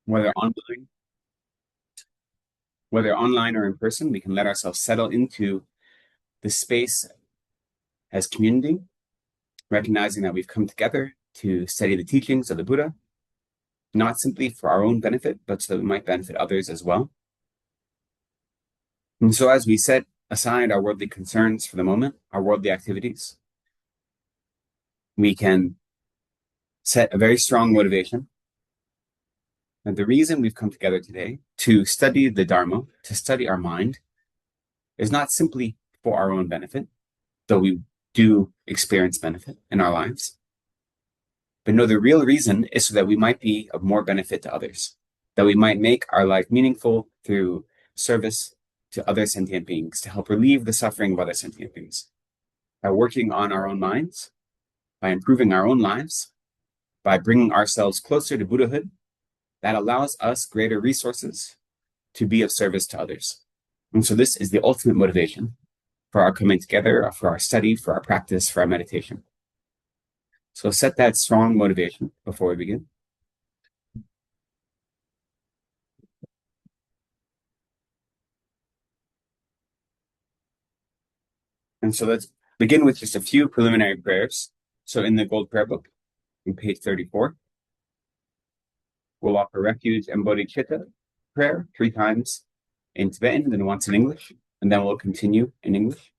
whether online, whether online or in person, we can let ourselves settle into the space as community, recognizing that we've come together to study the teachings of the Buddha, not simply for our own benefit, but so that we might benefit others as well. And so as we set aside our worldly concerns for the moment, our worldly activities, we can set a very strong motivation. And the reason we've come together today to study the Dharma, to study our mind, is not simply for our own benefit, though we do experience benefit in our lives. But no, the real reason is so that we might be of more benefit to others, that we might make our life meaningful through service to other sentient beings, to help relieve the suffering of other sentient beings. By working on our own minds, by improving our own lives, by bringing ourselves closer to Buddhahood, that allows us greater resources to be of service to others. And so this is the ultimate motivation for our coming together, for our study, for our practice, for our meditation. So set that strong motivation before we begin. And so let's begin with just a few preliminary prayers. So in the Gold Prayer Book, on page 34, we'll offer refuge and bodhicitta prayer 3 times in Tibetan, then once in English, and then we'll continue in English.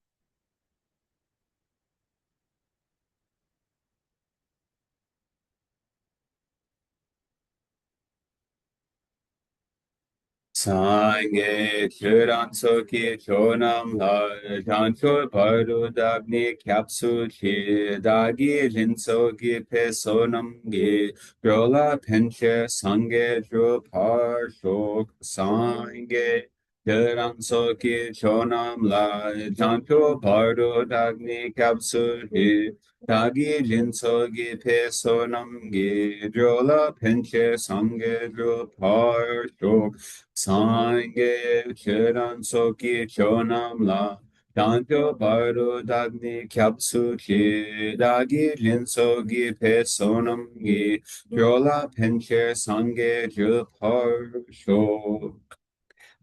Sangye Chiran Soki Chonam La Jancho Pardo Dagni Kapsu Chi Dagi Jinsogi Pesonam Gi Drola Penche Sangye Dro Par Shok Sangye Chiran Soki Chonam La Jancho Pardo Dagni Kapsu Chi Dagi Jinsogi Pesonam Gi Drola Penche Sangye Dro Par Shok Sangye Chiran Soki Chonam La Danto Bardo Dagni Kyapsu Chi Dagi Jinsogi Pesonam Gi Jola Penche Sangye Jupar Shok.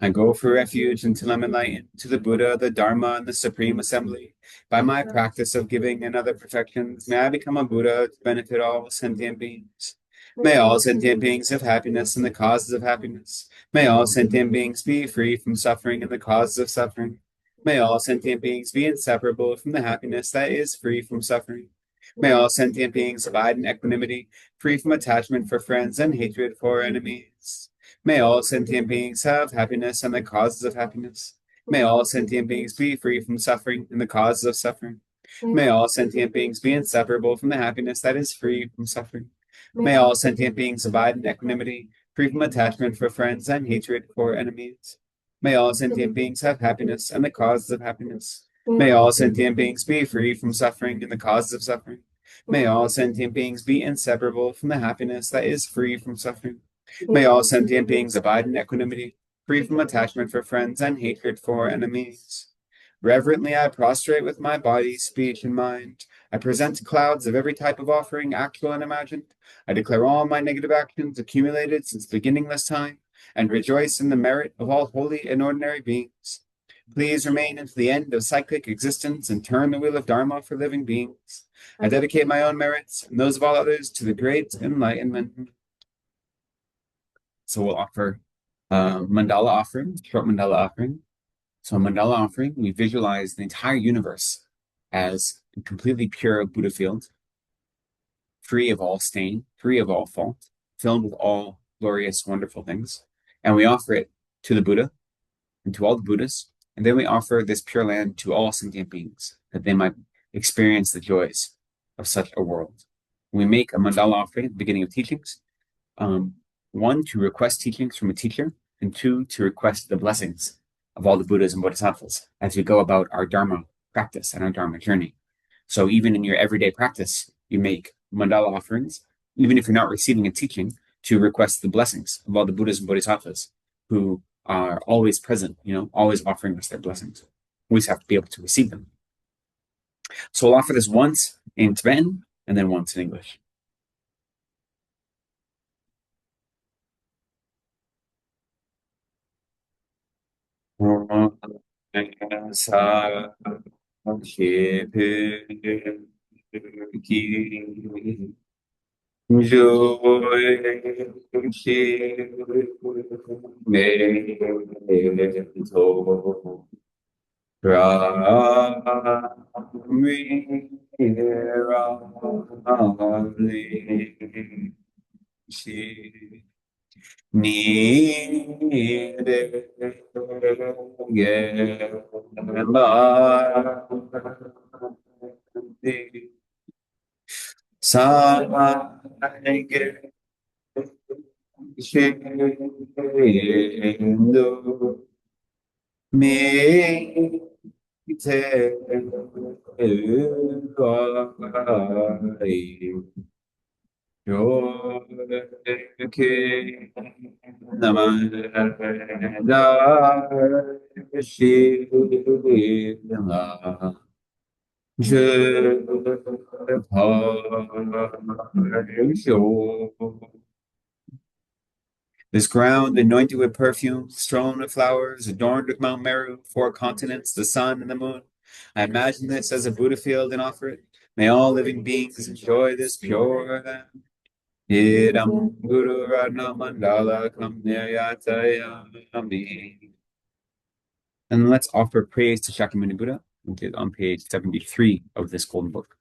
I go for refuge until I'm enlightened to the Buddha, the Dharma, and the Supreme Assembly. By my practice of giving and other perfections, may I become a Buddha to benefit all sentient beings. May all sentient beings have happiness and the causes of happiness. May all sentient beings be free from suffering and the causes of suffering. May all sentient beings be inseparable from the happiness that is free from suffering. May all sentient beings abide in equanimity, free from attachment for friends and hatred for enemies. May all sentient beings have happiness and the causes of happiness. May all sentient beings be free from suffering and the causes of suffering. May all sentient beings be inseparable from the happiness that is free from suffering. May all sentient beings abide in equanimity, free from attachment for friends and hatred for enemies. May all sentient beings have happiness and the causes of happiness. May all sentient beings be free from suffering and the causes of suffering. May all sentient beings be inseparable from the happiness that is free from suffering. May all sentient beings abide in equanimity, free from attachment for friends and hatred for enemies. Reverently I prostrate with my body, speech, and mind. I present clouds of every type of offering, actual and imagined. I declare all my negative actions accumulated since beginningless time, and rejoice in the merit of all holy and ordinary beings. Please remain until the end of cyclic existence and turn the wheel of Dharma for living beings. I dedicate my own merits and those of all others to the great enlightenment. So we'll offer mandala offering, short mandala offering. So a mandala offering, we visualize the entire universe as a completely pure Buddha field, free of all stain, free of all fault, filled with all glorious, wonderful things. And we offer it to the Buddha and to all the Buddhas. And then we offer this pure land to all sentient beings, that they might experience the joys of such a world. We make a mandala offering at the beginning of teachings. 1, to request teachings from a teacher, and 2, to request the blessings of all the Buddhas and Bodhisattvas as we go about our Dharma practice and our Dharma journey. So even in your everyday practice, you make mandala offerings, even if you're not receiving a teaching, to request the blessings of all the Buddhas and Bodhisattvas who are always present, always offering us their blessings. We just have to be able to receive them. So we'll offer this once in Tibetan and then once in English. This ground, anointed with perfume, strewn with flowers, adorned with Mount Meru, four continents, the sun and the moon. I imagine this as a Buddha field and offer it. May all living beings enjoy this pure land. Idam Guru Radha Mandala Kamnyayatayami. And let's offer praise to Shakyamuni Buddha, which is on page 73 of this golden book.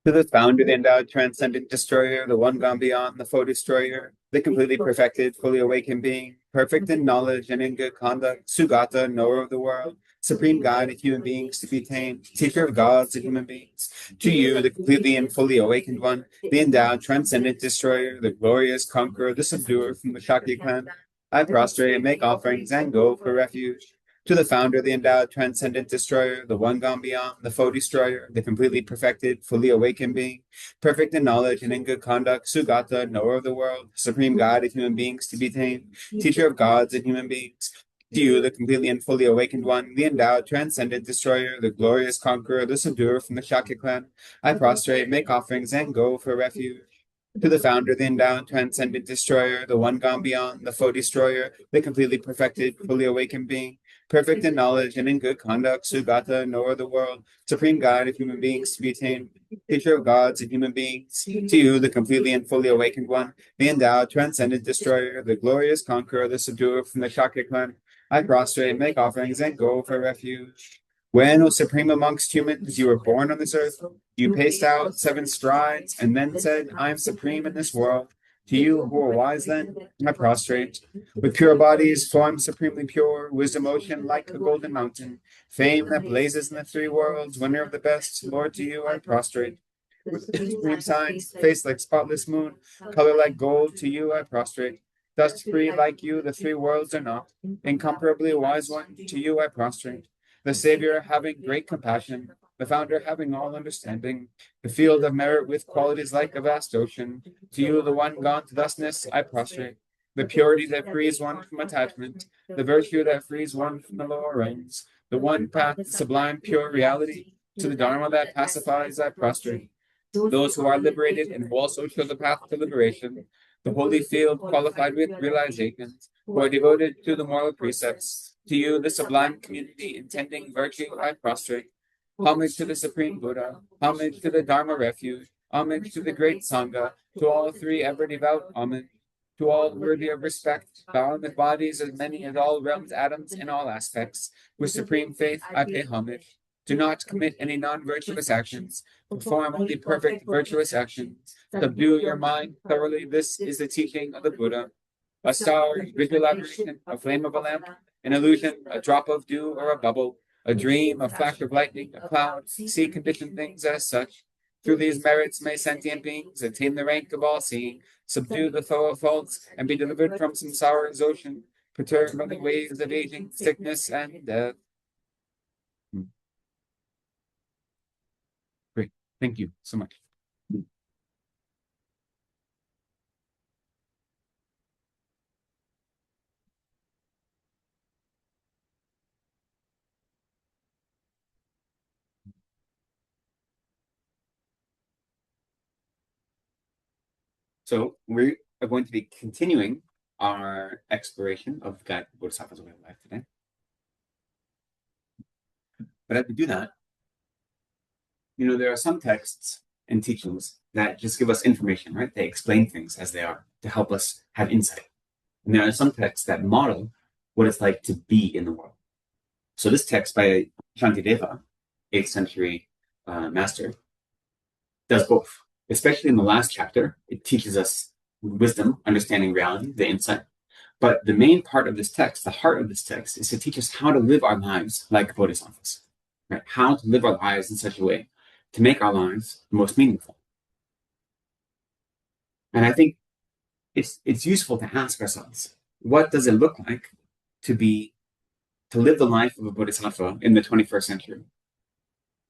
To the founder, the endowed, transcendent destroyer, the one gone beyond, the foe destroyer, the completely perfected, fully awakened being, perfect in knowledge and in good conduct, Sugata, knower of the world, supreme guide of human beings to be tamed, teacher of gods and human beings. To you, the completely and fully awakened one, the endowed, transcendent destroyer, the glorious conqueror, the subduer from the Shakti clan, I prostrate and make offerings and go for refuge. To the founder, the endowed, transcendent destroyer, the one gone beyond, the foe destroyer, the completely perfected, fully awakened being, perfect in knowledge and in good conduct, Sugata, knower of the world, supreme guide of human beings to be tamed, teacher of gods and human beings. To you, the completely and fully awakened one, the endowed, transcendent destroyer, the glorious conqueror, the subduer from the Shakya clan, I prostrate, make offerings, and go for refuge. To the founder, the endowed, transcendent destroyer, the one gone beyond, the foe destroyer, the completely perfected, fully awakened being, perfect in knowledge and in good conduct, Sugata, knower of the world, supreme guide of human beings to be attained, teacher of gods and human beings. To you, the completely and fully awakened one, the endowed, transcendent destroyer, the glorious conqueror, the subduer from the Shakya clan, I prostrate, make offerings, and go for refuge. When, O supreme amongst humans, you were born on this earth, you paced out 7 strides and then said, I am supreme in this world. To you who are wise then, I prostrate. With pure bodies, form supremely pure, wisdom ocean like a golden mountain, fame that blazes in the 3 worlds, winner of the best, Lord, to you I prostrate. With supreme signs, face like spotless moon, color like gold, to you I prostrate. Dust free like you, the 3 worlds are not. Incomparably wise one, to you I prostrate. The Savior having great compassion, the Founder having all understanding, the field of merit with qualities like a vast ocean. To you, the one gone to thusness, I prostrate. The purity that frees one from attachment, the virtue that frees one from the lower realms, the one path to sublime pure reality, to the Dharma that pacifies, I prostrate. Those who are liberated and who also show the path to liberation, the holy field qualified with realizations, who are devoted to the moral precepts. To you, the sublime community intending virtue, I prostrate. Homage to the Supreme Buddha, homage to the Dharma refuge, homage to the great Sangha, to all 3 ever devout, homage. To all worthy of respect, bound with bodies as many as all realms, atoms in all aspects, with supreme faith I pay homage. Do not commit any non-virtuous actions, perform only perfect virtuous actions. Subdue your mind thoroughly. This is the teaching of the Buddha. A star, visual aberration, a flame of a lamp, an illusion, a drop of dew or a bubble, a dream, a flash of lightning, a cloud, see conditioned things as such. Through these merits may sentient beings attain the rank of all seeing, subdue the foe of faults, and be delivered from samsara's ocean, perturbed by the waves of aging, sickness, and death. Great. Thank you so much. So we are going to be continuing our exploration of the Guide to Bodhisattva's Way of Life today. But as we do that, there are some texts and teachings that just give us information, right? They explain things as they are to help us have insight. And there are some texts that model what it's like to be in the world. So this text by Shantideva, 8th century master, does both. Especially in the last chapter, it teaches us wisdom, understanding reality, the insight. But the main part of this text, the heart of this text, is to teach us how to live our lives like bodhisattvas, right? How to live our lives in such a way to make our lives the most meaningful. And I think it's useful to ask ourselves, what does it look like to live the life of a bodhisattva in the 21st century?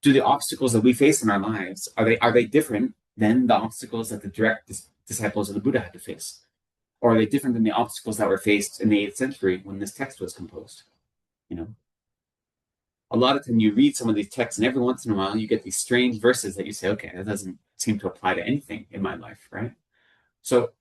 Do the obstacles that we face in our lives, are they different than the obstacles that the direct disciples of the Buddha had to face? Or are they different than the obstacles that were faced in the 8th century when this text was composed? A lot of time you read some of these texts, and every once in a while you get these strange verses that you say, okay, that doesn't seem to apply to anything in my life, right? So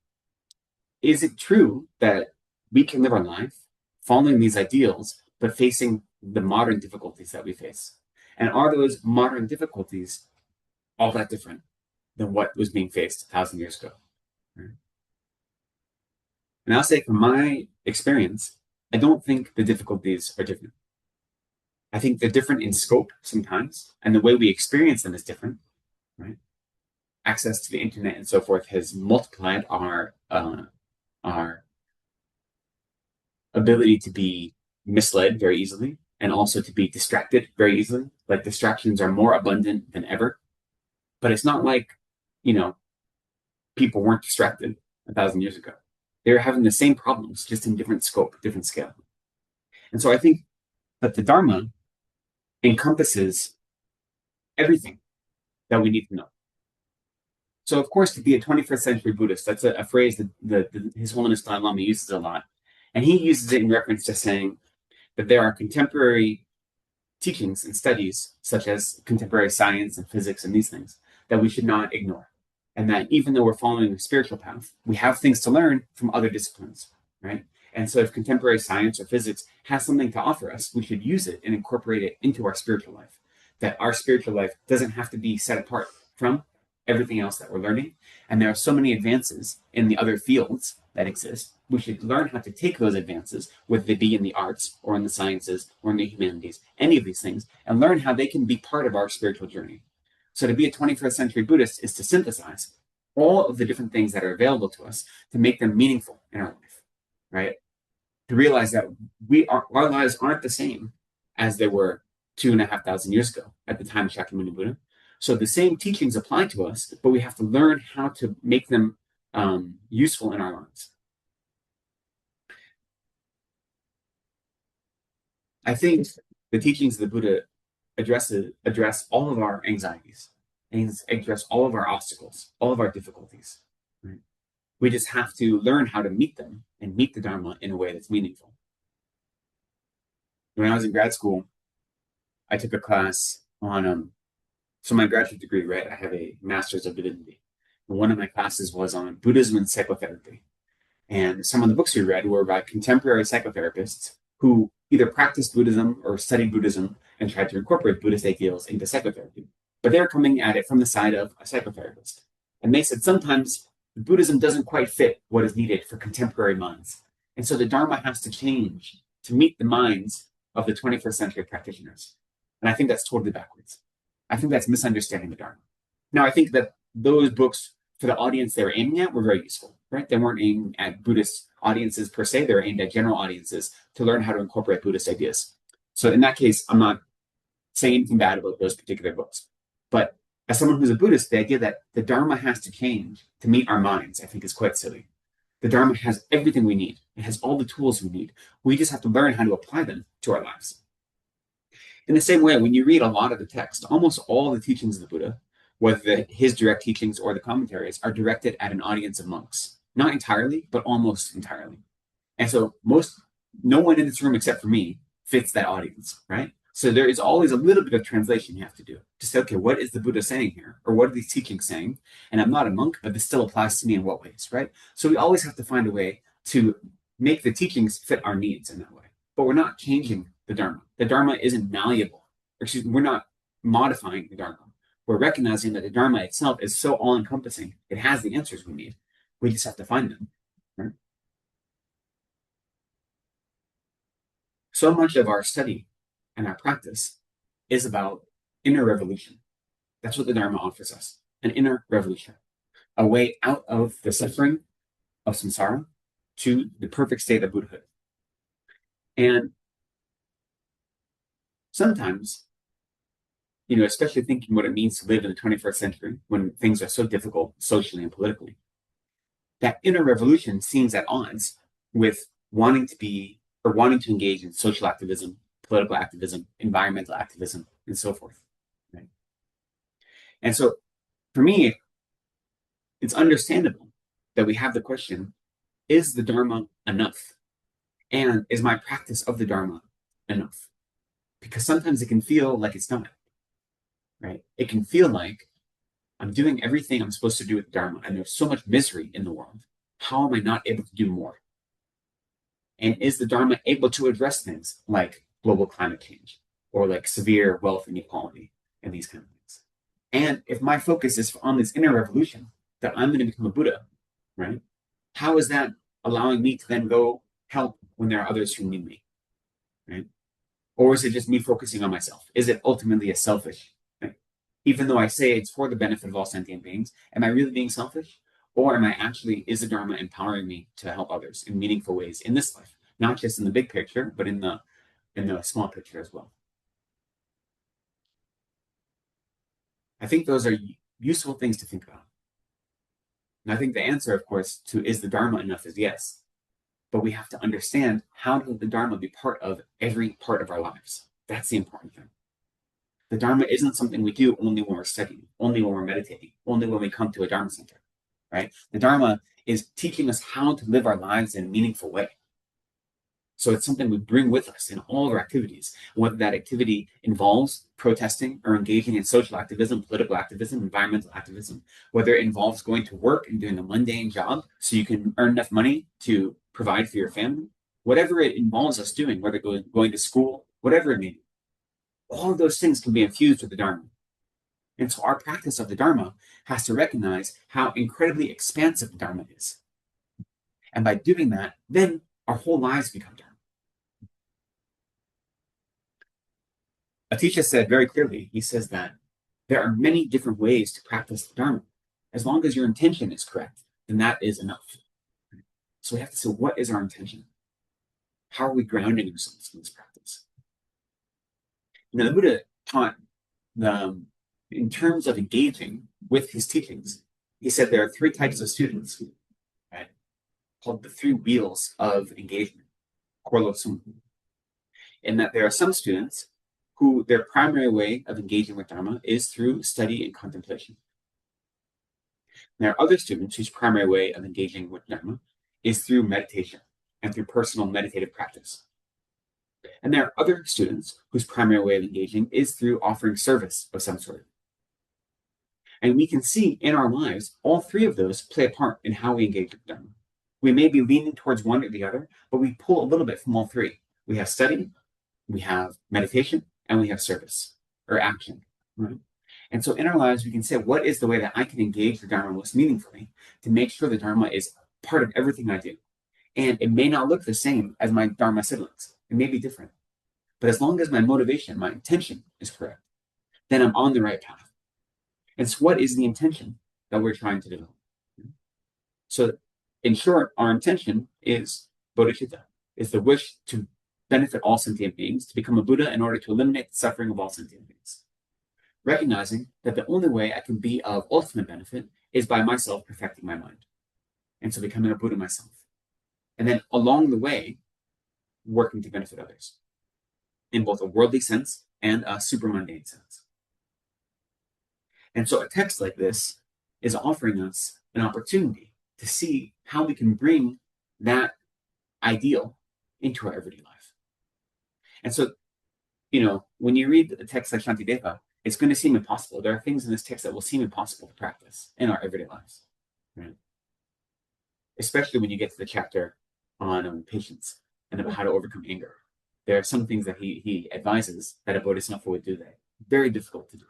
is it true that we can live our life following these ideals, but facing the modern difficulties that we face? And are those modern difficulties all that different than what was being faced 1,000 years ago? Right? And I'll say from my experience, I don't think the difficulties are different. I think they're different in scope sometimes, and the way we experience them is different, right? Access to the internet and so forth has multiplied our ability to be misled very easily, and also to be distracted very easily. Like distractions are more abundant than ever. But it's not like, people weren't distracted 1,000 years ago. They were having the same problems, just in different scope, different scale. And so I think that the Dharma encompasses everything that we need to know. So, of course, to be a 21st century Buddhist, that's a phrase that His Holiness Dalai Lama uses a lot. And he uses it in reference to saying that there are contemporary teachings and studies, such as contemporary science and physics and these things, that we should not ignore. And that even though we're following a spiritual path, we have things to learn from other disciplines, right? And so if contemporary science or physics has something to offer us, we should use it and incorporate it into our spiritual life. That our spiritual life doesn't have to be set apart from everything else that we're learning. And there are so many advances in the other fields that exist. We should learn how to take those advances, whether they be in the arts or in the sciences or in the humanities, any of these things, and learn how they can be part of our spiritual journey. So to be a 21st century Buddhist is to synthesize all of the different things that are available to us to make them meaningful in our life, right? To realize that our lives aren't the same as they were 2,500 years ago at the time of Shakyamuni Buddha. So the same teachings apply to us, but we have to learn how to make them useful in our lives. I think the teachings of the Buddha address all of our anxieties and address all of our obstacles, all of our difficulties. Right? We just have to learn how to meet them and meet the Dharma in a way that's meaningful. When I was in grad school, I took a class on, so my graduate degree, right, I have a master's of divinity. And one of my classes was on Buddhism and psychotherapy. And some of the books we read were by contemporary psychotherapists who either practiced Buddhism or studied Buddhism and tried to incorporate Buddhist ideals into psychotherapy. But they're coming at it from the side of a psychotherapist. And they said sometimes Buddhism doesn't quite fit what is needed for contemporary minds. And so the Dharma has to change to meet the minds of the 21st century practitioners. And I think that's totally backwards. I think that's misunderstanding the Dharma. Now, I think that those books, for the audience they were aiming at, were very useful, right? They weren't aimed at Buddhist audiences per se. They were aimed at general audiences to learn how to incorporate Buddhist ideas. So in that case, I'm not saying anything bad about those particular books. But as someone who's a Buddhist, the idea that the Dharma has to change to meet our minds, I think is quite silly. The Dharma has everything we need. It has all the tools we need. We just have to learn how to apply them to our lives. In the same way, when you read a lot of the text, almost all the teachings of the Buddha, whether his direct teachings or the commentaries, are directed at an audience of monks. Not entirely, but almost entirely. And so no one in this room except for me fits that audience, right? So there is always a little bit of translation you have to do to say, okay, what is the Buddha saying here? Or what are these teachings saying? And I'm not a monk, but this still applies to me in what ways, right? So we always have to find a way to make the teachings fit our needs in that way. But we're not changing the Dharma. The Dharma isn't malleable. Excuse me, we're not modifying the Dharma. We're recognizing that the Dharma itself is so all-encompassing. It has the answers we need. We just have to find them. Right? So much of our study and our practice is about inner revolution. That's what the Dharma offers us, an inner revolution, a way out of the suffering of samsara to the perfect state of Buddhahood. And sometimes, especially thinking what it means to live in the 21st century when things are so difficult socially and politically, that inner revolution seems at odds with wanting to engage in social activism, political activism, environmental activism, and so forth. Right? And so for me, it's understandable that we have the question, is the Dharma enough? And is my practice of the Dharma enough? Because sometimes it can feel like it's not, right? It can feel like I'm doing everything I'm supposed to do with the Dharma, and there's so much misery in the world. How am I not able to do more? And is the Dharma able to address things like global climate change or like severe wealth inequality and these kind of things? And if my focus is on this inner revolution, that I'm going to become a Buddha, right? How is that allowing me to then go help when there are others who need me, right? Or is it just me focusing on myself? Is it ultimately a selfish thing? Even though I say it's for the benefit of all sentient beings, am I really being selfish? Or is the Dharma empowering me to help others in meaningful ways in this life? Not just in the big picture, but in the small picture as well. I think those are useful things to think about. And I think the answer, of course, to is the Dharma enough is yes. But we have to understand how does the Dharma be part of every part of our lives. That's the important thing. The Dharma isn't something we do only when we're studying, only when we're meditating, only when we come to a Dharma center, right? The Dharma is teaching us how to live our lives in a meaningful way. So it's something we bring with us in all of our activities, whether that activity involves protesting or engaging in social activism, political activism, environmental activism, whether it involves going to work and doing a mundane job so you can earn enough money to provide for your family, whatever it involves us doing, whether going to school, whatever it may be, all of those things can be infused with the Dharma. And so our practice of the Dharma has to recognize how incredibly expansive the Dharma is. And by doing that, then our whole lives become Dharma. Atisha said very clearly, he says that there are many different ways to practice the Dharma. As long as your intention is correct, then that is enough. So we have to say, what is our intention? How are we grounding ourselves in this practice? The Buddha taught in terms of engaging with his teachings, he said there are three types of students, right, called the three wheels of engagement, Khor Sum Ling. In that there are some students who their primary way of engaging with Dharma is through study and contemplation. There are other students whose primary way of engaging with Dharma is through meditation and through personal meditative practice. And there are other students whose primary way of engaging is through offering service of some sort. And we can see in our lives, all three of those play a part in how we engage with Dharma. We may be leaning towards one or the other, but we pull a little bit from all three. We have study, we have meditation, and we have service or action. Right? And so in our lives, we can say, what is the way that I can engage the Dharma most meaningfully to make sure the Dharma is part of everything I do? And it may not look the same as my Dharma siblings. It may be different. But as long as my motivation, my intention is correct, then I'm on the right path. And so what is the intention that we're trying to develop? So in short, our intention is bodhicitta, is the wish to benefit all sentient beings, to become a Buddha in order to eliminate the suffering of all sentient beings. Recognizing that the only way I can be of ultimate benefit is by myself perfecting my mind. And so becoming a Buddha myself. And then along the way, working to benefit others in both a worldly sense and a supramundane sense. And so a text like this is offering us an opportunity to see how we can bring that ideal into our everyday life. And so when you read a text like Shantideva, it's going to seem impossible. There are things in this text that will seem impossible to practice in our everyday lives, right? Especially when you get to the chapter on patience and about how to overcome anger. There are some things that he advises that a Bodhisattva would do that are very difficult to do.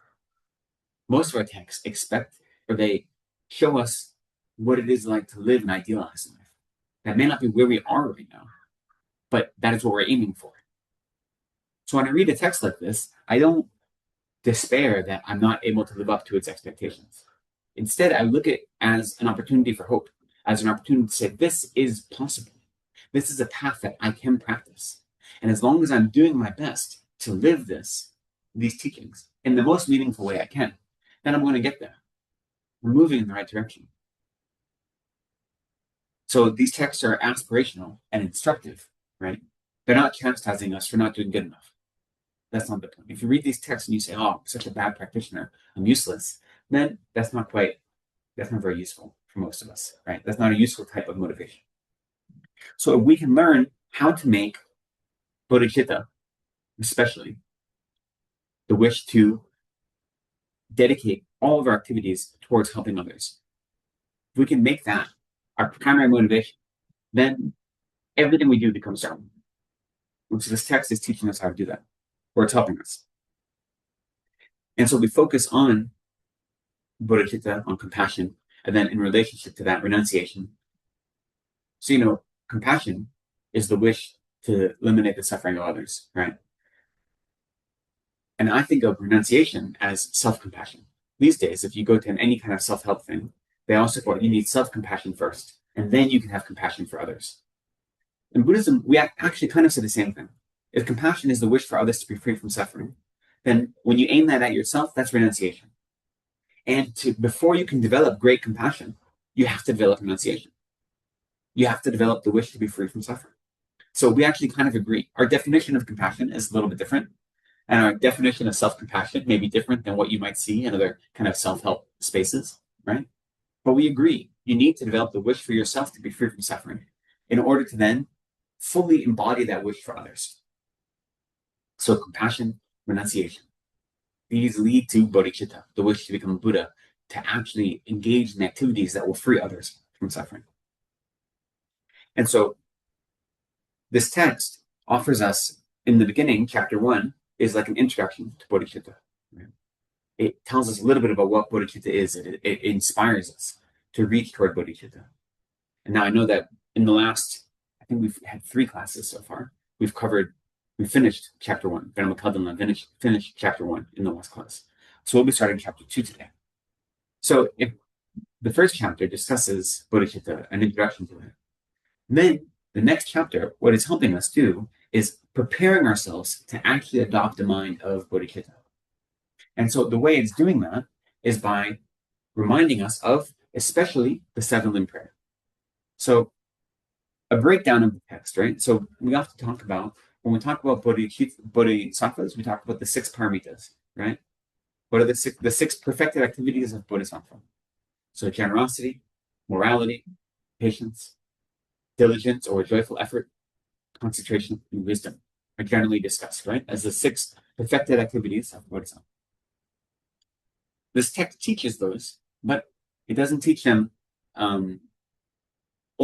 Most of our texts expect, or they show us what it is like to live an idealized life. That may not be where we are right now, but that is what we're aiming for. So when I read a text like this, I don't despair that I'm not able to live up to its expectations. Instead, I look at it as an opportunity for hope, as an opportunity to say, this is possible. This is a path that I can practice. And as long as I'm doing my best to live these teachings in the most meaningful way I can, then I'm going to get there. We're moving in the right direction. So these texts are aspirational and instructive, right? They're not chastising us for not doing good enough. That's not the point. If you read these texts and you say, oh, I'm such a bad practitioner, I'm useless, then that's not very useful for most of us, right? That's not a useful type of motivation. So if we can learn how to make bodhicitta, especially the wish to dedicate all of our activities towards helping others, if we can make that our primary motivation, then everything we do becomes Dharma. So this text is teaching us how to do that, or it's helping us. And so we focus on bodhicitta, on compassion, and then in relationship to that, renunciation. So, compassion is the wish to eliminate the suffering of others, right? And I think of renunciation as self-compassion. These days, if you go to any kind of self-help thing, they also support you need self-compassion first, and then you can have compassion for others. In Buddhism, we actually kind of say the same thing. If compassion is the wish for others to be free from suffering, then when you aim that at yourself, that's renunciation. And before you can develop great compassion, you have to develop renunciation. You have to develop the wish to be free from suffering. So we actually kind of agree. Our definition of compassion is a little bit different. And our definition of self-compassion may be different than what you might see in other kind of self-help spaces, right? But we agree. You need to develop the wish for yourself to be free from suffering in order to then fully embody that wish for others. So compassion, renunciation. These lead to bodhicitta, the wish to become a Buddha, to actually engage in activities that will free others from suffering. And so this text offers us, in the beginning, chapter 1, is like an introduction to bodhicitta. Right? It tells us a little bit about what bodhicitta is. It inspires us to reach toward bodhicitta. And now I know that in the last, I think we've had 3 classes so far. We finished chapter 1. Venerable Kaldan finished chapter 1 in the last class. So we'll be starting chapter 2 today. So if the first chapter discusses bodhicitta, an introduction to it, then the next chapter, what it's helping us do is preparing ourselves to actually adopt a mind of bodhicitta. And so the way it's doing that is by reminding us of especially the 7-limb prayer. So a breakdown of the text, right? So we often talk about, when we talk about bodhisattvas, we talk about the 6 paramitas, right? What are the six perfected activities of bodhisattva? So generosity, morality, patience, diligence or joyful effort, concentration, and wisdom are generally discussed, right? As the 6 perfected activities of bodhisattva. This text teaches those, but it doesn't teach them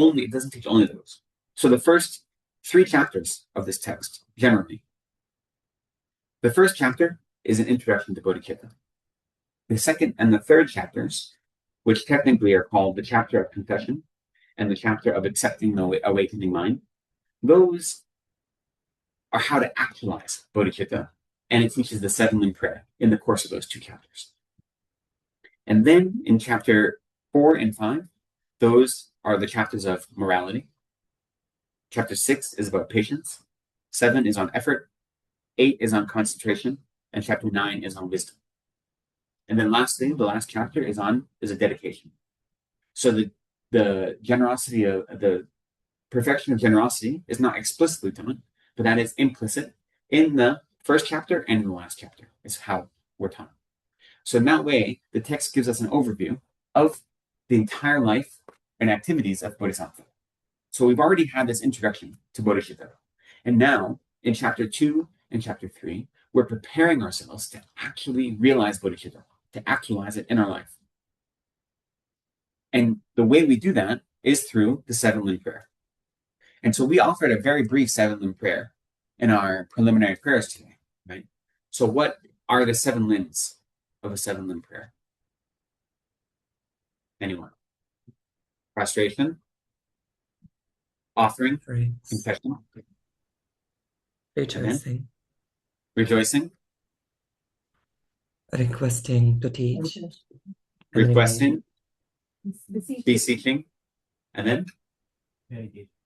it doesn't teach only those. So the first 3 chapters of this text, generally, the first chapter is an introduction to bodhicitta. The second and the third chapters, which technically are called the chapter of confession and the chapter of accepting the awakening mind, those are how to actualize bodhicitta, and it teaches the 7-limb prayer in the course of those 2 chapters. And then in chapter 4 and 5, those are the chapters of morality. Chapter 6 is about patience. 7 is on effort. 8 is on concentration. And chapter 9 is on wisdom. And then lastly, the last chapter is a dedication. So the generosity of the perfection of generosity is not explicitly taught, but that is implicit in the first chapter and in the last chapter, is how we're taught. So in that way, the text gives us an overview of the entire life and activities of Bodhisattva. So we've already had this introduction to bodhicitta. And now, in chapter 2 and chapter 3, we're preparing ourselves to actually realize bodhicitta, to actualize it in our life. And the way we do that is through the 7-limb prayer. And so we offered a very brief 7-limb prayer in our preliminary prayers today, right? So what are the 7 limbs of a 7-limb prayer? Anyone? Prostration, offering, confession, rejoicing, rejoicing, requesting to teach, requesting, beseeching, and then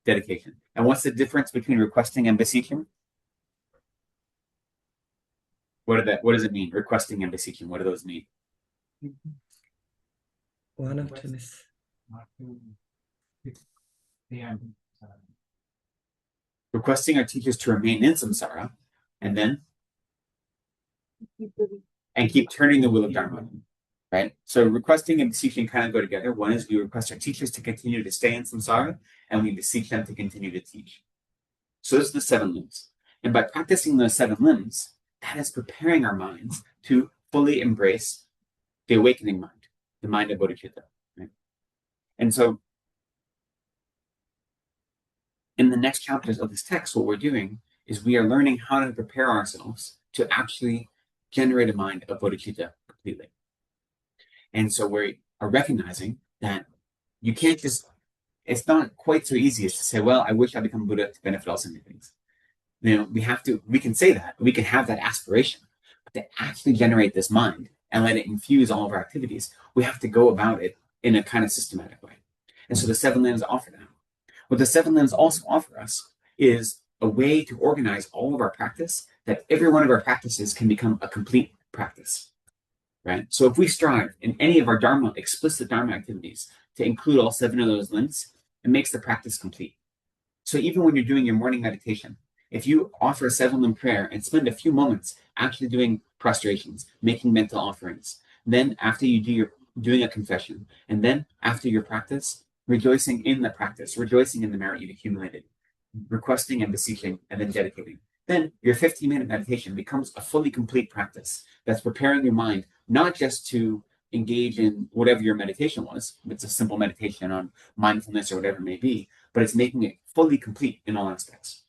dedication. And what's the difference between requesting and beseeching? What does it mean? Requesting and beseeching. What do those mean? One of them is requesting our teachers to remain in samsara, and then keep turning the wheel of Dharma. Right? So requesting and beseeching kind of go together. One is we request our teachers to continue to stay in samsara, and we beseech them to continue to teach. So those are the 7 limbs. And by practicing those 7 limbs, that is preparing our minds to fully embrace the awakening mind, the mind of bodhicitta. Right? And so in the next chapters of this text, what we're doing is we are learning how to prepare ourselves to actually generate a mind of bodhicitta completely. And so we are recognizing that you can't just, it's not quite so easy as to say, well, I wish I become Buddha to benefit all sentient beings. We can say that, we can have that aspiration, but to actually generate this mind and let it infuse all of our activities, we have to go about it in a kind of systematic way. And so the 7 limbs offer that. What the 7 limbs also offer us is a way to organize all of our practice, that every one of our practices can become a complete practice. Right? So if we strive in any of our Dharma, explicit Dharma activities to include all 7 of those limbs, it makes the practice complete. So even when you're doing your morning meditation, if you offer a 7-limb prayer and spend a few moments actually doing prostrations, making mental offerings, then after you do doing a confession, and then after your practice, rejoicing in the practice, rejoicing in the merit you've accumulated, requesting and beseeching, and then dedicating, then your 15-minute meditation becomes a fully complete practice that's preparing your mind not just to engage in whatever your meditation was, if it's a simple meditation on mindfulness or whatever it may be, but it's making it fully complete in all aspects.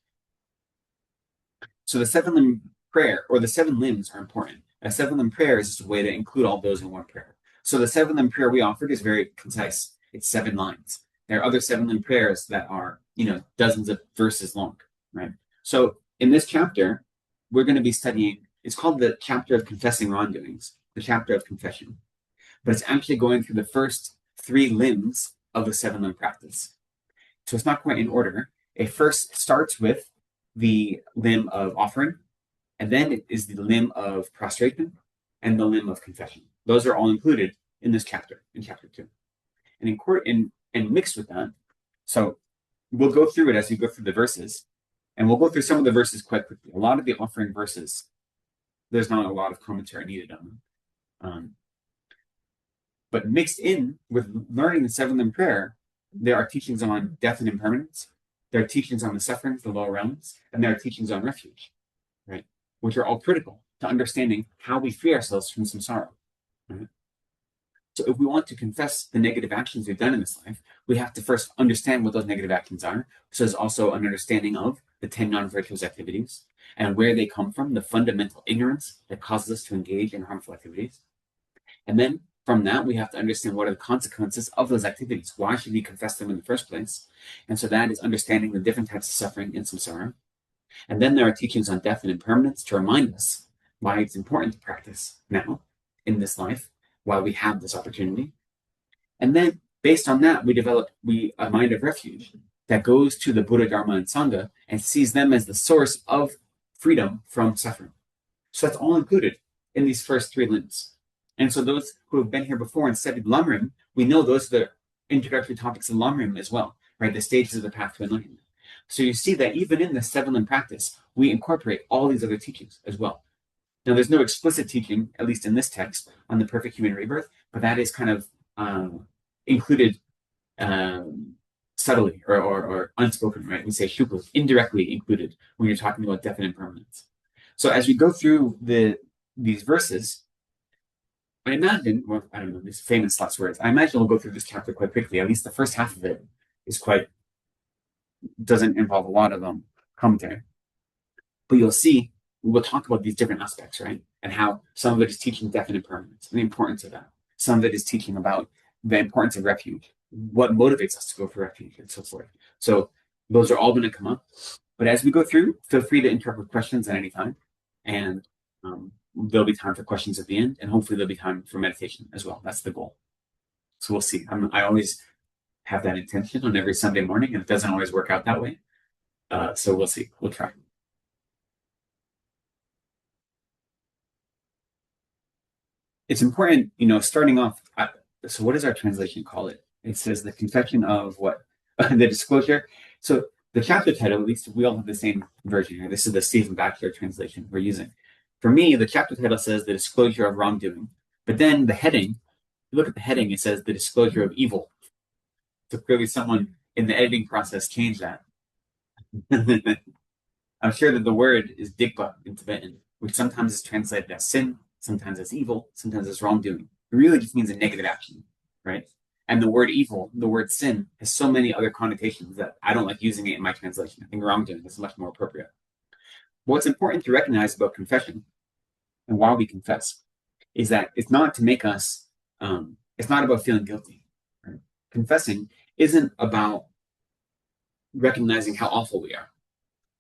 So the 7-limb prayer, or the 7 limbs, are important. A 7-limb prayer is just a way to include all those in one prayer. So the 7-limb prayer we offered is very concise. It's 7 lines. There are other 7-limb prayers that are, dozens of verses long, right? So in this chapter, we're going to be studying, it's called the chapter of confessing wrongdoings, the chapter of confession. But it's actually going through the first 3 limbs of the 7-limb practice. So it's not quite in order. It first starts with the limb of offering, and then it is the limb of prostration and the limb of confession. Those are all included in this chapter, in chapter 2. And mixed with that, so we'll go through it as we go through the verses, and we'll go through some of the verses quite quickly. A lot of the offering verses, there's not a lot of commentary needed on them. But mixed in with learning the 7-limb prayer, there are teachings on death and impermanence. There are teachings on the sufferings, the lower realms, and there are teachings on refuge, right? Which are all critical to understanding how we free ourselves from samsara. Right? So if we want to confess the negative actions we've done in this life, we have to first understand what those negative actions are. So there's also an understanding of the 10 non-virtuous activities and where they come from, the fundamental ignorance that causes us to engage in harmful activities. And then from that, we have to understand what are the consequences of those activities. Why should we confess them in the first place? And so that is understanding the different types of suffering in samsara. And then there are teachings on death and impermanence to remind us why it's important to practice now in this life while we have this opportunity. And then based on that, we develop a mind of refuge that goes to the Buddha, Dharma, and Sangha and sees them as the source of freedom from suffering. So that's all included in these first 3 limbs. And so those who have been here before and studied Lamrim, we know those are the introductory topics of Lamrim as well, right? The stages of the path to enlightenment. So you see that even in the 7-limb practice, we incorporate all these other teachings as well. Now, there's no explicit teaching, at least in this text, on the perfect human rebirth, but that is kind of included subtly or unspoken, right? We say shukla, indirectly included when you're talking about death and impermanence. So as we go through these verses, I imagine, well, I don't know, these famous last words, I imagine we'll go through this chapter quite quickly. At least the first half of it is doesn't involve a lot of commentary. But you'll see, we'll talk about these different aspects, right? And how some of it is teaching definite permanence and the importance of that. Some of it is teaching about the importance of refuge, what motivates us to go for refuge, and so forth. So those are all going to come up. But as we go through, feel free to interrupt with questions at any time. And there'll be time for questions at the end. And hopefully there'll be time for meditation as well. That's the goal. So we'll see. I always have that intention on every Sunday morning, and it doesn't always work out that way. So we'll see. We'll try. It's important, starting off. So what does our translation call it? It says the confession of what? The disclosure. So the chapter title, at least we all have the same version here. This is the Stephen Batchelor translation we're using. For me, the chapter title says the disclosure of wrongdoing. But then the heading, look at the heading, it says the disclosure of evil. So clearly someone in the editing process changed that. I'm sure that the word is dikpa in Tibetan, which sometimes is translated as sin, sometimes as evil, sometimes as wrongdoing. It really just means a negative action, right? And the word evil, the word sin, has so many other connotations that I don't like using it in my translation. I think wrongdoing is much more appropriate. What's important to recognize about confession and why we confess is that it's not to make us, it's not about feeling guilty. Right? Confessing isn't about recognizing how awful we are.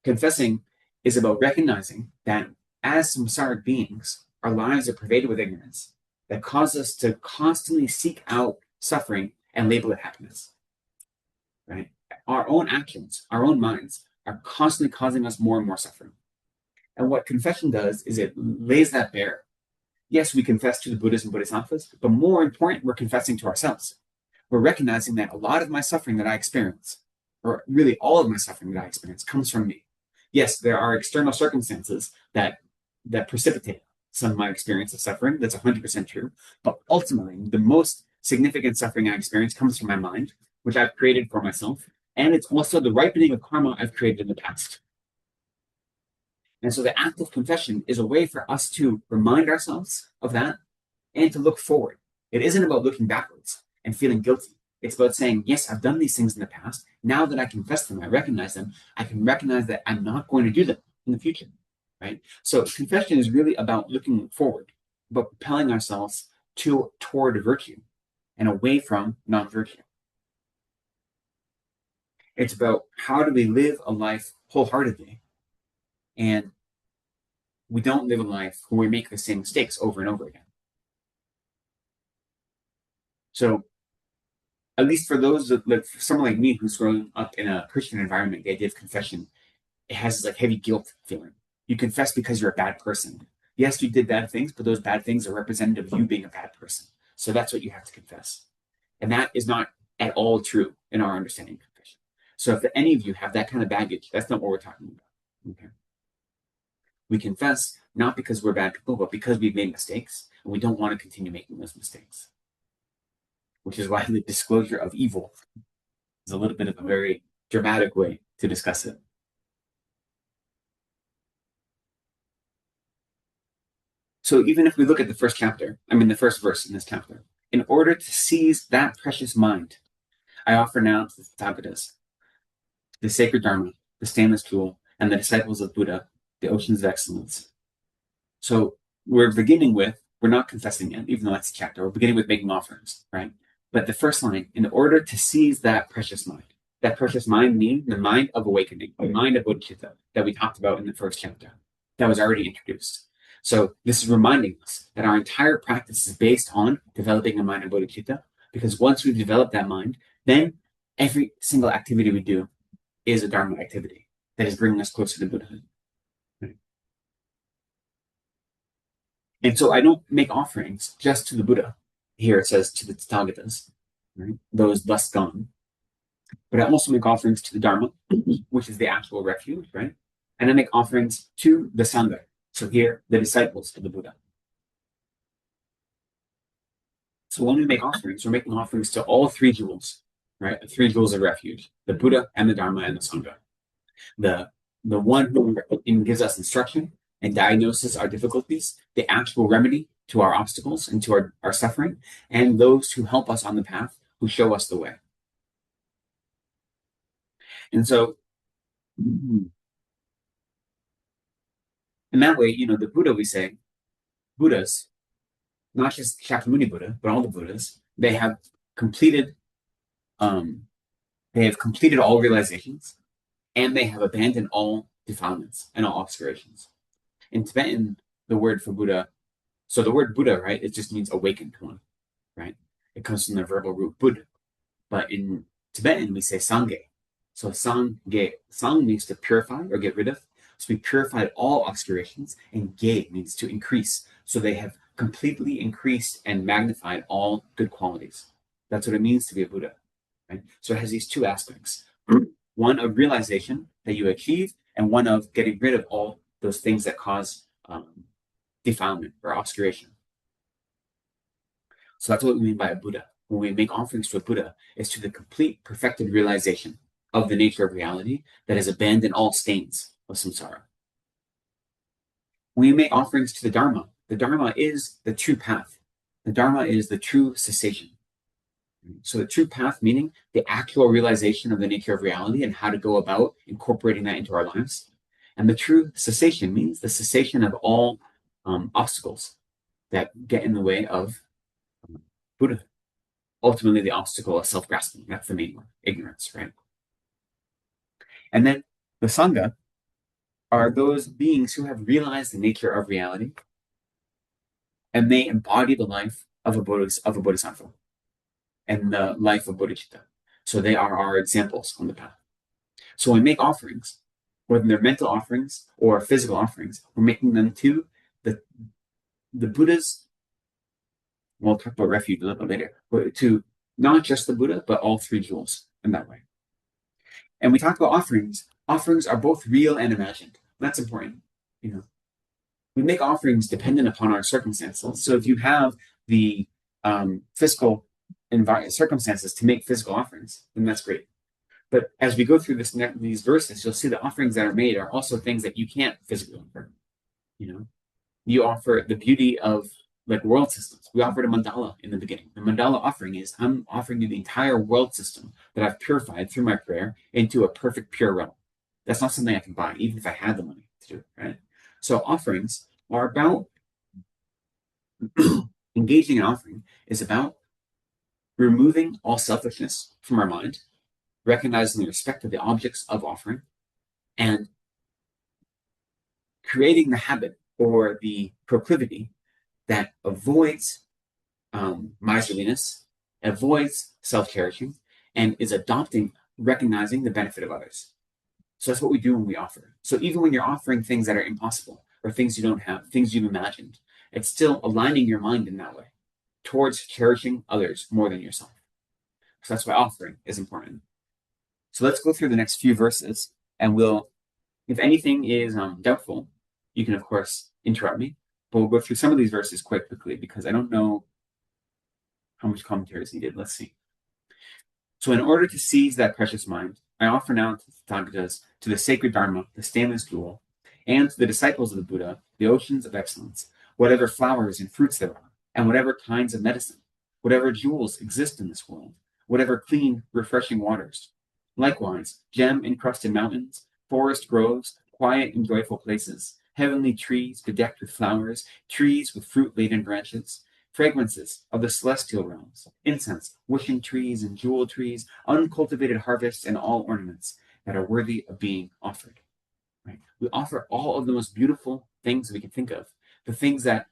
Confessing is about recognizing that as samsaric beings, our lives are pervaded with ignorance that cause us to constantly seek out suffering and label it happiness. Right? Our own actions, our own minds are constantly causing us more and more suffering. And what confession does is it lays that bare. Yes, we confess to the Buddhas and Bodhisattvas, but more important, we're confessing to ourselves. We're recognizing that a lot of my suffering that I experience, or really all of my suffering that I experience, comes from me. Yes, there are external circumstances that precipitate some of my experience of suffering. That's 100% true. But ultimately, the most significant suffering I experience comes from my mind, which I've created for myself. And it's also the ripening of karma I've created in the past. And so the act of confession is a way for us to remind ourselves of that and to look forward. It isn't about looking backwards and feeling guilty. It's about saying, yes, I've done these things in the past. Now that I confess them, I recognize them, I can recognize that I'm not going to do them in the future, right? So confession is really about looking forward, about propelling ourselves toward virtue and away from non-virtue. It's about how do we live a life wholeheartedly, and we don't live a life where we make the same mistakes over and over again. So at least for those, for someone like me who's grown up in a Christian environment, the idea of confession, it has this like heavy guilt feeling. You confess because you're a bad person. Yes, you did bad things, but those bad things are representative of you being a bad person. So that's what you have to confess. And that is not at all true in our understanding of confession. So if any of you have that kind of baggage, that's not what we're talking about. Okay. We confess not because we're bad people, but because we've made mistakes and we don't want to continue making those mistakes. Which is why the disclosure of evil is a little bit of a very dramatic way to discuss it. So even if we look at the first verse in this chapter, in order to seize that precious mind, I offer now to the Tathagatas, the sacred Dharma, the stainless tool, and the disciples of Buddha, the oceans of excellence. So we're not confessing yet, even though that's a chapter, we're beginning with making offerings, right? But the first line, in order to seize that precious mind means the mind of awakening, the mind of Bodhisattva that we talked about in the first chapter, that was already introduced. So this is reminding us that our entire practice is based on developing a mind of Bodhisattva, because once we've developed that mind, then every single activity we do is a Dharma activity that is bringing us closer to Buddhahood. Right? And so I don't make offerings just to the Buddha. Here it says to the Tathagatas, right? Those thus gone. But I also make offerings to the Dharma, which is the actual refuge, right? And I make offerings to the Sangha. So here, the disciples of the Buddha. So when we make offerings, we're making offerings to all three jewels, right? The three jewels of refuge, the Buddha and the Dharma and the Sangha. The one who gives us instruction and diagnosis our difficulties, the actual remedy to our obstacles and to our suffering, and those who help us on the path, who show us the way. And so, in that way, the Buddha, we say, Buddhas, not just Shakyamuni Buddha, but all the Buddhas, they have completed all realizations, and they have abandoned all defilements and all obscurations. In Tibetan, the word for Buddha, so the word Buddha, right, it just means awakened one, right? It comes from the verbal root Bud. But in Tibetan, we say Sangye. So Sangye, Sang means to purify or get rid of. So we purified all obscurations, and Ge means to increase. So they have completely increased and magnified all good qualities. That's what it means to be a Buddha, right? So it has these two aspects. One of realization that you achieve, and one of getting rid of all those things that cause defilement or obscuration. So that's what we mean by a Buddha. When we make offerings to a Buddha, is to the complete perfected realization of the nature of reality that has abandoned all stains of samsara. When we make offerings to the Dharma is the true path. The Dharma is the true cessation. So the true path, meaning the actual realization of the nature of reality and how to go about incorporating that into our lives. And the true cessation means the cessation of all obstacles that get in the way of Buddha. Ultimately, the obstacle of self-grasping. That's the main one, ignorance, right? And then the Sangha are those beings who have realized the nature of reality, and they embody the life of a Bodhisattva and the life of Bodhicitta. So they are our examples on the path. So when we make offerings, whether they're mental offerings or physical offerings, we're making them to the Buddhas. We'll talk about refuge a little bit later, but to not just the Buddha, but all three jewels in that way. And we talk about offerings. Offerings are both real and imagined. That's important. We make offerings dependent upon our circumstances. So if you have the fiscal circumstances to make physical offerings, then that's great. But as we go through these verses, you'll see the offerings that are made are also things that you can't physically offer. You offer the beauty of world systems. We offered a mandala in the beginning. The mandala offering is, I'm offering you the entire world system that I've purified through my prayer into a perfect, pure realm. That's not something I can buy, even if I had the money to do it, right? So offerings are about engaging in offering is about removing all selfishness from our mind, recognizing the respect of the objects of offering, and creating the habit or the proclivity that avoids miserliness, avoids self-cherishing, and is recognizing the benefit of others. So that's what we do when we offer. So even when you're offering things that are impossible or things you don't have, things you've imagined, it's still aligning your mind in that way towards cherishing others more than yourself. So that's why offering is important. So let's go through the next few verses, and if anything is doubtful, you can of course interrupt me, but we'll go through some of these verses quite quickly because I don't know how much commentary is needed. Let's see. So in order to seize that precious mind, I offer now to the Tathagatas, to the sacred Dharma, the stainless jewel, and to the disciples of the Buddha, the oceans of excellence, whatever flowers and fruits there are, and whatever kinds of medicine, whatever jewels exist in this world, whatever clean, refreshing waters. Likewise, gem-encrusted mountains, forest groves, quiet and joyful places, heavenly trees bedecked with flowers, trees with fruit-laden branches, fragrances of the celestial realms, incense, wishing trees and jewel trees, uncultivated harvests, and all ornaments that are worthy of being offered. Right? We offer all of the most beautiful things we can think of, the things that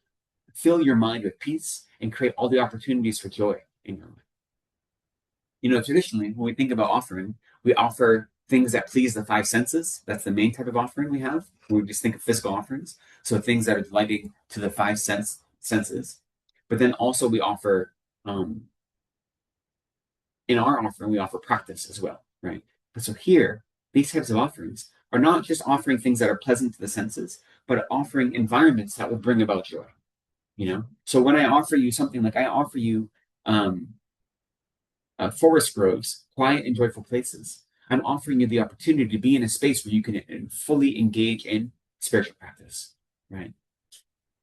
fill your mind with peace and create all the opportunities for joy in your life. Traditionally, when we think about offering, we offer things that please the five senses. That's the main type of offering we have. We just think of physical offerings. So things that are delighting to the five senses. But then also we offer, in our offering, we offer practice as well, right? But so here, these types of offerings are not just offering things that are pleasant to the senses, but offering environments that will bring about joy, So when I offer you something like I offer you forest groves, quiet and joyful places, I'm offering you the opportunity to be in a space where you can fully engage in spiritual practice, right?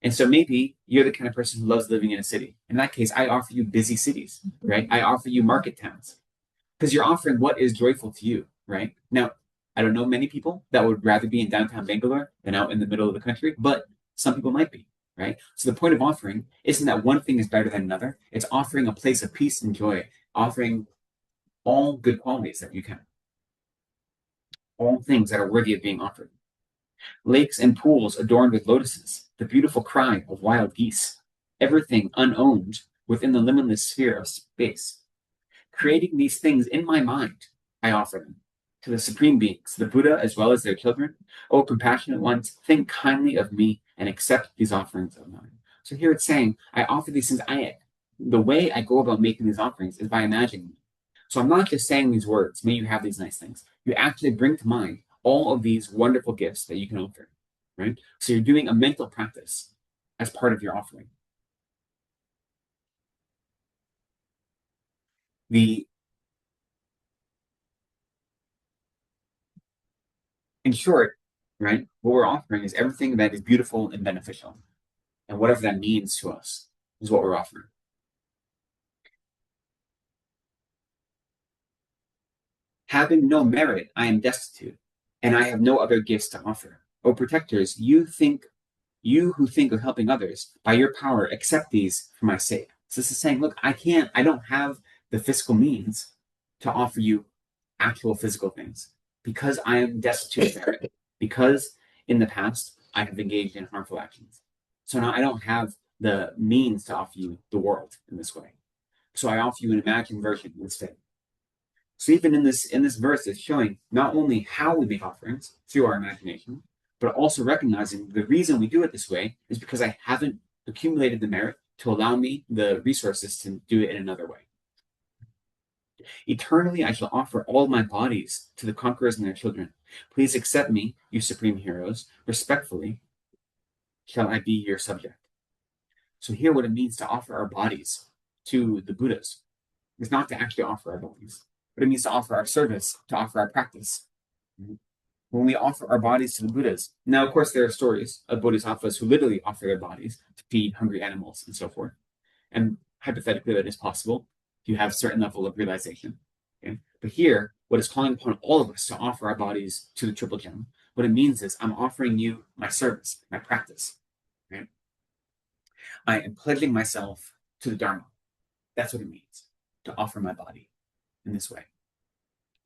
And so maybe you're the kind of person who loves living in a city. In that case, I offer you busy cities, right? I offer you market towns because you're offering what is joyful to you, right? Now, I don't know many people that would rather be in downtown Bangalore than out in the middle of the country, but some people might be, right? So the point of offering isn't that one thing is better than another. It's offering a place of peace and joy, offering all good qualities that you can, all things that are worthy of being offered. Lakes and pools adorned with lotuses, the beautiful cry of wild geese, everything unowned within the limitless sphere of space. Creating these things in my mind, I offer them to the supreme beings, the Buddha as well as their children. O compassionate ones, think kindly of me and accept these offerings of mine. So here it's saying, I offer these things. The way I go about making these offerings is by imagining them. So I'm not just saying these words, may you have these nice things. You actually bring to mind all of these wonderful gifts that you can offer, right? So you're doing a mental practice as part of your offering. In short, right, what we're offering is everything that is beautiful and beneficial. And whatever that means to us is what we're offering. Having no merit, I am destitute, and I have no other gifts to offer. O protectors, you who think of helping others, by your power, accept these for my sake. So this is saying, look, I don't have the fiscal means to offer you actual physical things because I am destitute of merit, because in the past I have engaged in harmful actions. So now I don't have the means to offer you the world in this way. So I offer you an imagined version instead. So even in this verse, it's showing not only how we make offerings through our imagination, but also recognizing the reason we do it this way is because I haven't accumulated the merit to allow me the resources to do it in another way. Eternally, I shall offer all my bodies to the conquerors and their children. Please accept me, you supreme heroes. Respectfully, shall I be your subject. So here, what it means to offer our bodies to the Buddhas is not to actually offer our bodies, but it means to offer our service, to offer our practice. When we offer our bodies to the Buddhas, now, of course, there are stories of bodhisattvas who literally offer their bodies to feed hungry animals and so forth. And hypothetically, that is possible if you have a certain level of realization. Okay? But here, what is calling upon all of us to offer our bodies to the Triple Gem, what it means is I'm offering you my service, my practice. Right? I am pledging myself to the Dharma. That's what it means to offer my body in this way.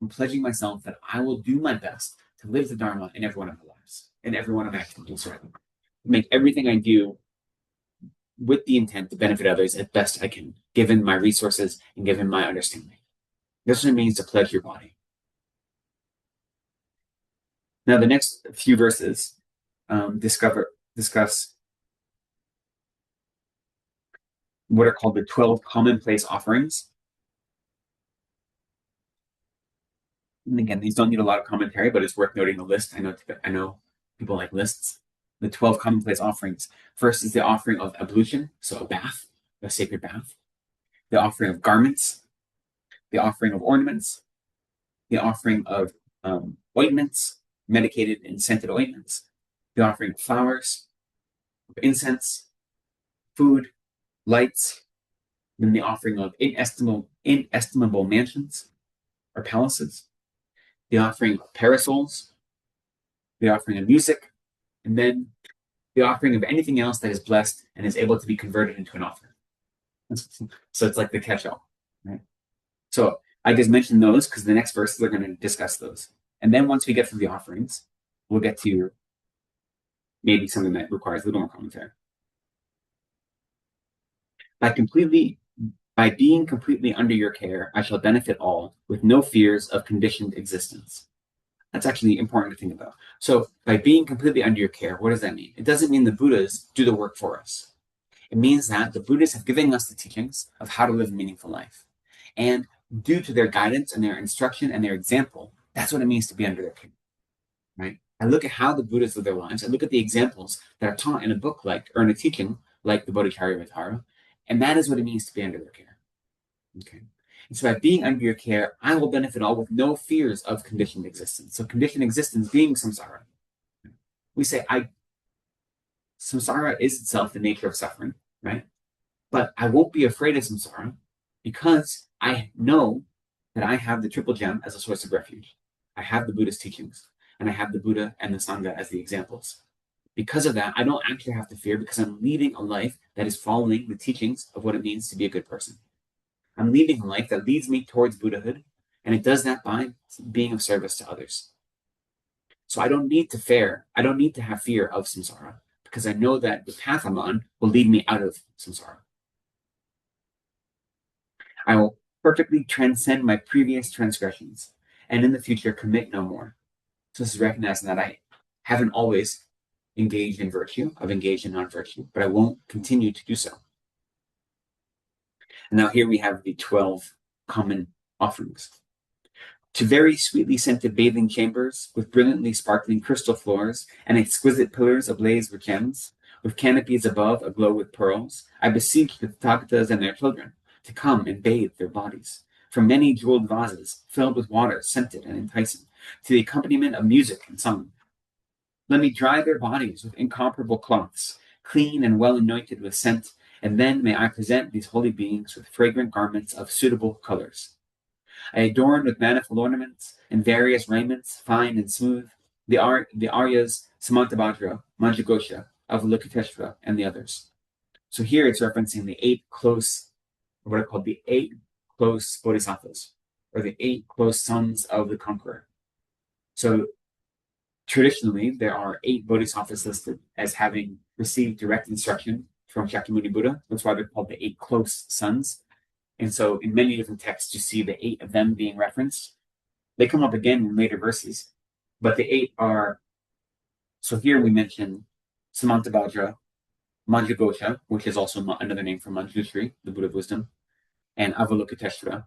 I'm pledging myself that I will do my best to live the Dharma in every one of my lives, in every one of my activities, right? Make everything I do with the intent to benefit others as best I can, given my resources and given my understanding. This is what it means to pledge your body. Now, the next few verses discuss what are called the 12 commonplace offerings. And again, these don't need a lot of commentary, but it's worth noting the list. I know people like lists. The 12 commonplace offerings. First is the offering of ablution, so a bath, a sacred bath. The offering of garments, the offering of ornaments, the offering of ointments, medicated and scented ointments, the offering of flowers, of incense, food, lights, then the offering of inestimable mansions or palaces, the offering of parasols, the offering of music, and then the offering of anything else that is blessed and is able to be converted into an offering. So it's like the catch-all, right? So I just mentioned those because the next verses are going to discuss those. And then once we get through the offerings, we'll get to maybe something that requires a little more commentary. By being completely under your care, I shall benefit all with no fears of conditioned existence. That's actually important to think about. So by being completely under your care, what does that mean? It doesn't mean the Buddhas do the work for us. It means that the Buddhas have given us the teachings of how to live a meaningful life. And due to their guidance and their instruction and their example, that's what it means to be under their care, right? I look at how the Buddhas live their lives. I look at the examples that are taught in a book or in a teaching like the Bodhisattva, and that is what it means to be under their care. Okay. And so by being under your care, I will benefit all with no fears of conditioned existence. So conditioned existence being samsara. We say, Samsara is itself the nature of suffering, right? But I won't be afraid of samsara because I know that I have the triple gem as a source of refuge. I have the Buddhist teachings, and I have the Buddha and the Sangha as the examples. Because of that, I don't actually have to fear because I'm leading a life that is following the teachings of what it means to be a good person. I'm leading a life that leads me towards Buddhahood, and it does that by being of service to others. So I don't need to fear. I don't need to have fear of samsara because I know that the path I'm on will lead me out of samsara. I will perfectly transcend my previous transgressions and in the future commit no more. So this is recognizing that I haven't always engaged in virtue. I've engaged in non-virtue, but I won't continue to do so. And now here we have the 12 common offerings. To very sweetly scented bathing chambers with brilliantly sparkling crystal floors and exquisite pillars ablaze with gems, with canopies above aglow with pearls, I beseech the Tathagatas and their children to come and bathe their bodies. From many jeweled vases filled with water scented and enticing, to the accompaniment of music and song. Let me dry their bodies with incomparable cloths, clean and well anointed with scent, and then may I present these holy beings with fragrant garments of suitable colors. I adorn with manifold ornaments and various raiments, fine and smooth, the Aryas, Samantabhadra, Manjagosha, Avalokiteshvara, and the others. So here it's referencing the 8 close, what are called the 8 close bodhisattvas, or the 8 close sons of the conqueror. So traditionally, there are 8 bodhisattvas listed as having received direct instruction from Shakyamuni Buddha. That's why they're called the 8 close sons. And so in many different texts, you see the 8 of them being referenced. They come up again in later verses, but the 8 are, so here we mention Samantabhadra, Manjagosha, which is also another name for Manjushri, the Buddha of wisdom, and Avalokiteshvara.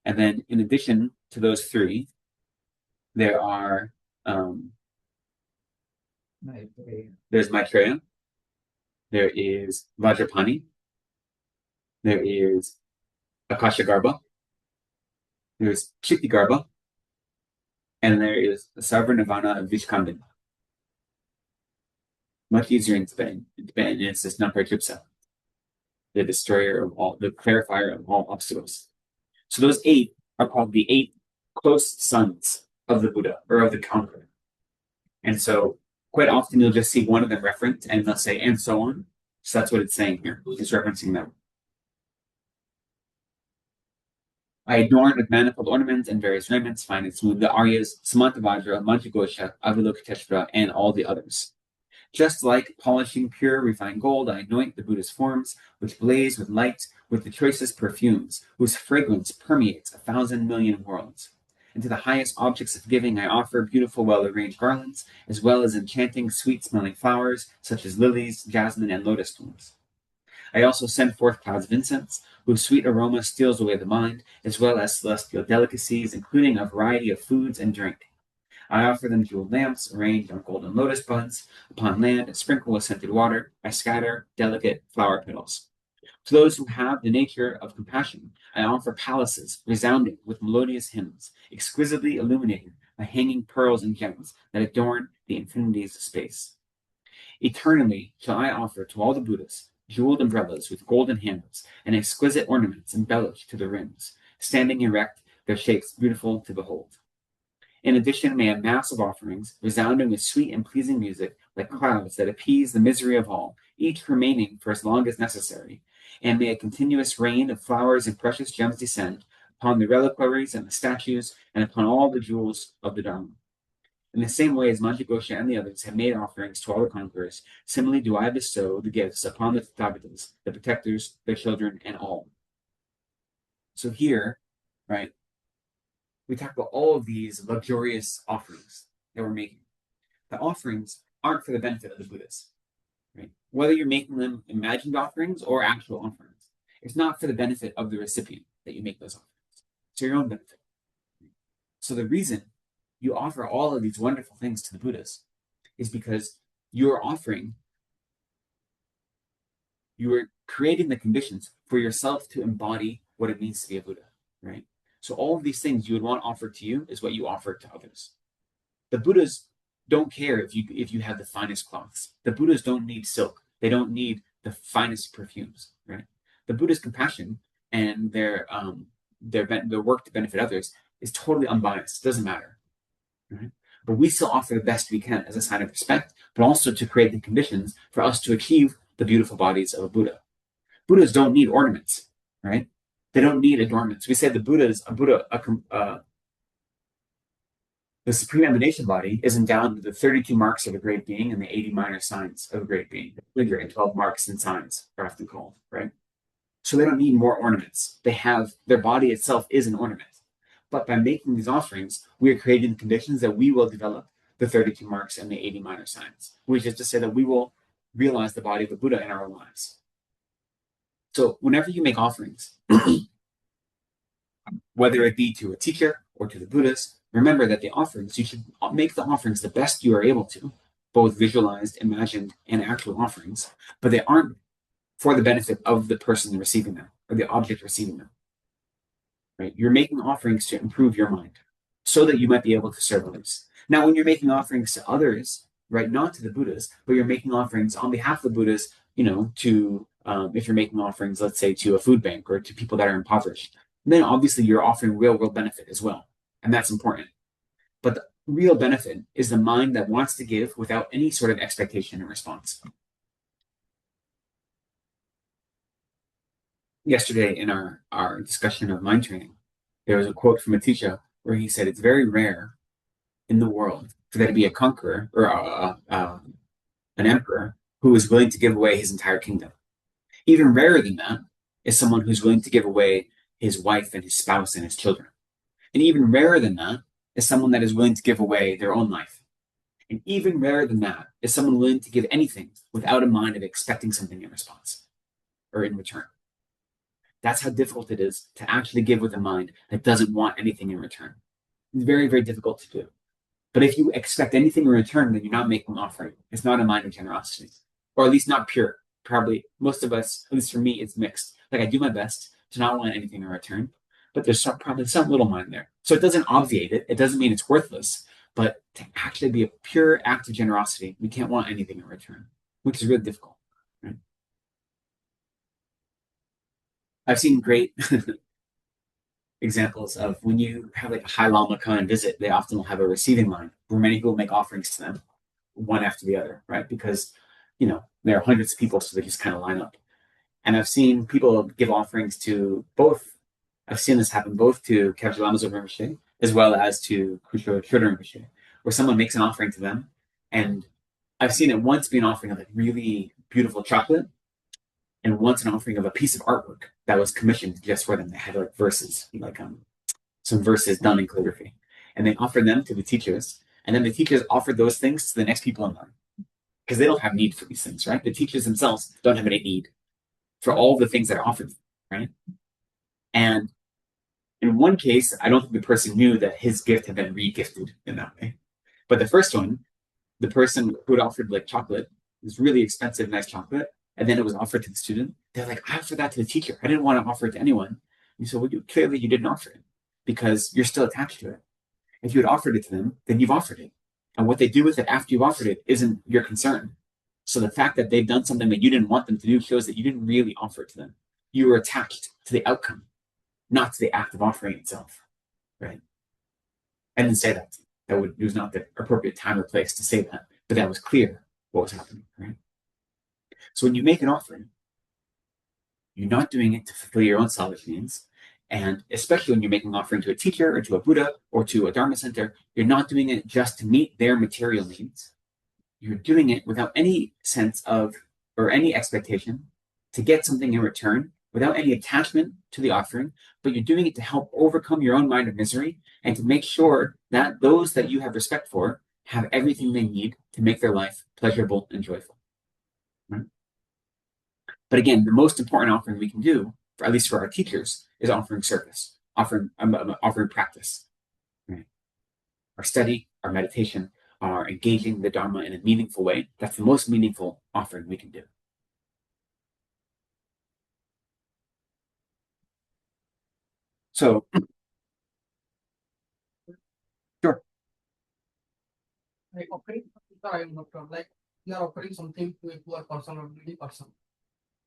And then in addition to those 3, there are, there's Maitreya, there is Vajrapani, there is Akashagarbha, there's Chitigarbha, and there is the Sarvanirvana of Vishkambin. Much easier in Tibetan. In Tibetan, it's this Namparjipsa, the destroyer of all, the clarifier of all obstacles. So those 8 are called the 8 close sons of the Buddha, or of the conqueror. And so quite often you'll just see one of them referenced, and they'll say, and so on. So that's what it's saying here. It's referencing them. I adorn with manifold ornaments and various raiments, fine and smooth, the Aryas, Samantabhadra, Manjagosha, Avalokiteshvara, and all the others. Just like polishing pure, refined gold, I anoint the Buddha's forms, which blaze with light, with the choicest perfumes, whose fragrance permeates 1,000 million worlds. And to the highest objects of giving, I offer beautiful, well-arranged garlands, as well as enchanting, sweet-smelling flowers, such as lilies, jasmine, and lotus blooms. I also send forth clouds of incense, whose sweet aroma steals away the mind, as well as celestial delicacies, including a variety of foods and drink. I offer them jeweled lamps arranged on golden lotus buds. Upon land, sprinkle with scented water. I scatter delicate flower petals. To those who have the nature of compassion, I offer palaces resounding with melodious hymns, exquisitely illuminated by hanging pearls and gems that adorn the infinities of space. Eternally shall I offer to all the Buddhas jeweled umbrellas with golden handles and exquisite ornaments embellished to the rims, standing erect, their shapes beautiful to behold. In addition, may a mass of offerings, resounding with sweet and pleasing music, like clouds that appease the misery of all, each remaining for as long as necessary, and may a continuous rain of flowers and precious gems descend upon the reliquaries and the statues, and upon all the jewels of the Dharma. In the same way as Manjagosha and the others have made offerings to all the conquerors, similarly do I bestow the gifts upon the Tathagatas, the protectors, their children, and all. So here, right, we talk about all of these luxurious offerings that we're making. The offerings aren't for the benefit of the Buddhas, right? Whether you're making them imagined offerings or actual offerings, it's not for the benefit of the recipient that you make those offerings. It's your own benefit. So the reason you offer all of these wonderful things to the Buddhas is because you're creating the conditions for yourself to embody what it means to be a Buddha, right? So all of these things you would want offered to you is what you offer to others. The Buddhas don't care if you have the finest cloths. The Buddhas don't need silk. They don't need the finest perfumes, right? The Buddha's compassion and their work to benefit others is totally unbiased. It doesn't matter, right? But we still offer the best we can as a sign of respect, but also to create the conditions for us to achieve the beautiful bodies of a Buddha. Buddhas don't need ornaments, right? They don't need adornments. We say the supreme emanation body is endowed with the 32 marks of a great being and the 80 minor signs of a great being. The 12 marks and signs are often called, right? So they don't need more ornaments. Their body itself is an ornament. But by making these offerings, we are creating the conditions that we will develop the 32 marks and the 80 minor signs, which is to say that we will realize the body of the Buddha in our own lives. So whenever you make offerings, whether it be to a teacher or to the Buddhas, remember that you should make the offerings the best you are able to, both visualized, imagined, and actual offerings, but they aren't for the benefit of the person receiving them or the object receiving them. Right? You're making offerings to improve your mind so that you might be able to serve others. Now, when you're making offerings to others, right, not to the Buddhas, but you're making offerings on behalf of the Buddhas, if you're making offerings, let's say, to a food bank or to people that are impoverished, then obviously you're offering real world benefit as well. And that's important. But the real benefit is the mind that wants to give without any sort of expectation and response. Yesterday in our discussion of mind training, there was a quote from a teacher where he said, it's very rare in the world for there to be a conqueror or an emperor who is willing to give away his entire kingdom. Even rarer than that is someone who's willing to give away his wife and his spouse and his children. And even rarer than that is someone that is willing to give away their own life. And even rarer than that is someone willing to give anything without a mind of expecting something in response or in return. That's how difficult it is to actually give with a mind that doesn't want anything in return. It's very, very difficult to do. But if you expect anything in return, then you're not making an offering. It's not a mind of generosity, or at least not pure. Probably most of us, at least for me, it's mixed. Like I do my best to not want anything in return, but there's probably some little mind there. So it doesn't obviate it. It doesn't mean it's worthless, but to actually be a pure act of generosity, we can't want anything in return, which is really difficult. Right? I've seen great examples of when you have like a High Lama come and visit, they often will have a receiving line where many people make offerings to them, one after the other, right? Because, there are hundreds of people, so they just kind of line up. And I've seen people give offerings to both. I've seen this happen both to Khedr Lama's Rinpoche as well as to Kusho Shodan Rinpoche, where someone makes an offering to them. And I've seen it once be an offering of like really beautiful chocolate, and once an offering of a piece of artwork that was commissioned just for them. They had like verses, like some verses done in calligraphy, and they offered them to the teachers, and then the teachers offered those things to the next people in line because they don't have need for these things, right? The teachers themselves don't have any need for all the things that are offered, right? And in one case, I don't think the person knew that his gift had been re-gifted in that way. But the first one, the person who had offered like chocolate, this really expensive, nice chocolate, and then it was offered to the student. They're like, I offered that to the teacher. I didn't want to offer it to anyone. And so, well, clearly you didn't offer it because you're still attached to it. If you had offered it to them, then you've offered it. And what they do with it after you've offered it isn't your concern. So the fact that they've done something that you didn't want them to do shows that you didn't really offer it to them. You were attached to the outcome, not to the act of offering itself, right? I didn't say that. It was not the appropriate time or place to say that, but that was clear what was happening, right? So when you make an offering, you're not doing it to fulfill your own selfish needs. And especially when you're making an offering to a teacher or to a Buddha or to a Dharma center, you're not doing it just to meet their material needs. You're doing it without any sense of or any expectation to get something in return, without any attachment to the offering, but you're doing it to help overcome your own mind of misery and to make sure that those that you have respect for have everything they need to make their life pleasurable and joyful. Right? But again, the most important offering we can do, at least for our teachers, is offering service, offering practice. Right? Our study, our meditation, our engaging the Dharma in a meaningful way. That's the most meaningful offering we can do. So, sure. like offering I am not sure, like you are offering something to a poor person or needy person.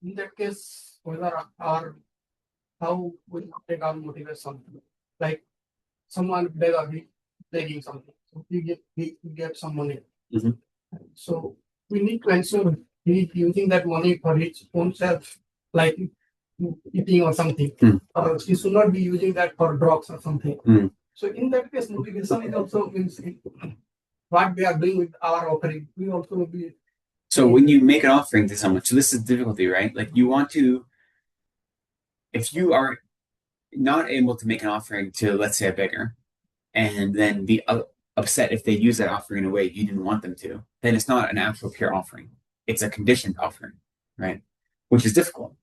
In that case, whether our how we take our motivation, like someone begging something, so we get some money. Mhm. So we need to ensure he is using that money for his own self, like eating or something, or he should not be using that for drugs or something. So in that case, motivation is also means what we are doing with our offering. We also will be. So when you make an offering to someone, so this is difficulty, right? Like you want to, if you are not able to make an offering to, let's say, a beggar, and then be upset if they use that offering in a way you didn't want them to, then it's not an actual pure offering. It's a conditioned offering, right? Which is difficult.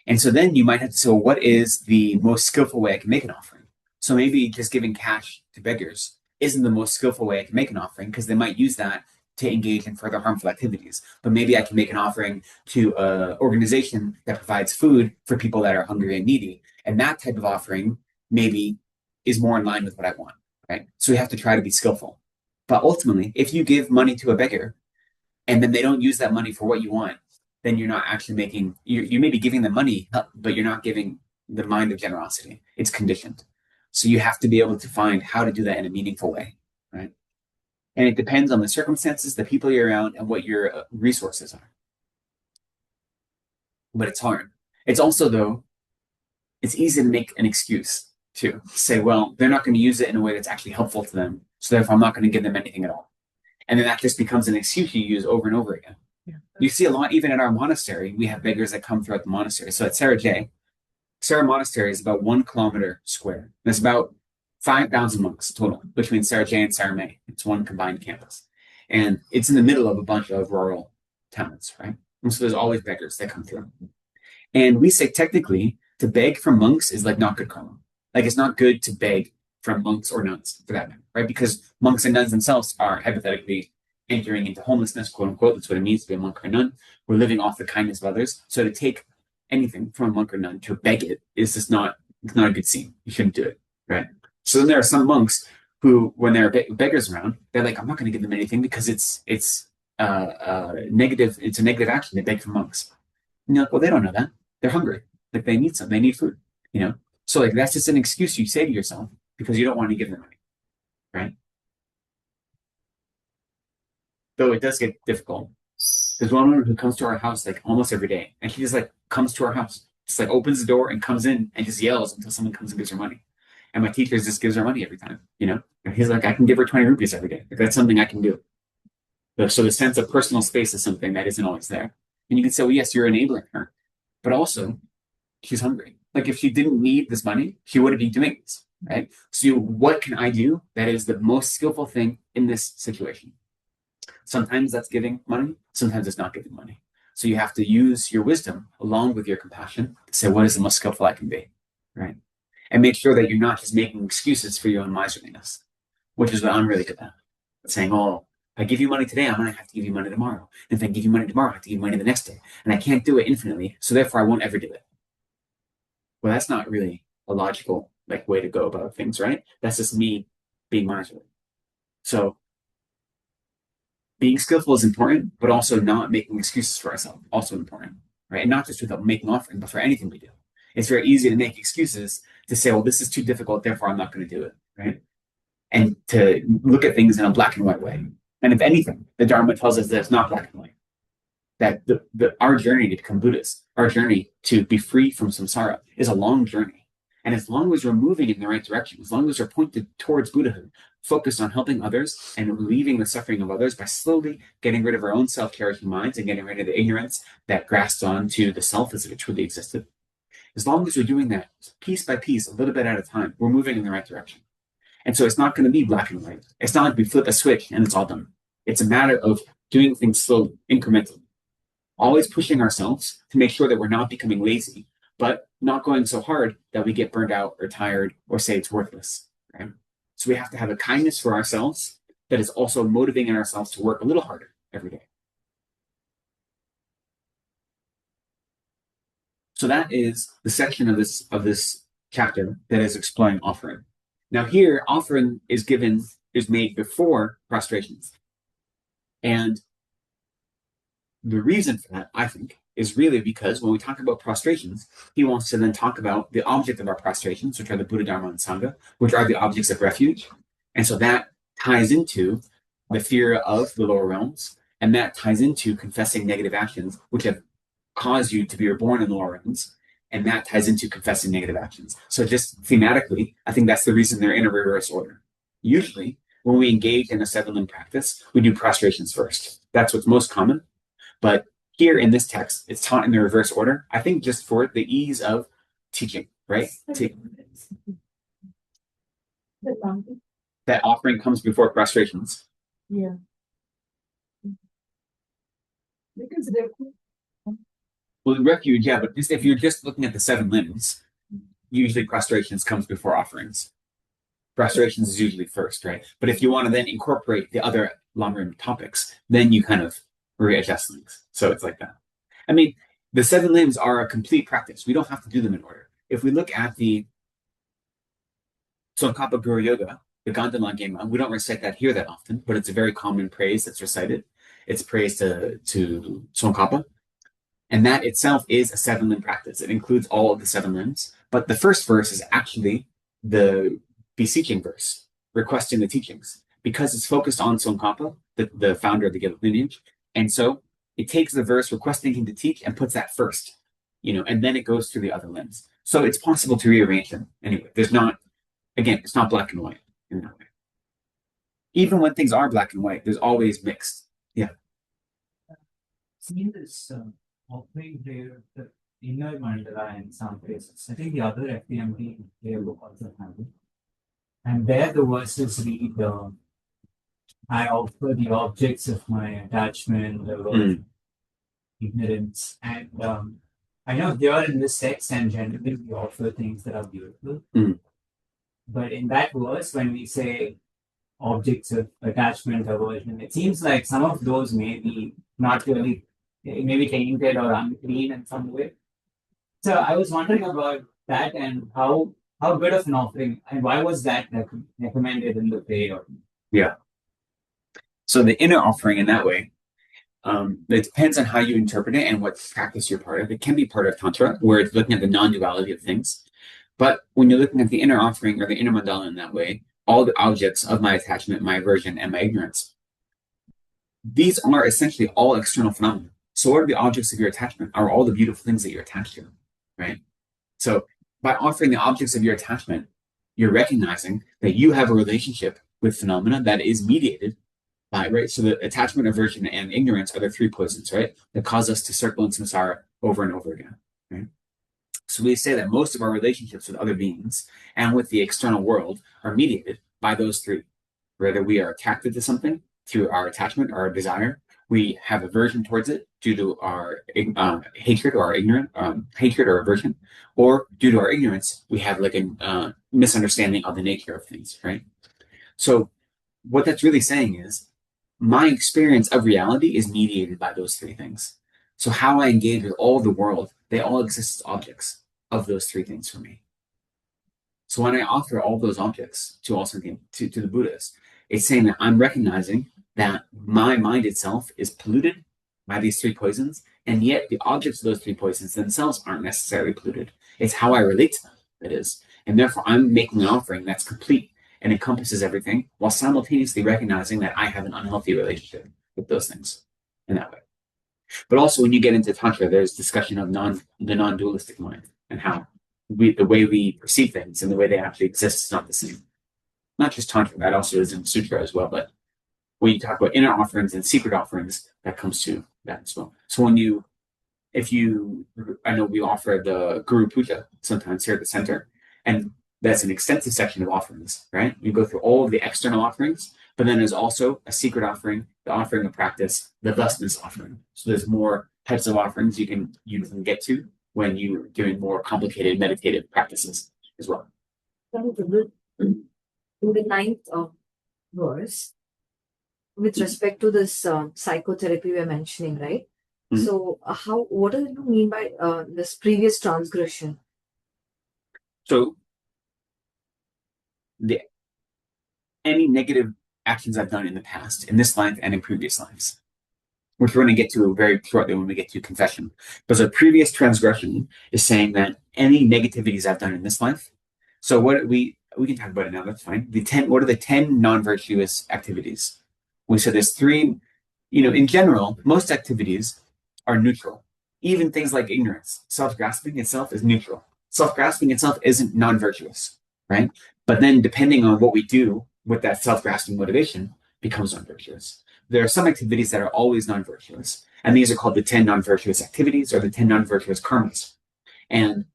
And so then you might have to say, well, what is the most skillful way I can make an offering? So maybe just giving cash to beggars isn't the most skillful way I can make an offering because they might use that to engage in further harmful activities. But maybe I can make an offering to an organization that provides food for people that are hungry and needy. And that type of offering maybe is more in line with what I want, right? So we have to try to be skillful. But ultimately, if you give money to a beggar and then they don't use that money for what you want, then you're not actually making, you may be giving them money, but you're not giving the mind of generosity. It's conditioned. So you have to be able to find how to do that in a meaningful way, right? And it depends on the circumstances, the people you're around, and what your resources are. But it's hard. It's also, though, it's easy to make an excuse too. Say, well, they're not going to use it in a way that's actually helpful to them. So therefore, I'm not going to give them anything at all. And then that just becomes an excuse you use over and over again. Yeah. You see a lot, even at our monastery, we have beggars that come throughout the monastery. So at Sarah Monastery is about 1 kilometer square. There's about 5,000 monks total between Sarah and Sarah May. It's one combined campus. And it's in the middle of a bunch of rural towns, right? And so there's always beggars that come through. And we say technically to beg from monks is like not good karma. Like it's not good to beg from monks or nuns for that matter, right? Because monks and nuns themselves are hypothetically entering into homelessness, quote unquote. That's what it means to be a monk or a nun. We're living off the kindness of others. So to take anything from a monk or nun to beg it is just not a good scene. You shouldn't do it, right? So then there are some monks who, when there are beggars around, they're like, I'm not going to give them anything because it's negative. It's a negative action. They beg from monks. And you're like, well, they don't know that. They're hungry. Like they need something. They need food, you know? So like that's just an excuse you say to yourself because you don't want to give them money, right? Though it does get difficult. There's one woman who comes to our house like almost every day, and she just like comes to our house, just like opens the door and comes in and just yells until someone comes and gives her money. And my teacher just gives her money every time, you know? And he's like, I can give her 20 rupees every day. Like that's something I can do. So the sense of personal space is something that isn't always there. And you can say, well, yes, you're enabling her, but also she's hungry. Like if she didn't need this money, she wouldn't be doing this, right? So what can I do that is the most skillful thing in this situation? Sometimes that's giving money. Sometimes it's not giving money. So you have to use your wisdom along with your compassion to say, what is the most skillful I can be, right? And make sure that you're not just making excuses for your own miserliness, which is what I'm really good at. Saying, oh, if I give you money today, I'm going to have to give you money tomorrow. And if I give you money tomorrow, I have to give you money the next day. And I can't do it infinitely. So therefore, I won't ever do it. Well, that's not really a logical way to go about things, right? That's just me being miserly. So being skillful is important, but also not making excuses for ourselves, also important, right? And not just without making offering, but for anything we do. It's very easy to make excuses to say, well, this is too difficult, therefore I'm not going to do it, right? And to look at things in a black and white way. And if anything, the Dharma tells us that it's not black and white. That our journey to become Buddhist, our journey to be free from samsara is a long journey. And as long as we're moving in the right direction, as long as we're pointed towards Buddhahood, focused on helping others and relieving the suffering of others by slowly getting rid of our own self-cherishing minds and getting rid of the ignorance that grasped onto the self as if it truly existed. As long as we're doing that piece by piece, a little bit at a time, we're moving in the right direction. And so it's not going to be black and white. It's not like we flip a switch and it's all done. It's a matter of doing things slowly, incrementally. Always pushing ourselves to make sure that we're not becoming lazy, but not going so hard that we get burned out or tired or say it's worthless. Right? So we have to have a kindness for ourselves that is also motivating ourselves to work a little harder every day. So that is the section of this chapter that is exploring offering. Now here, offering is made before prostrations. And the reason for that, I think, is really because when we talk about prostrations, he wants to then talk about the object of our prostrations, which are the Buddha, Dharma, and Sangha, which are the objects of refuge. And so that ties into the fear of the lower realms, and that ties into confessing negative actions, which have caused you to be reborn in the lower realms, and that ties into confessing negative actions. So just thematically, I think that's the reason they're in a reverse order. Usually, when we engage in a seven-limb practice, we do prostrations first. That's what's most common. But here in this text, it's taught in the reverse order, I think just for the ease of teaching, right? That offering comes before prostrations. Yeah. Because they're Well, refuge, yeah, but just if you're just looking at the seven limbs, usually prostrations comes before offerings. Prostrations is usually first, right? But if you want to then incorporate the other long-term topics, then you kind of readjust things. So it's like that. I mean, the seven limbs are a complete practice. We don't have to do them in order. If we look at the Tsongkhapa Guru Yoga, the Gandalan Gema, we don't recite that here that often, but it's a very common praise that's recited. It's praise to Tsongkhapa. And that itself is a seven-limb practice. It includes all of the seven limbs. But the first verse is actually the beseeching verse, requesting the teachings, because it's focused on Tsongkhapa, the founder of the Gyalten lineage. And so it takes the verse requesting him to teach and puts that first, and then it goes through the other limbs. So it's possible to rearrange them. Anyway, it's not black and white in that way. Even when things are black and white, there's always mixed. Yeah. Seeing this offering here, the inner mandala in some places, I think the other FPMD here will also have it. And there the verses read, I offer the objects of my attachment, ignorance. And I know here in this text and generally we offer things that are beautiful. But in that verse, when we say objects of attachment, aversion, it seems like some of those may be not really, maybe tainted or unclean in some way. So I was wondering about that and how good of an offering and why was that recommended in the prayer? Yeah. So the inner offering in that way, it depends on how you interpret it and what practice you're part of. It can be part of Tantra, where it's looking at the non-duality of things. But when you're looking at the inner offering or the inner mandala in that way, all the objects of my attachment, my aversion, and my ignorance, these are essentially all external phenomena. So what are the objects of your attachment? Are all the beautiful things that you're attached to, right? So by offering the objects of your attachment, you're recognizing that you have a relationship with phenomena that is mediated by, right? So the attachment, aversion, and ignorance are the three poisons, right? That cause us to circle in samsara over and over again, right? So we say that most of our relationships with other beings and with the external world are mediated by those three. Whether we are attracted to something through our attachment or our desire, we have aversion towards it due to our hatred or our hatred or aversion, or due to our ignorance, we have like a misunderstanding of the nature of things, right? So what that's really saying is my experience of reality is mediated by those three things. So how I engage with all the world, they all exist as objects of those three things for me. So when I offer all those objects to the Buddhas, it's saying that I'm recognizing that my mind itself is polluted by these three poisons, and yet the objects of those three poisons themselves aren't necessarily polluted. It's how I relate to them that is. And therefore, I'm making an offering that's complete and encompasses everything, while simultaneously recognizing that I have an unhealthy relationship with those things in that way. But also, when you get into Tantra, there's discussion of the non-dualistic mind and how the way we perceive things and the way they actually exist is not the same. Not just Tantra, that also is in Sutra as well, but when you talk about inner offerings and secret offerings, that comes to that as well. So I know we offer the Guru Puja sometimes here at the center, and that's an extensive section of offerings, right? We go through all of the external offerings, but then there's also a secret offering, the offering of practice, the thusness offering. So there's more types of offerings you can get to when you're doing more complicated meditative practices as well. In the ninth verse, with respect to this psychotherapy we're mentioning, right? Mm-hmm. So what do you mean by this previous transgression? So any negative actions I've done in the past, in this life and in previous lives, which we're going to get to very shortly when we get to confession. Because a previous transgression is saying that any negativities I've done in this life. So what we can talk about it now, that's fine. What are the 10 non-virtuous activities? We said there's 3, in general, most activities are neutral. Even things like ignorance. Self-grasping itself is neutral. Self-grasping itself isn't non-virtuous, right? But then depending on what we do with that self-grasping motivation becomes non-virtuous. There are some activities that are always non-virtuous, and these are called the 10 non-virtuous activities or the 10 non-virtuous karmas. And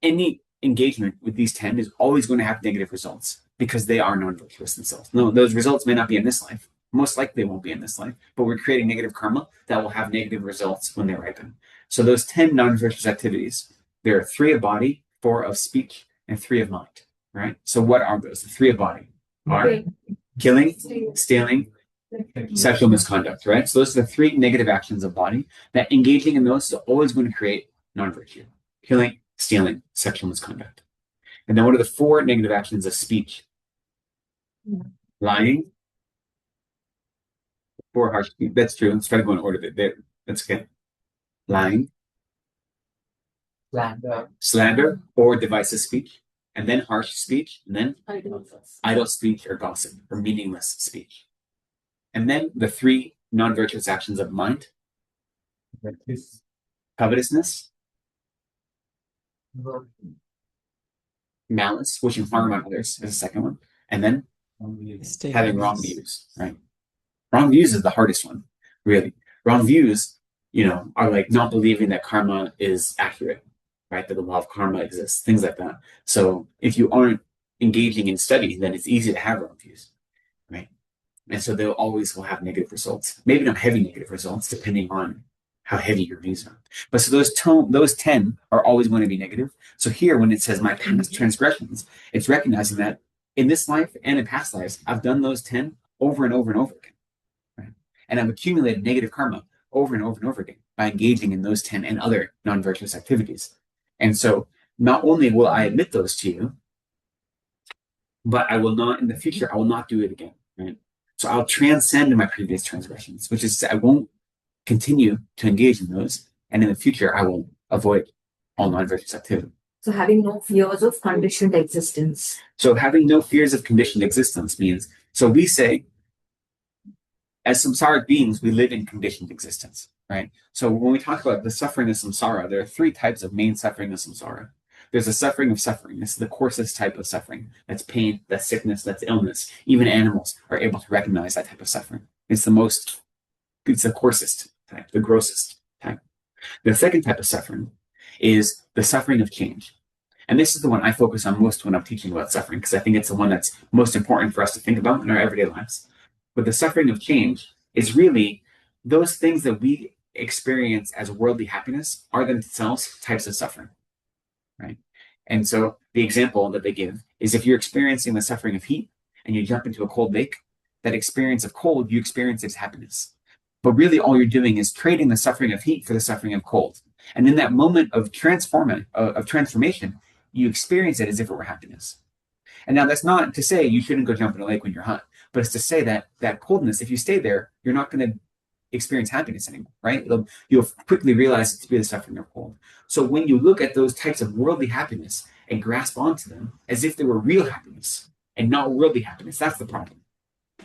any engagement with these 10 is always going to have negative results because they are non-virtuous themselves. No, those results may not be in this life. Most likely they won't be in this life, but we're creating negative karma that will have negative results when they ripen. So those 10 non-virtuous activities, there are 3 of body, 4 of speech, and 3 of mind, right? So what are those? The 3 of body are killing, stealing, sexual misconduct, right? So those are the 3 negative actions of body that engaging in those is always going to create non-virtue. Killing, stealing, sexual misconduct. And then what are the 4 negative actions of speech? Lying. 4 harsh speech. That's true. Let's try to go in order there. That's okay. Lying. Slander or divisive speech. And then harsh speech. And then idle speech or gossip or meaningless speech. And then the 3 non-virtuous actions of mind. Covetousness. Malice, wishing harm on others is the second one. And then having wrong views, right? Wrong views is the hardest one, really. Wrong views, are like not believing that karma is accurate, right? That the law of karma exists, things like that. So if you aren't engaging in study, then it's easy to have wrong views, right? And so they'll always will have negative results. Maybe not heavy negative results, depending on how heavy your views are. But so those 10 are always going to be negative. So here, when it says my past transgressions, it's recognizing that in this life and in past lives, I've done those 10 over and over and over again. Right? And I've accumulated negative karma over and over and over again by engaging in those 10 and other non-virtuous activities. And so not only will I admit those to you, but I will not, in the future, I will not do it again. Right? So I'll transcend my previous transgressions, which is I won't continue to engage in those, and in the future I will avoid all non-virtuous activity. So having no fears of conditioned existence. So having no fears of conditioned existence means, so we say, as samsaric beings, we live in conditioned existence, right? So when we talk about the suffering of samsara, there are 3 types of main suffering of samsara. There's a suffering of suffering. This is the coarsest type of suffering. That's pain, that's sickness, that's illness. Even animals are able to recognize that type of suffering. It's the coarsest type, the grossest type. The second type of suffering is the suffering of change. And this is the one I focus on most when I'm teaching about suffering, because I think it's the one that's most important for us to think about in our everyday lives. But the suffering of change is really those things that we experience as worldly happiness are themselves types of suffering, right? And so the example that they give is if you're experiencing the suffering of heat and you jump into a cold lake, that experience of cold, you experience as happiness. But really all you're doing is trading the suffering of heat for the suffering of cold. And in that moment of transformation, you experience it as if it were happiness. And now that's not to say you shouldn't go jump in a lake when you're hot, but it's to say that that coldness, if you stay there, you're not going to experience happiness anymore, right? You'll quickly realize it to be the suffering of cold. So when you look at those types of worldly happiness and grasp onto them as if they were real happiness and not worldly happiness, that's the problem.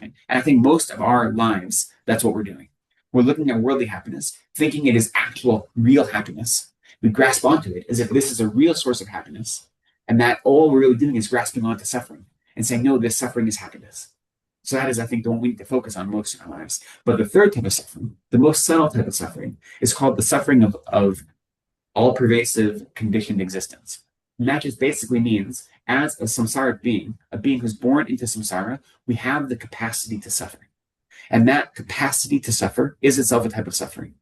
Right? And I think most of our lives, that's what we're doing. We're looking at worldly happiness, thinking it is actual, real happiness. We grasp onto it as if this is a real source of happiness, and that all we're really doing is grasping onto suffering and saying, no, this suffering is happiness. So that is, I think, the one we need to focus on most in our lives. But the third type of suffering, the most subtle type of suffering, is called the suffering of all-pervasive conditioned existence. And that just basically means, as a samsaric being, a being who's born into samsara, we have the capacity to suffer. And that capacity to suffer is itself a type of suffering.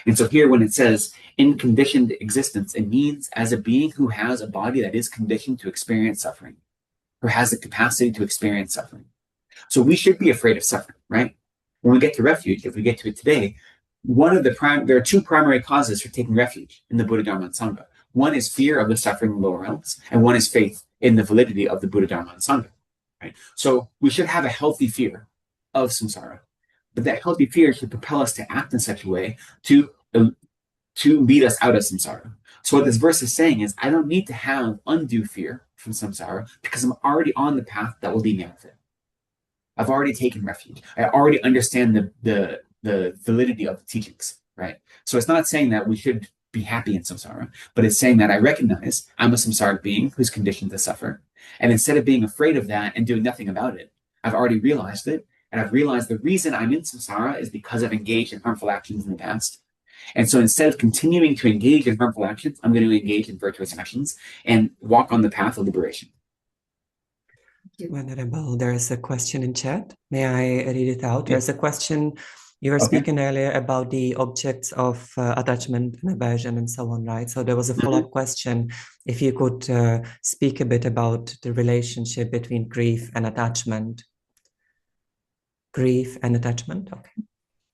And so here when it says in conditioned existence, it means as a being who has a body that is conditioned to experience suffering, or has the capacity to experience suffering. So we should be afraid of suffering, right? When we get to refuge, if we get to it today, there are 2 primary causes for taking refuge in the Buddha, Dharma, and Sangha. One is fear of the suffering of lower realms, and one is faith in the validity of the Buddha, Dharma, and Sangha. right? So we should have a healthy fear of samsara, but that healthy fear should propel us to act in such a way to lead us out of samsara. So what this verse is saying is, I don't need to have undue fear from samsara because I'm already on the path that will lead me out of it. I've already taken refuge. I already understand the validity of the teachings, right? So it's not saying that we should be happy in samsara, but it's saying that I recognize I'm a samsaric being who's conditioned to suffer. And instead of being afraid of that and doing nothing about it, I've already realized it. And I've realized the reason I'm in samsara is because I've engaged in harmful actions in the past. And so instead of continuing to engage in harmful actions, I'm going to engage in virtuous actions and walk on the path of liberation. Venerable, there is a question in chat. May I read it out? Yeah. There's a question. You were speaking earlier about the objects of attachment and aversion and so on, right? So there was a follow-up question. If you could speak a bit about the relationship between grief and attachment. Grief and attachment. Okay.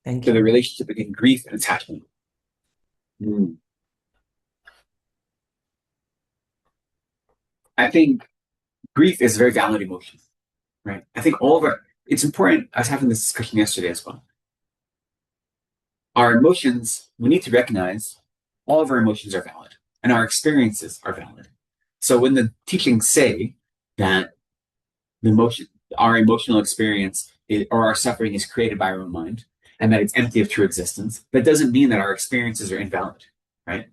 Thank you. So the relationship between grief and attachment. I think grief is a very valid emotion, right? I think it's important. I was having this discussion yesterday as well. Our emotions, we need to recognize all of our emotions are valid and our experiences are valid. So when the teachings say that our emotional experience or our suffering is created by our own mind and that it's empty of true existence, that doesn't mean that our experiences are invalid, right?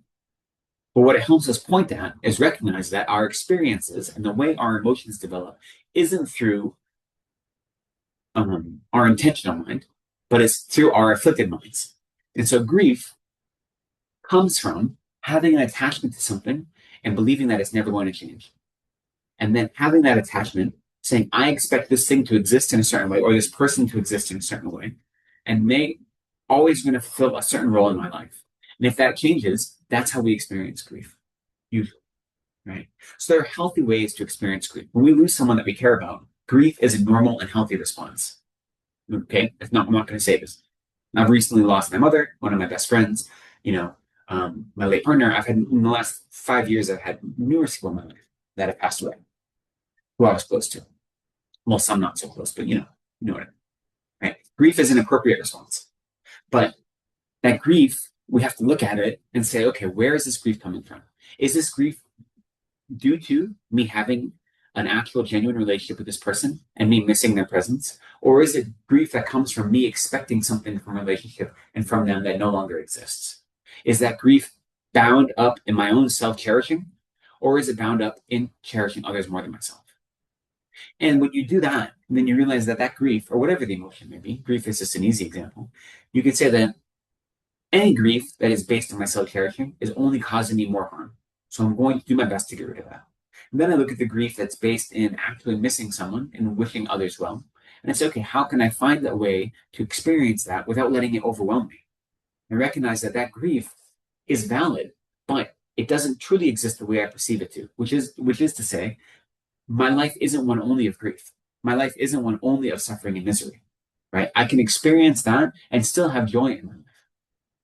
But what it helps us point at is recognize that our experiences and the way our emotions develop isn't through our intentional mind, but it's through our afflicted minds. And so grief comes from having an attachment to something and believing that it's never going to change. And then having that attachment, saying, I expect this thing to exist in a certain way, or this person to exist in a certain way, and they always going to fulfill a certain role in my life. And if that changes, that's how we experience grief, usually, right? So there are healthy ways to experience grief. When we lose someone that we care about, grief is a normal and healthy response. Okay? I'm not going to say this. I've recently lost my mother, one of my best friends, my late partner. I've had, in the last 5 years, I've had numerous people in my life that have passed away, who I was close to. Well, some not so close, but you know what I mean, right? Grief is an appropriate response. But that grief, we have to look at it and say, okay, where is this grief coming from? Is this grief due to me having an actual genuine relationship with this person and me missing their presence? Or is it grief that comes from me expecting something from a relationship and from them that no longer exists? Is that grief bound up in my own self-cherishing? Or is it bound up in cherishing others more than myself? And when you do that, then you realize that grief, or whatever the emotion may be, grief is just an easy example. You could say that any grief that is based on my self-cherishing is only causing me more harm. So I'm going to do my best to get rid of that. And then I look at the grief that's based in actually missing someone and wishing others well. And I say, okay, how can I find a way to experience that without letting it overwhelm me? And recognize that grief is valid, but it doesn't truly exist the way I perceive it to, which is to say, my life isn't one only of grief. My life isn't one only of suffering and misery, right? I can experience that and still have joy in my life.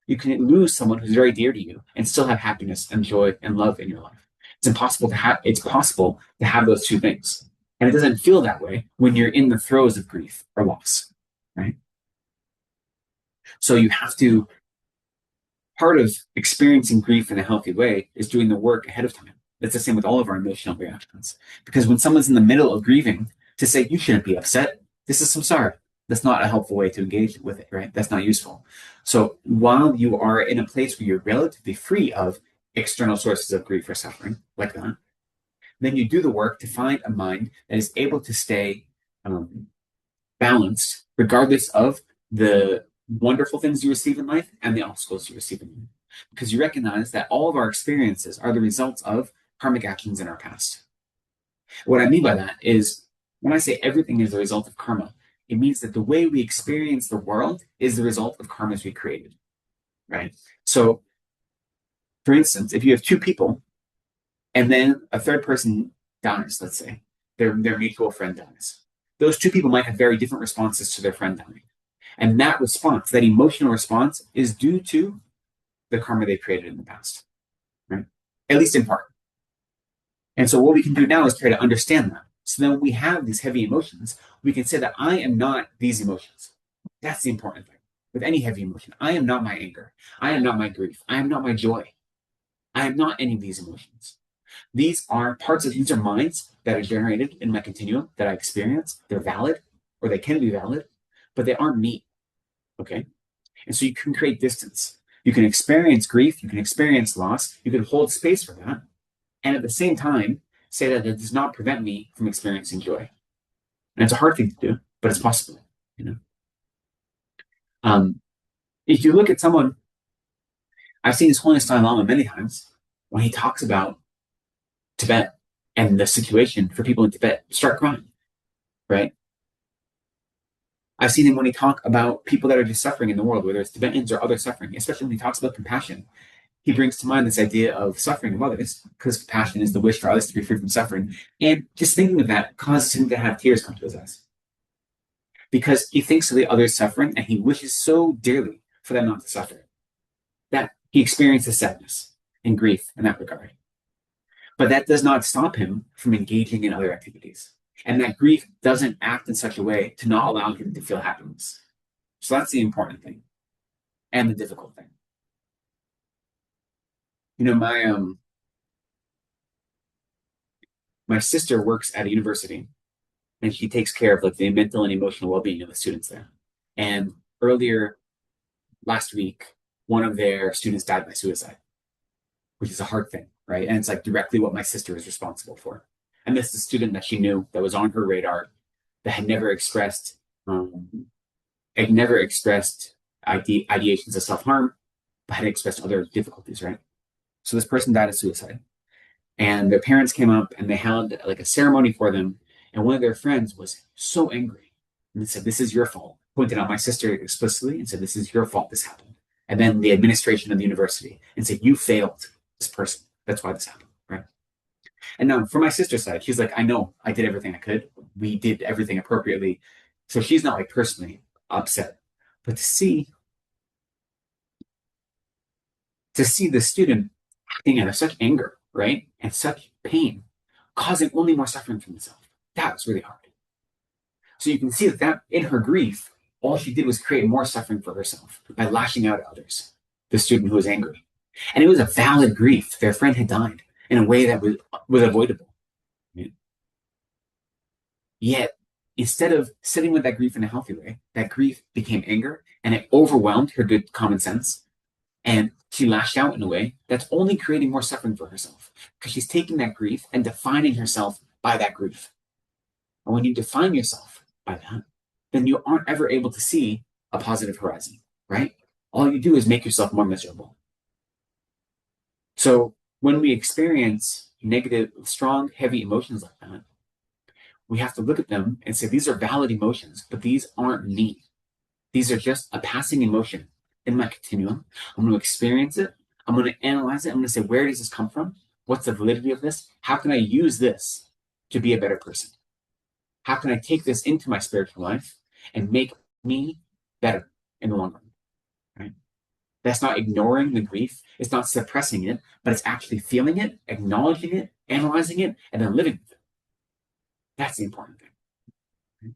You can lose someone who's very dear to you and still have happiness and joy and love in your life. It's possible to have those two things. And it doesn't feel that way when you're in the throes of grief or loss, right? So you have to, part of experiencing grief in a healthy way is doing the work ahead of time. That's the same with all of our emotional reactions. Because when someone's in the middle of grieving, to say, you shouldn't be upset, this is samsara. That's not a helpful way to engage with it, right? That's not useful. So while you are in a place where you're relatively free of external sources of grief or suffering, like that, then you do the work to find a mind that is able to stay balanced, regardless of the wonderful things you receive in life and the obstacles you receive in life. Because you recognize that all of our experiences are the results of karmic actions in our past. What I mean by that is, when I say everything is the result of karma, it means that the way we experience the world is the result of karmas we created, right? So, for instance, if you have two people and then a third person dies, let's say, their mutual friend dies, those two people might have very different responses to their friend dying. And that response, that emotional response, is due to the karma they created in the past, right? At least in part. And so what we can do now is try to understand that. So then when we have these heavy emotions, we can say that I am not these emotions. That's the important thing. With any heavy emotion, I am not my anger. I am not my grief. I am not my joy. I am not any of these emotions. These are minds that are generated in my continuum that I experience. They're valid, or they can be valid, but they aren't me. Okay? And so you can create distance. You can experience grief. You can experience loss. You can hold space for that. And at the same time, say that it does not prevent me from experiencing joy. And it's a hard thing to do, but it's possible, you know. If you look at someone, I've seen His Holiness Dalai Lama many times when he talks about Tibet and the situation for people in Tibet, start crying, right? I've seen him when he talks about people that are just suffering in the world, whether it's Tibetans or other suffering, especially when he talks about compassion. He brings to mind this idea of suffering of others, because compassion is the wish for others to be free from suffering. And just thinking of that causes him to have tears come to his eyes. Because he thinks of the others suffering and he wishes so dearly for them not to suffer that he experiences sadness and grief in that regard. But that does not stop him from engaging in other activities. And that grief doesn't act in such a way to not allow him to feel happiness. So that's the important thing and the difficult thing. You know, my sister works at a university, and she takes care of like the mental and emotional well-being of the students there. And earlier last week, one of their students died by suicide, which is a hard thing, right? And it's like directly what my sister is responsible for. And this is a student that she knew, that was on her radar, that had never expressed ideations of self-harm, but had expressed other difficulties, right? So this person died of suicide. And their parents came up and they held like a ceremony for them. And one of their friends was so angry and they said, "This is your fault." Pointed out my sister explicitly and said, "This is your fault this happened." And then the administration of the university and said, "You failed this person. That's why this happened," right? And now from my sister's side, she's like, "I know I did everything I could. We did everything appropriately." So she's not like personally upset. But to see the student acting out of such anger, right? And such pain, causing only more suffering for himself. That was really hard. So you can see that in her grief, all she did was create more suffering for herself by lashing out at others, the student who was angry. And it was a valid grief. Their friend had died in a way that was avoidable. Yet, instead of sitting with that grief in a healthy way, that grief became anger and it overwhelmed her good common sense. And she lashed out in a way that's only creating more suffering for herself because she's taking that grief and defining herself by that grief. And when you define yourself by that, then you aren't ever able to see a positive horizon, right? All you do is make yourself more miserable. So when we experience negative, strong, heavy emotions like that, we have to look at them and say, these are valid emotions, but these aren't me. These are just a passing emotion in my continuum. I'm going to experience it. I'm going to analyze it. I'm going to say, where does this come from? What's the validity of this? How can I use this to be a better person? How can I take this into my spiritual life and make me better in the long run? Right? That's not ignoring the grief. It's not suppressing it, but it's actually feeling it, acknowledging it, analyzing it, and then living with it. That's the important thing. Right?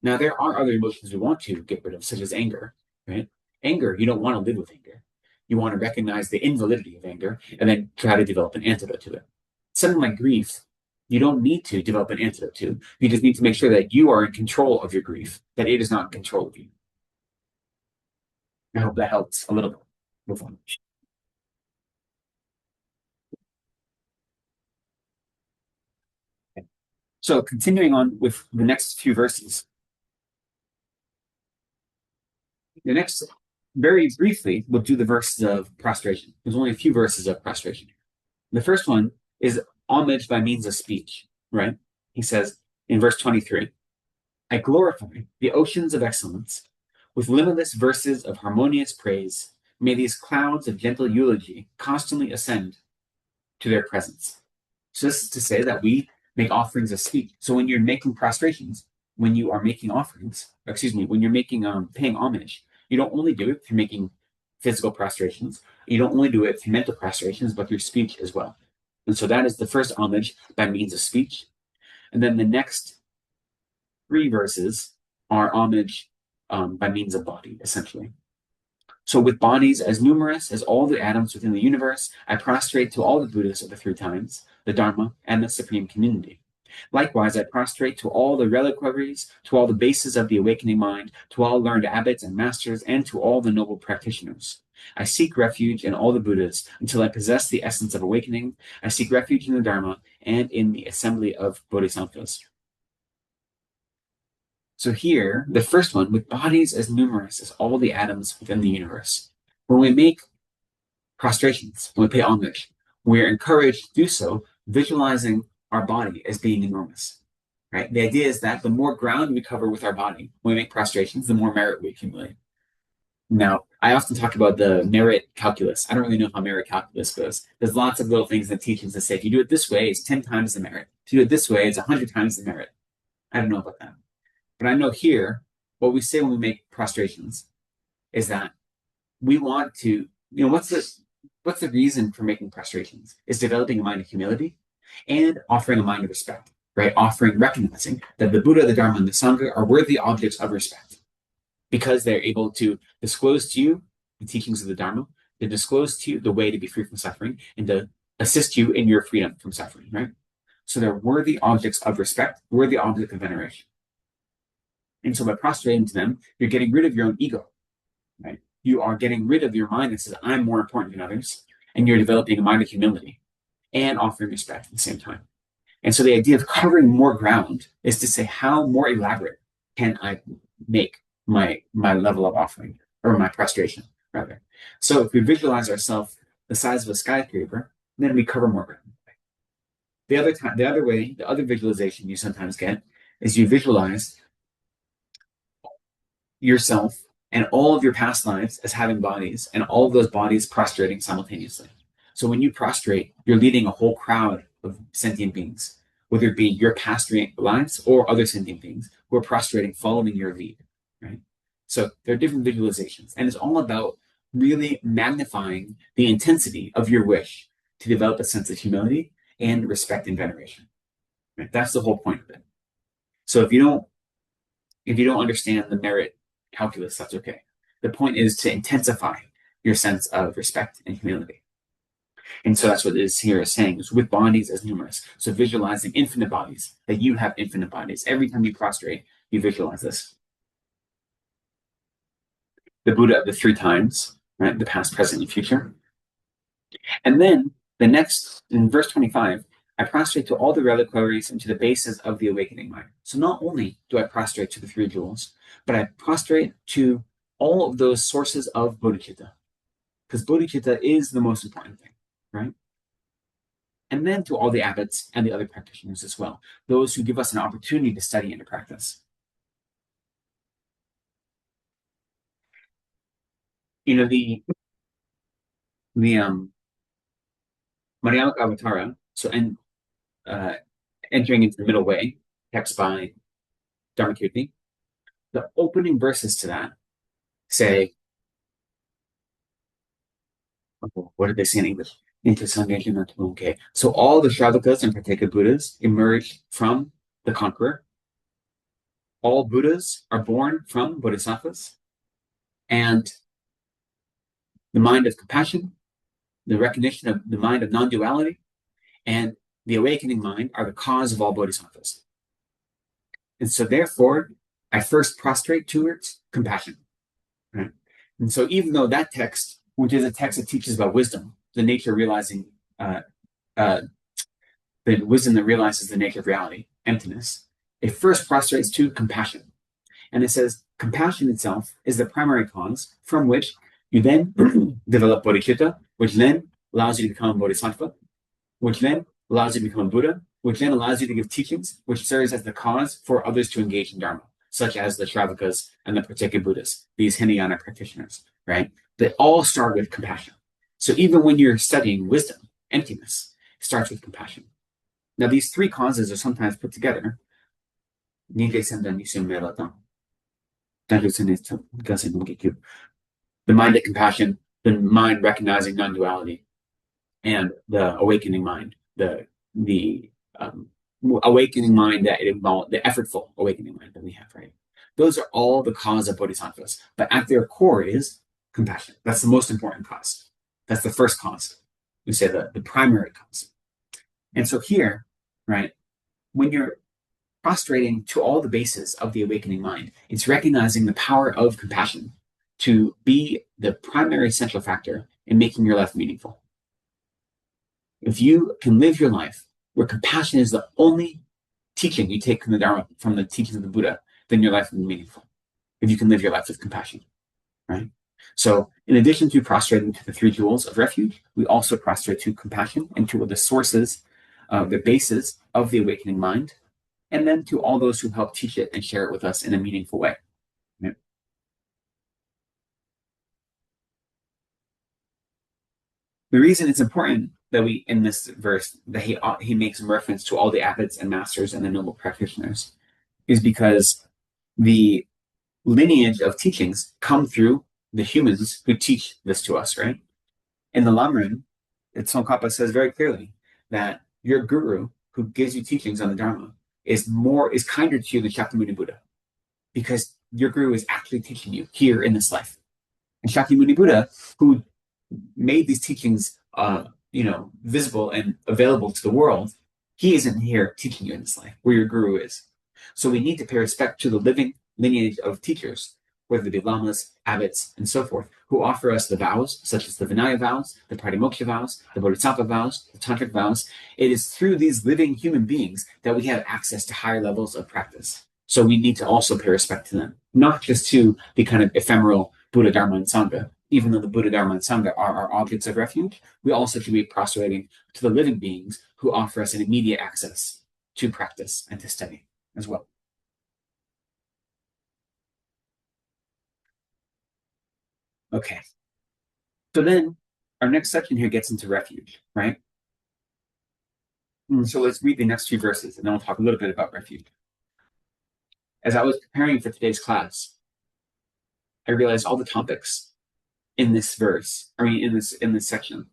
Now, there are other emotions we want to get rid of, such as anger. Right? Anger, you don't want to live with anger. You want to recognize the invalidity of anger and then try to develop an antidote to it. Something like grief, you don't need to develop an antidote to. You just need to make sure that you are in control of your grief, that it is not in control of you. I hope that helps a little bit. Move on. Okay. So continuing on with the next few verses. The next, very briefly, we'll do the verses of prostration. There's only a few verses of prostration. The first one is homage by means of speech, right? He says in verse 23, "I glorify the oceans of excellence with limitless verses of harmonious praise. May these clouds of gentle eulogy constantly ascend to their presence." So this is to say that we make offerings of speech. So when you're making prostrations, when you are making offerings, when you're making paying homage, you don't only do it through making physical prostrations. You don't only do it through mental prostrations, but through speech as well. And so that is the first homage by means of speech. And then the next 3 verses are homage by means of body, essentially. So with bodies as numerous as all the atoms within the universe, I prostrate to all the Buddhas of the 3 times, the Dharma, and the Supreme Community. Likewise, I prostrate to all the reliquaries, to all the bases of the awakening mind, to all learned abbots and masters, and to all the noble practitioners. I seek refuge in all the Buddhas until I possess the essence of awakening. I seek refuge in the Dharma and in the assembly of Bodhisattvas. So here, the first one, with bodies as numerous as all the atoms within the universe. When we make prostrations, when we pay homage, we're encouraged to do so visualizing our body as being enormous. Right? The idea is that the more ground we cover with our body when we make prostrations, the more merit we accumulate. Now, I often talk about the merit calculus. I don't really know how merit calculus goes. There's lots of little things in the teachings that say, if you do it this way, it's 10 times the merit. If you do it this way, it's 100 times the merit. I don't know about that. But I know here, what we say when we make prostrations is that we want to, what's the reason for making prostrations? Is developing a mind of humility and offering a mind of respect, right? Recognizing that the Buddha, the Dharma, and the Sangha are worthy objects of respect because they're able to disclose to you the teachings of the Dharma, to disclose to you the way to be free from suffering, and to assist you in your freedom from suffering, right? So they're worthy objects of respect, worthy objects of veneration. And so by prostrating to them, you're getting rid of your own ego, right? You are getting rid of your mind that says, I'm more important than others, and you're developing a mind of humility and offering respect at the same time. And so the idea of covering more ground is to say, how more elaborate can I make my level of offering, or my prostration, rather. So if we visualize ourselves the size of a skyscraper, then we cover more ground. The other visualization you sometimes get is you visualize yourself and all of your past lives as having bodies, and all of those bodies prostrating simultaneously. So when you prostrate, you're leading a whole crowd of sentient beings, whether it be your past lives or other sentient beings who are prostrating, following your lead, right? So there are different visualizations, and it's all about really magnifying the intensity of your wish to develop a sense of humility and respect and veneration. Right? That's the whole point of it. So if you don't understand the merit calculus, that's okay. The point is to intensify your sense of respect and humility. And so that's what this here is saying, is with bodies as numerous. So visualizing infinite bodies, that you have infinite bodies. Every time you prostrate, you visualize this. The Buddha of the 3 times, right? The past, present, and future. And then the next, in verse 25, I prostrate to all the reliquaries and to the bases of the awakening mind. So not only do I prostrate to the 3 jewels, but I prostrate to all of those sources of bodhicitta, because bodhicitta is the most important thing, right? And then to all the abbots and the other practitioners as well, those who give us an opportunity to study and to practice. The Madhyamaka Avatara, so entering into the middle way, text by Dharmakirti, the opening verses to that say, what did they say in English? Okay. So all the Shravakas and Prateka Buddhas emerged from the conqueror. All Buddhas are born from Bodhisattvas. And the mind of compassion, the recognition of the mind of non-duality, and the awakening mind are the cause of all Bodhisattvas. And so therefore, I first prostrate towards compassion. Right? And so even though that text, which is a text that teaches about wisdom, the nature of realizing, the wisdom that realizes the nature of reality, emptiness, it first prostrates to compassion. And it says, compassion itself is the primary cause from which you then develop bodhicitta, which then allows you to become a bodhisattva, which then allows you to become a Buddha, which then allows you to give teachings, which serves as the cause for others to engage in Dharma, such as the Shravakas and the Prateka Buddhas, these Hinayana practitioners, right? They all start with compassion. So even when you're studying wisdom, emptiness, it starts with compassion. Now, these 3 causes are sometimes put together. The mind of compassion, the mind recognizing non-duality, and the awakening mind, the awakening mind that it involves, the effortful awakening mind that we have, right? Those are all the cause of bodhisattvas. But at their core is compassion. That's the most important cause. That's the first cause. We say the primary cause. And so here, right, when you're prostrating to all the bases of the awakening mind, it's recognizing the power of compassion to be the primary central factor in making your life meaningful. If you can live your life where compassion is the only teaching you take from the Dharma, from the teachings of the Buddha, then your life will be meaningful. If you can live your life with compassion, right? So in addition to prostrating to the three jewels of refuge, we also prostrate to compassion and to the sources, the bases of the awakening mind, and then to all those who help teach it and share it with us in a meaningful way. Right? The reason it's important that we, in this verse, that he makes reference to all the abbots and masters and the noble practitioners is because the lineage of teachings come through the humans who teach this to us, right? In the Lamrim, Tsongkhapa says very clearly that your guru who gives you teachings on the Dharma is kinder to you than Shakyamuni Buddha, because your guru is actually teaching you here in this life. And Shakyamuni Buddha, who made these teachings visible and available to the world, he isn't here teaching you in this life where your guru is. So we need to pay respect to the living lineage of teachers, whether they be lamas, abbots, and so forth, who offer us the vows, such as the Vinaya vows, the Pratimoksha vows, the Bodhisattva vows, the Tantric vows. It is through these living human beings that we have access to higher levels of practice. So we need to also pay respect to them, not just to the kind of ephemeral Buddha, Dharma, and Sangha. Even though the Buddha, Dharma, and Sangha are our objects of refuge, we also should be prostrating to the living beings who offer us an immediate access to practice and to study as well. Okay. So then our next section here gets into refuge, right? So let's read the next few verses and then we'll talk a little bit about refuge. As I was preparing for today's class, I realized all the topics in this verse, in this section.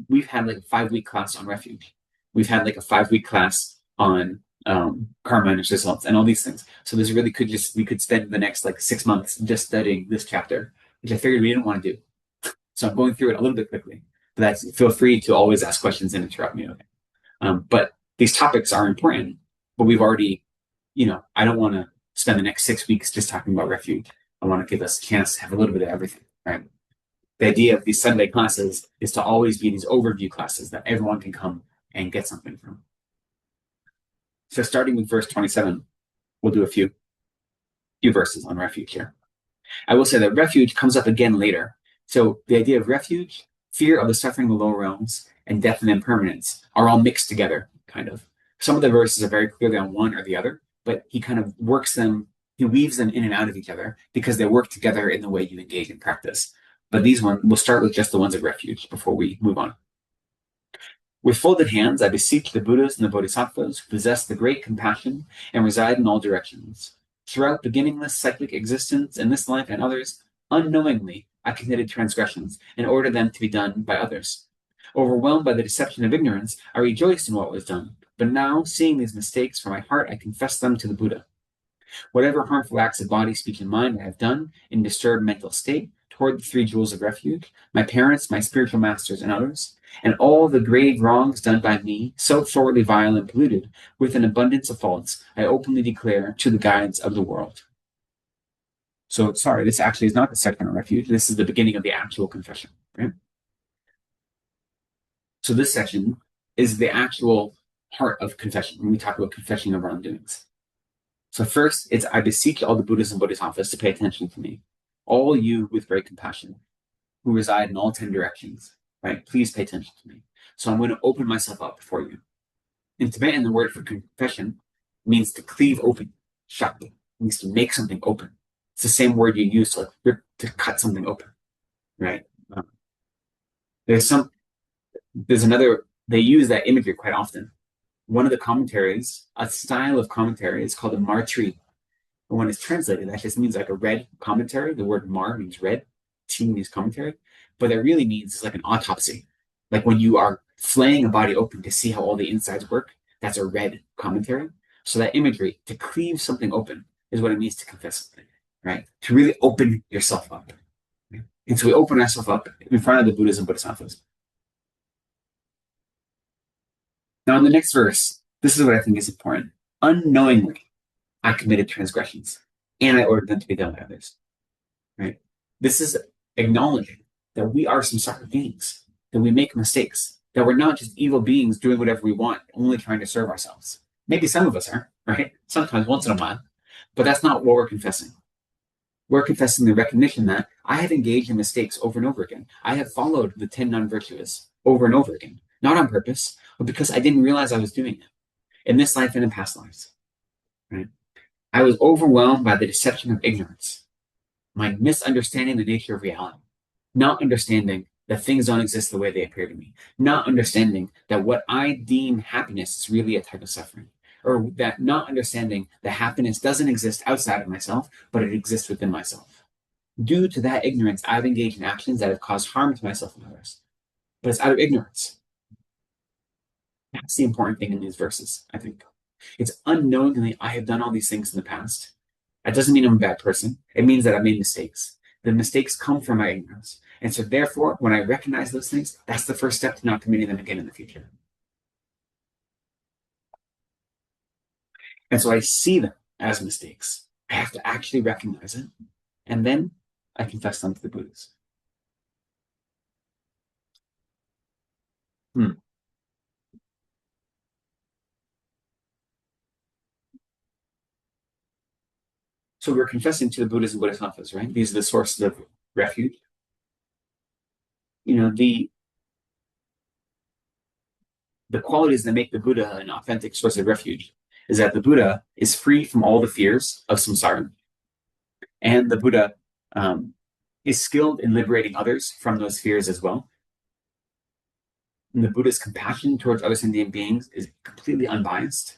We've had like a 5-week class on refuge. We've had like a 5-week class on karma and its results and all these things. So this really we could spend the next like 6 months just studying this chapter, which I figured we didn't want to do. So I'm going through it a little bit quickly, but feel free to always ask questions and interrupt me. Okay. But these topics are important, but we've already, I don't want to spend the next 6 weeks just talking about refuge. I want to give us a chance to have a little bit of everything, right? The idea of these Sunday classes is to always be these overview classes that everyone can come and get something from. So starting with verse 27, we'll do a few verses on refuge here. I will say that refuge comes up again later. So the idea of refuge, fear of the suffering of the lower realms, and death and impermanence are all mixed together, kind of. Some of the verses are very clearly on one or the other, but he kind of he weaves them in and out of each other because they work together in the way you engage in practice. But we'll start with just the ones of refuge before we move on. With folded hands, I beseech the Buddhas and the Bodhisattvas who possess the great compassion and reside in all directions. Throughout beginningless cyclic existence in this life and others, unknowingly I committed transgressions and ordered them to be done by others. Overwhelmed by the deception of ignorance, I rejoiced in what was done. But now, seeing these mistakes from my heart, I confess them to the Buddha. Whatever harmful acts of body, speech, and mind I have done in disturbed mental state toward the three jewels of refuge, my parents, my spiritual masters, and others, and all the grave wrongs done by me, so thoroughly vile and polluted, with an abundance of faults, I openly declare to the guides of the world. So, sorry, this actually is not the section on refuge. This is the beginning of the actual confession, right? So this section is the actual heart of confession when we talk about confessing of wrongdoings. So first, it's I beseech all the Buddhas and Bodhisattvas to pay attention to me, all you with great compassion, who reside in all 10 directions, right? Please pay attention to me. So I'm going to open myself up before you. In Tibetan, the word for confession means to cleave open, shakti. It means to make something open. It's the same word you use to cut something open, right? They use that imagery quite often. One of the commentaries, a style of commentary, is called a martri. And when it's translated, that just means like a red commentary. The word mar means red, ti means commentary. But that really means it's like an autopsy. Like when you are flaying a body open to see how all the insides work, That's a red commentary. So that imagery, to cleave something open, is what it means to confess something, right? To really open yourself up. And so we open ourselves up in front of the Buddhas and Bodhisattvas. Now, in the next verse, this is what I think is important. Unknowingly, I committed transgressions, and I ordered them to be done by others. Right? This is acknowledging that we are samsara beings, that we make mistakes, that we're not just evil beings doing whatever we want, only trying to serve ourselves. Maybe some of us are, right? Sometimes, once in a while. But that's not what we're confessing. We're confessing the recognition that I have engaged in mistakes over and over again. I have followed the 10 non-virtuous over and over again, not on purpose, but because I didn't realize I was doing it in this life and in past lives. Right? I was overwhelmed by the deception of ignorance, my misunderstanding the nature of reality, not understanding that things don't exist the way they appear to me, not understanding that what I deem happiness is really a type of suffering, or that not understanding that happiness doesn't exist outside of myself, but it exists within myself. Due to that ignorance, I've engaged in actions that have caused harm to myself and others. But it's out of ignorance. That's the important thing in these verses, I think. It's unknowingly I have done all these things in the past. That doesn't mean I'm a bad person. It means that I've made mistakes. The mistakes come from my ignorance. And so therefore, when I recognize those things, that's the first step to not committing them again in the future. And so I see them as mistakes. I have to actually recognize it. And then I confess them to the Buddhas. So we're confessing to the Buddhas and Bodhisattvas, right? These are the sources of refuge. You know, the qualities that make the Buddha an authentic source of refuge is that the Buddha is free from all the fears of samsara. And the Buddha is skilled in liberating others from those fears as well. And the Buddha's compassion towards other sentient beings is completely unbiased.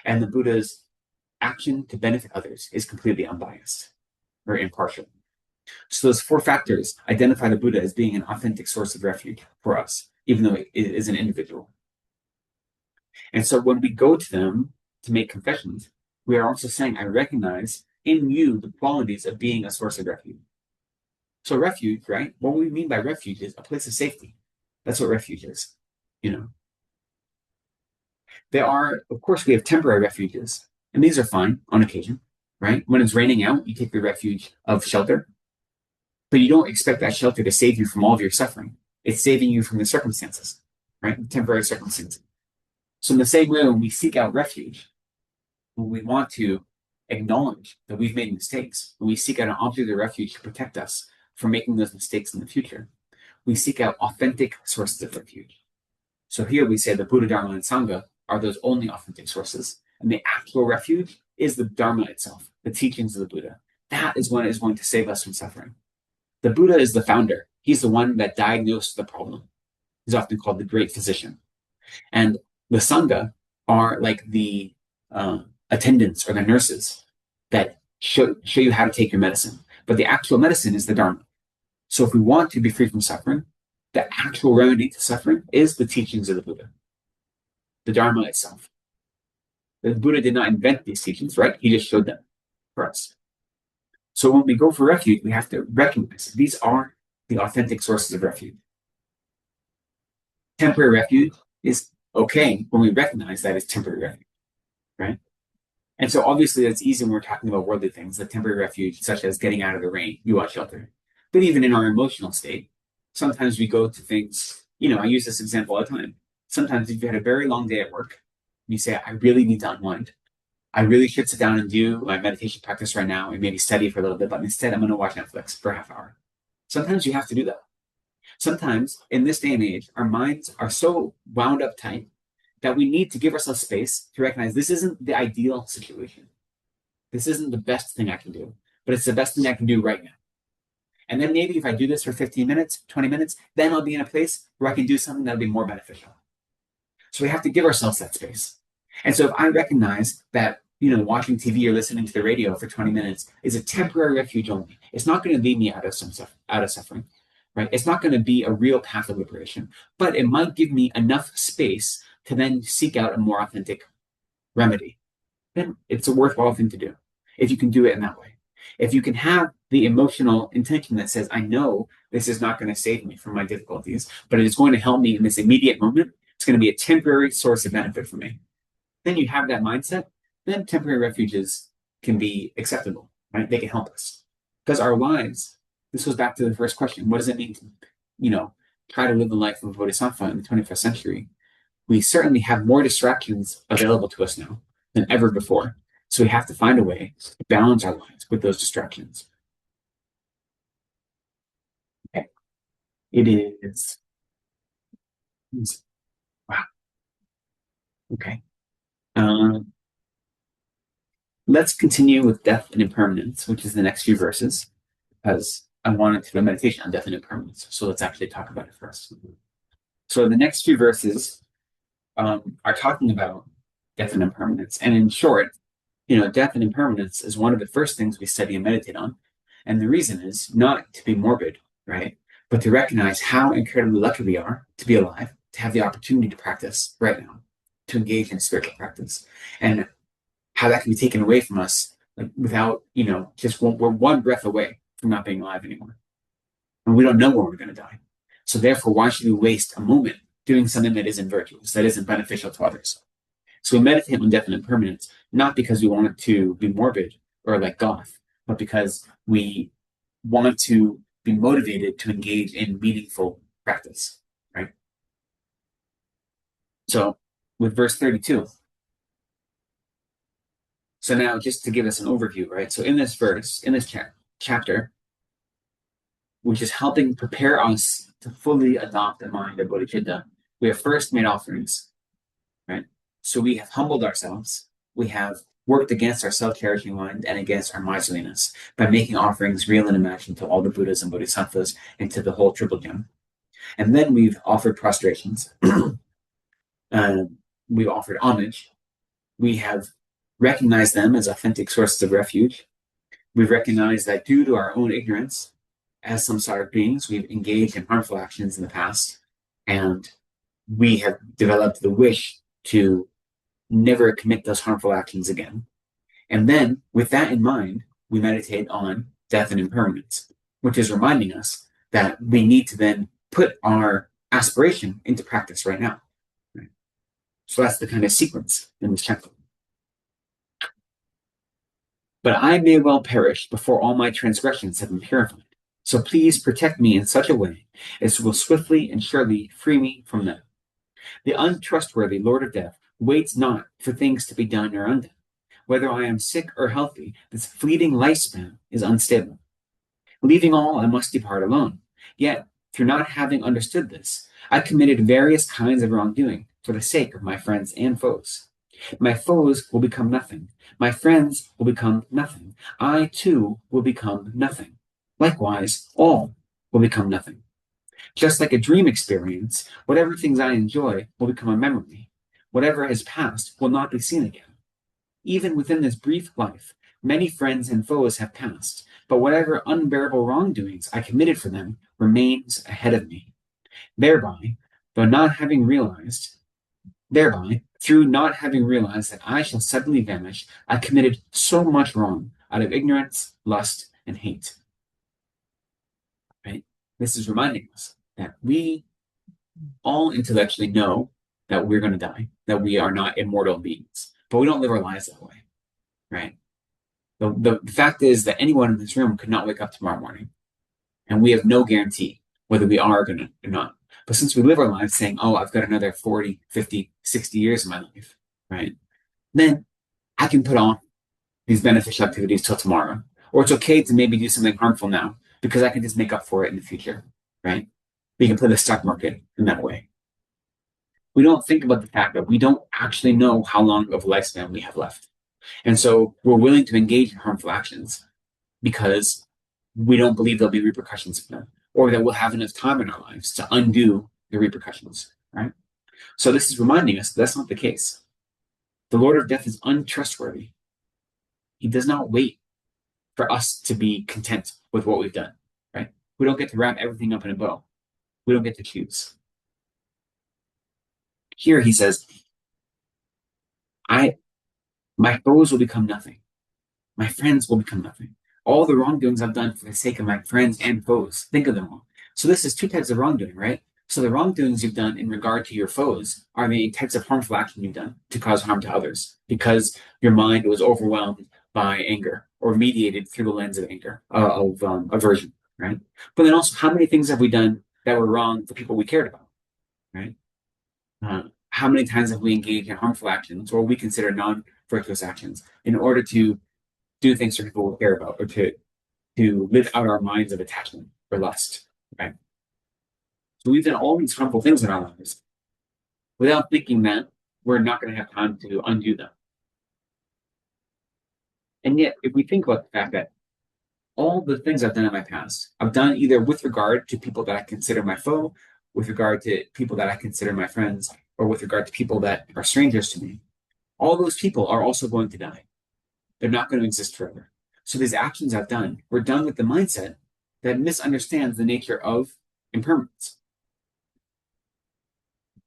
And the Buddha's action to benefit others is completely unbiased or impartial. So those 4 factors identify the Buddha as being an authentic source of refuge for us, even though it is an individual. And so when we go to them to make confessions, we are also saying, I recognize in you the qualities of being a source of refuge. So refuge, right? What we mean by refuge is a place of safety. That's what refuge is, you know. There are, of course, we have temporary refuges, and these are fine on occasion, right? When it's raining out, you take the refuge of shelter, but you don't expect that shelter to save you from all of your suffering. It's saving you from the circumstances, right? Temporary circumstances. So in the same way, when we seek out refuge, when we want to acknowledge that we've made mistakes, when we seek out an object of refuge to protect us from making those mistakes in the future, we seek out authentic sources of refuge. So here we say the Buddha, Dharma, and Sangha are those only authentic sources. And the actual refuge is the Dharma itself, the teachings of the Buddha. That is what is going to save us from suffering. The Buddha is the founder. He's the one that diagnosed the problem. He's often called the great physician. And the Sangha are like the attendants or the nurses that show you how to take your medicine. But the actual medicine is the Dharma. So if we want to be free from suffering, the actual remedy to suffering is the teachings of the Buddha, the Dharma itself. The Buddha did not invent these teachings, right? He just showed them for us. So when we go for refuge, we have to recognize these are the authentic sources of refuge. Temporary refuge is okay when we recognize that it's temporary refuge, right? And so obviously that's easy when we're talking about worldly things, like temporary refuge, such as getting out of the rain, you want shelter. But even in our emotional state, sometimes we go to things, you know, I use this example all the time. Sometimes if you had a very long day at work, you say, I really need to unwind. I really should sit down and do my meditation practice right now and maybe study for a little bit, but instead I'm going to watch Netflix for a half hour. Sometimes you have to do that. Sometimes in this day and age, our minds are so wound up tight that we need to give ourselves space to recognize this isn't the ideal situation. This isn't the best thing I can do, but it's the best thing I can do right now. And then maybe if I do this for 15 minutes, 20 minutes, then I'll be in a place where I can do something that'll be more beneficial. So we have to give ourselves that space. And so if I recognize that, you know, watching TV or listening to the radio for 20 minutes is a temporary refuge only, it's not going to lead me out of suffering, right? It's not going to be a real path of liberation, but it might give me enough space to then seek out a more authentic remedy, then it's a worthwhile thing to do if you can do it in that way. If you can have the emotional intention that says, I know this is not going to save me from my difficulties, but it is going to help me in this immediate moment, it's going to be a temporary source of benefit for me. Then you have that mindset, then temporary refuges can be acceptable, right? They can help us. Because our lives, this goes back to the first question, what does it mean to, try to live the life of a Bodhisattva in the 21st century? We certainly have more distractions available to us now than ever before. So we have to find a way to balance our lives with those distractions. Okay. It is. Wow. Okay. Let's continue with death and impermanence, which is the next few verses, because I wanted to do a meditation on death and impermanence. So let's actually talk about it first. So the next few verses are talking about death and impermanence. And in short, death and impermanence is one of the first things we study and meditate on. And the reason is not to be morbid, right? But to recognize how incredibly lucky we are to be alive, to have the opportunity to practice right now, to engage in spiritual practice, and how that can be taken away from us without, just we're one breath away from not being alive anymore. And we don't know when we're going to die. So therefore, why should we waste a moment doing something that isn't virtuous, that isn't beneficial to others? So we meditate on death and impermanence, not because we want it to be morbid or like goth, but because we want to be motivated to engage in meaningful practice, right? So with verse 32. So now just to give us an overview, right? So in this verse, in this chapter, which is helping prepare us to fully adopt the mind of bodhicitta, we have first made offerings, right? So we have humbled ourselves. We have worked against our self-cherishing mind and against our miserliness by making offerings real and imagined to all the Buddhas and Bodhisattvas and to the whole Triple Gem. And then we've offered prostrations. We've offered homage. We have recognized them as authentic sources of refuge. We've recognized that due to our own ignorance, as samsaric beings, we've engaged in harmful actions in the past, and we have developed the wish to never commit those harmful actions again. And then, with that in mind, we meditate on death and impermanence, which is reminding us that we need to then put our aspiration into practice right now. Right? So that's the kind of sequence in this chapter. But I may well perish before all my transgressions have been purified. So please protect me in such a way as will swiftly and surely free me from them. The untrustworthy Lord of Death waits not for things to be done or undone. Whether I am sick or healthy, this fleeting lifespan is unstable. Leaving all, I must depart alone. Yet, through not having understood this, I committed various kinds of wrongdoing for the sake of my friends and foes. My foes will become nothing. My friends will become nothing. I, too, will become nothing. Likewise, all will become nothing. Just like a dream experience, whatever things I enjoy will become a memory. Whatever has passed will not be seen again. Even within this brief life, many friends and foes have passed, but whatever unbearable wrongdoings I committed for them remains ahead of me. Thereby, through not having realized that I shall suddenly vanish, I committed so much wrong out of ignorance, lust, and hate. Right? This is reminding us that we all intellectually know that we're going to die, that we are not immortal beings, but we don't live our lives that way, right? The fact is that anyone in this room could not wake up tomorrow morning, and we have no guarantee whether we are going to or not. But since we live our lives saying, oh, I've got another 40, 50, 60 years in my life, right? Then I can put on these beneficial activities till tomorrow. Or it's okay to maybe do something harmful now because I can just make up for it in the future, right? We can play the stock market in that way. We don't think about the fact that we don't actually know how long of a lifespan we have left. And so we're willing to engage in harmful actions because we don't believe there'll be repercussions for them, or that we'll have enough time in our lives to undo the repercussions, right? So this is reminding us that that's not the case. The Lord of Death is untrustworthy. He does not wait for us to be content with what we've done, right? We don't get to wrap everything up in a bow. We don't get to choose. Here he says, my foes will become nothing. My friends will become nothing. All the wrongdoings I've done for the sake of my friends and foes, think of them all. So this is two types of wrongdoing, right? So the wrongdoings you've done in regard to your foes are the types of harmful action you've done to cause harm to others because your mind was overwhelmed by anger or mediated through the lens of anger, of aversion, right? But then also, how many things have we done that were wrong for people we cared about, right? How many times have we engaged in harmful actions or we consider non-virtuous actions in order to do things for people we care about or to live out our minds of attachment or lust, right? So we've done all these harmful things in our lives without thinking that we're not going to have time to undo them. And yet, if we think about the fact that all the things I've done in my past, I've done either with regard to people that I consider my foe, with regard to people that I consider my friends, or with regard to people that are strangers to me, all those people are also going to die. They're not going to exist forever. So these actions I've done were done with the mindset that misunderstands the nature of impermanence.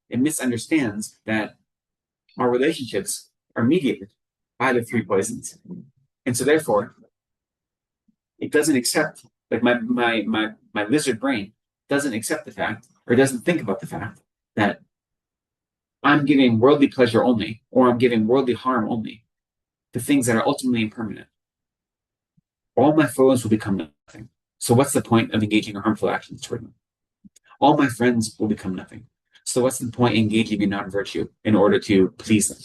It misunderstands that our relationships are mediated by the three poisons. And so therefore, it doesn't accept, like my lizard brain doesn't accept the fact, or doesn't think about the fact that I'm giving worldly pleasure only, or I'm giving worldly harm only to things that are ultimately impermanent. All my foes will become nothing. So what's the point of engaging in harmful actions toward them? All my friends will become nothing. So what's the point engaging in non-virtue in order to please them?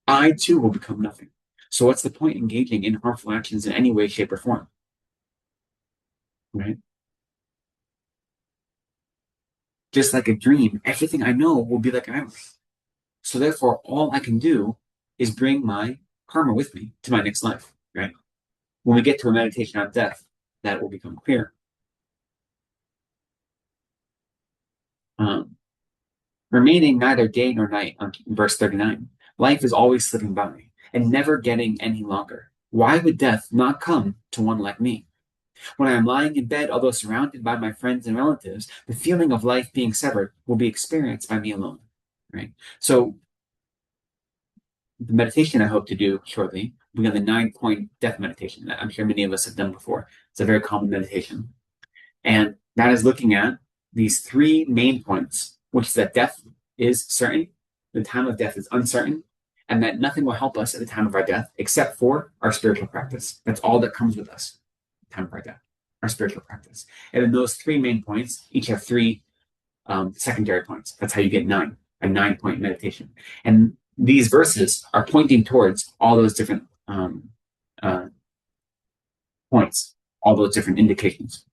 I too will become nothing. So what's the point engaging in harmful actions in any way, shape, or form? Right? Just like a dream, everything I know will be like a memory. So therefore, all I can do is bring my karma with me to my next life, right? When we get to a meditation on death, that will become clear. Remaining neither day nor night, on verse 39. Life is always slipping by and never getting any longer. Why would death not come to one like me? When I am lying in bed, although surrounded by my friends and relatives, the feeling of life being severed will be experienced by me alone, right? So the meditation I hope to do shortly will be on the 9-point death meditation that I'm sure many of us have done before. It's a very common meditation. And that is looking at these three main points, which is that death is certain, the time of death is uncertain, and that nothing will help us at the time of our death except for our spiritual practice. That's all that comes with us at the time of our death, our spiritual practice. And then those three main points each have three secondary points. That's how you get a 9-point meditation. And these verses are pointing towards all those different points, all those different indications.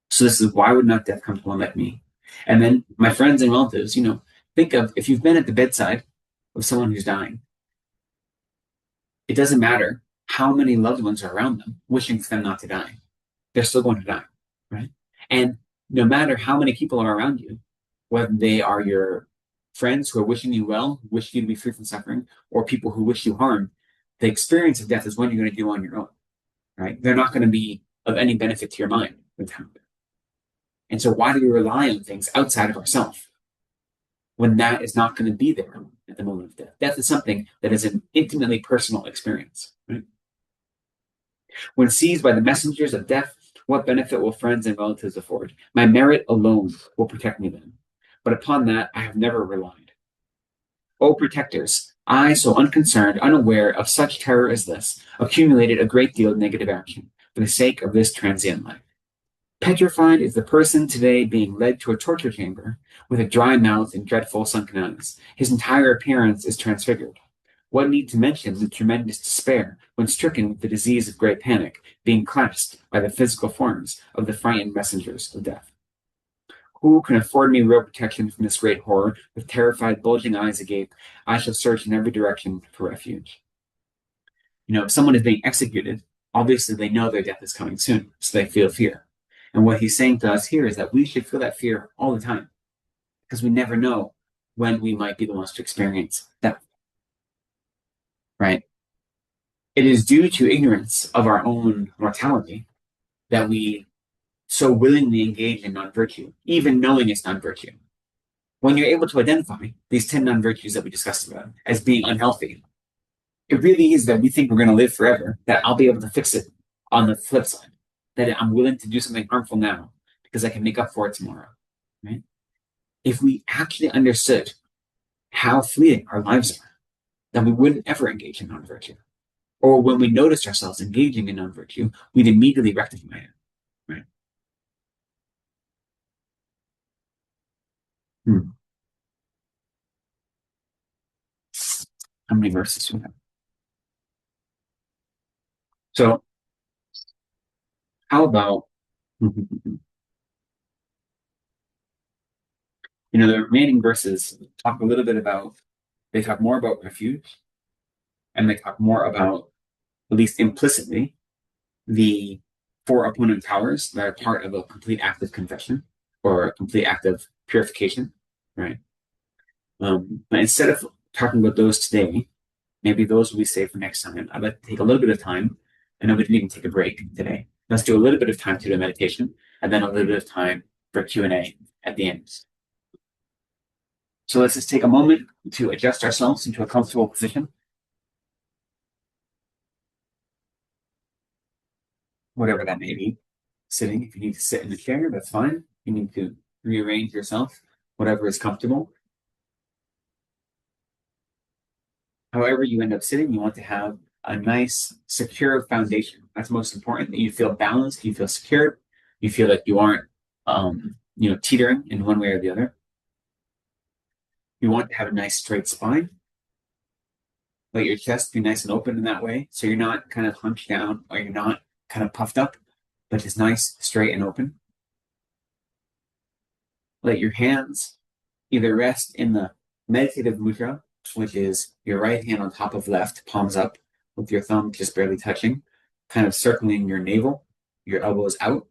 So this is why would not death come to one like me? And then my friends and relatives, think of if you've been at the bedside of someone who's dying, it doesn't matter how many loved ones are around them wishing for them not to die. They're still going to die, right? And no matter how many people are around you, whether they are your friends who are wishing you well, wish you to be free from suffering, or people who wish you harm, the experience of death is one you're going to do on your own, right? They're not going to be of any benefit to your mind at the time of death. And so why do we rely on things outside of ourselves when that is not going to be there at the moment of death? Death is something that is an intimately personal experience, right? When seized by the messengers of death, what benefit will friends and relatives afford? My merit alone will protect me then, but upon that I have never relied. O protectors, I, so unconcerned, unaware of such terror as this, accumulated a great deal of negative action for the sake of this transient life. Petrified is the person today being led to a torture chamber with a dry mouth and dreadful sunken eyes. His entire appearance is transfigured. What need to mention the tremendous despair when stricken with the disease of great panic, being clasped by the physical forms of the frightened messengers of death? Who can afford me real protection from this great horror? With terrified, bulging eyes agape, I shall search in every direction for refuge. If someone is being executed, obviously they know their death is coming soon, so they feel fear. And what he's saying to us here is that we should feel that fear all the time, because we never know when we might be the ones to experience death. Right? It is due to ignorance of our own mortality that we so willingly engage in non-virtue, even knowing it's non-virtue. when you're able to identify these 10 non-virtues that we discussed about as being unhealthy, it really is that we think we're going to live forever, that I'll be able to fix it on the flip side, that I'm willing to do something harmful now because I can make up for it tomorrow, right? If we actually understood how fleeting our lives are, then we wouldn't ever engage in non-virtue. Or when we noticed ourselves engaging in non-virtue, we'd immediately rectify it, right? How many verses do we have? So, how about, the remaining verses talk a little bit about, they talk more about refuge, and they talk more about, at least implicitly, the four opponent powers that are part of a complete act of confession or a complete act of purification, right? But instead of talking about those today, maybe those will be saved for next time. I'd like to take a little bit of time. I know we didn't even take a break today. Let's do a little bit of time to do a meditation and then a little bit of time for Q&A at the end. So let's just take a moment to adjust ourselves into a comfortable position. Whatever that may be. Sitting, if you need to sit in a chair, that's fine. You need to rearrange yourself, whatever is comfortable. However you end up sitting, you want to have a nice, secure foundation. That's most important, that you feel balanced, you feel secure, you feel like you aren't, teetering in one way or the other. You want to have a nice straight spine. Let your chest be nice and open in that way, so you're not kind of hunched down or you're not kind of puffed up, but just nice, straight, and open. Let your hands either rest in the meditative mudra, which is your right hand on top of left, palms up, with your thumb just barely touching, kind of circling your navel, your elbows out.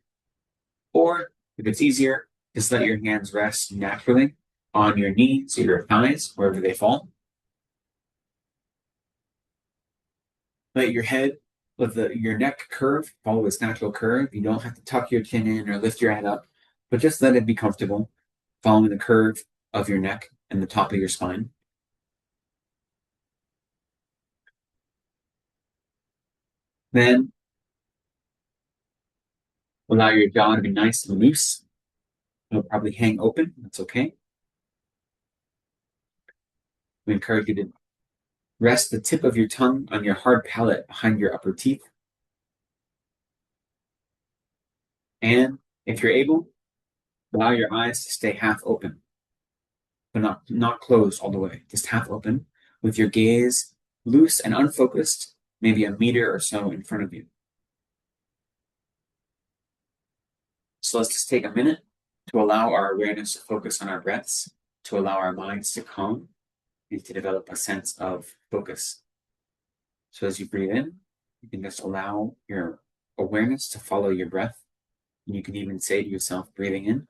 Or if it's easier, just let your hands rest naturally on your knees or your thighs, wherever they fall. Let your head, your neck curve, follow its natural curve. You don't have to tuck your chin in or lift your head up, but just let it be comfortable, following the curve of your neck and the top of your spine. Then allow your jaw to be nice and loose. It'll probably hang open. That's okay. We encourage you to rest the tip of your tongue on your hard palate behind your upper teeth. And if you're able, allow your eyes to stay half open, but not closed all the way, just half open, with your gaze loose and unfocused, maybe a meter or so in front of you. So let's just take a minute to allow our awareness to focus on our breaths, to allow our minds to calm, and to develop a sense of focus. So as you breathe in, you can just allow your awareness to follow your breath. And you can even say to yourself, breathing in,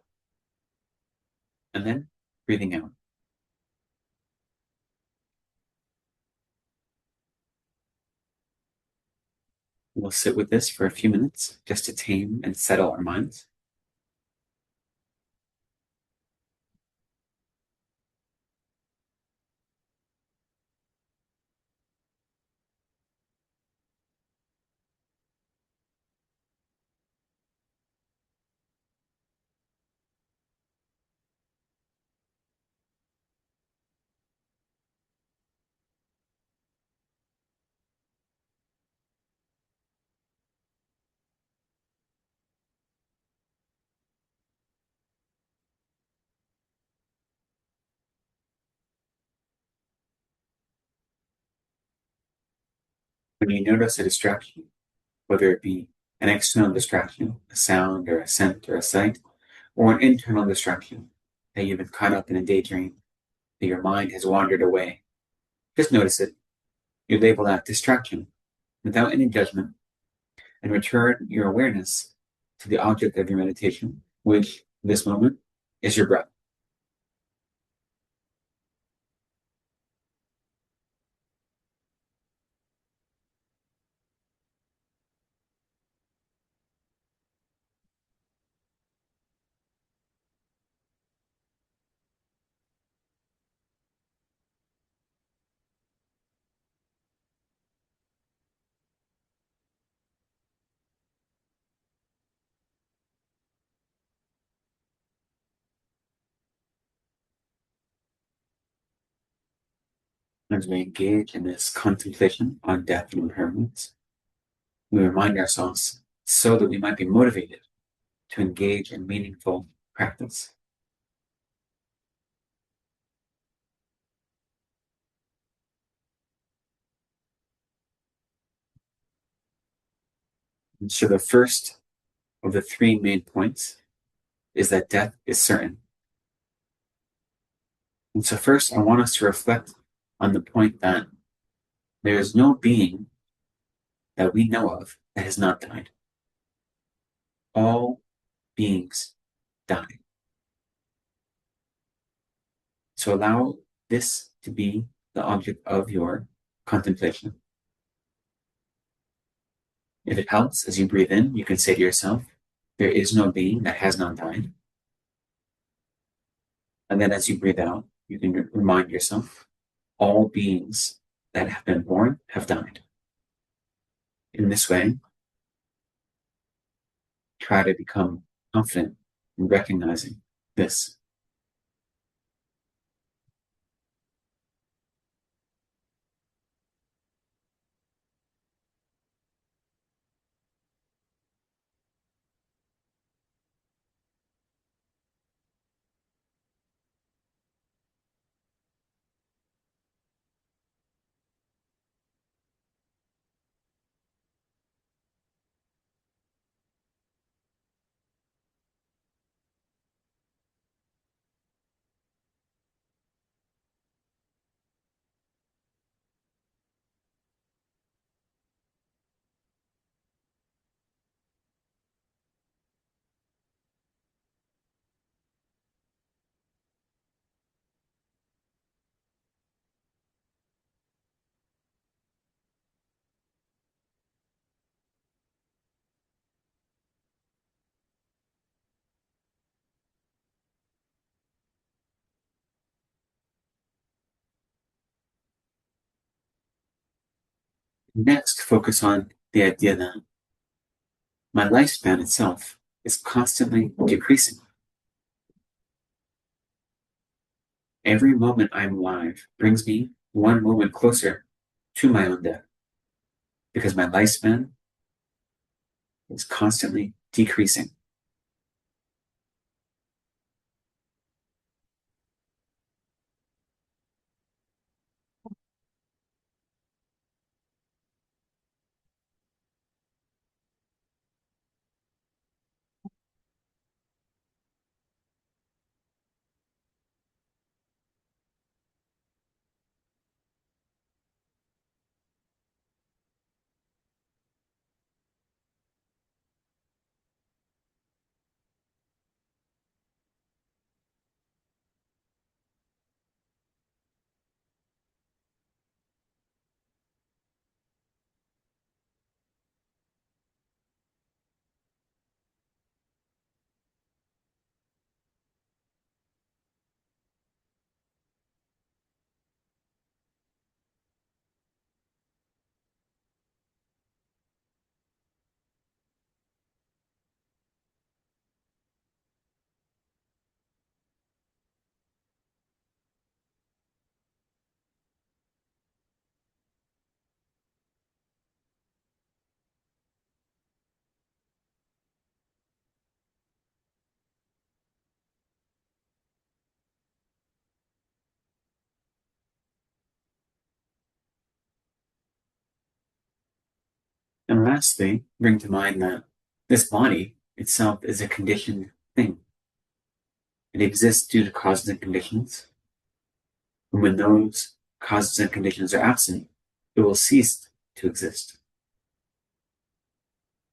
and then breathing out. We'll sit with this for a few minutes just to tame and settle our minds. When you notice a distraction, whether it be an external distraction, a sound or a scent or a sight, or an internal distraction, that you've been caught up in a daydream, that your mind has wandered away, just notice it. You label that distraction without any judgment and return your awareness to the object of your meditation, which, this moment, is your breath. As we engage in this contemplation on death and impermanence, we remind ourselves so that we might be motivated to engage in meaningful practice. And so the first of the three main points is that death is certain. And so first, I want us to reflect on the point that there is no being that we know of that has not died. All beings die. So allow this to be the object of your contemplation. If it helps, as you breathe in, you can say to yourself, there is no being that has not died. And then as you breathe out, you can remind yourself, all beings that have been born have died. In this way, try to become confident in recognizing this. Next, focus on the idea that my lifespan itself is constantly decreasing. Every moment I'm alive brings me one moment closer to my own death, because my lifespan is constantly decreasing. And lastly, bring to mind that this body itself is a conditioned thing. It exists due to causes and conditions. And when those causes and conditions are absent, it will cease to exist.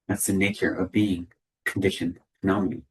That's the nature of being conditioned phenomenon.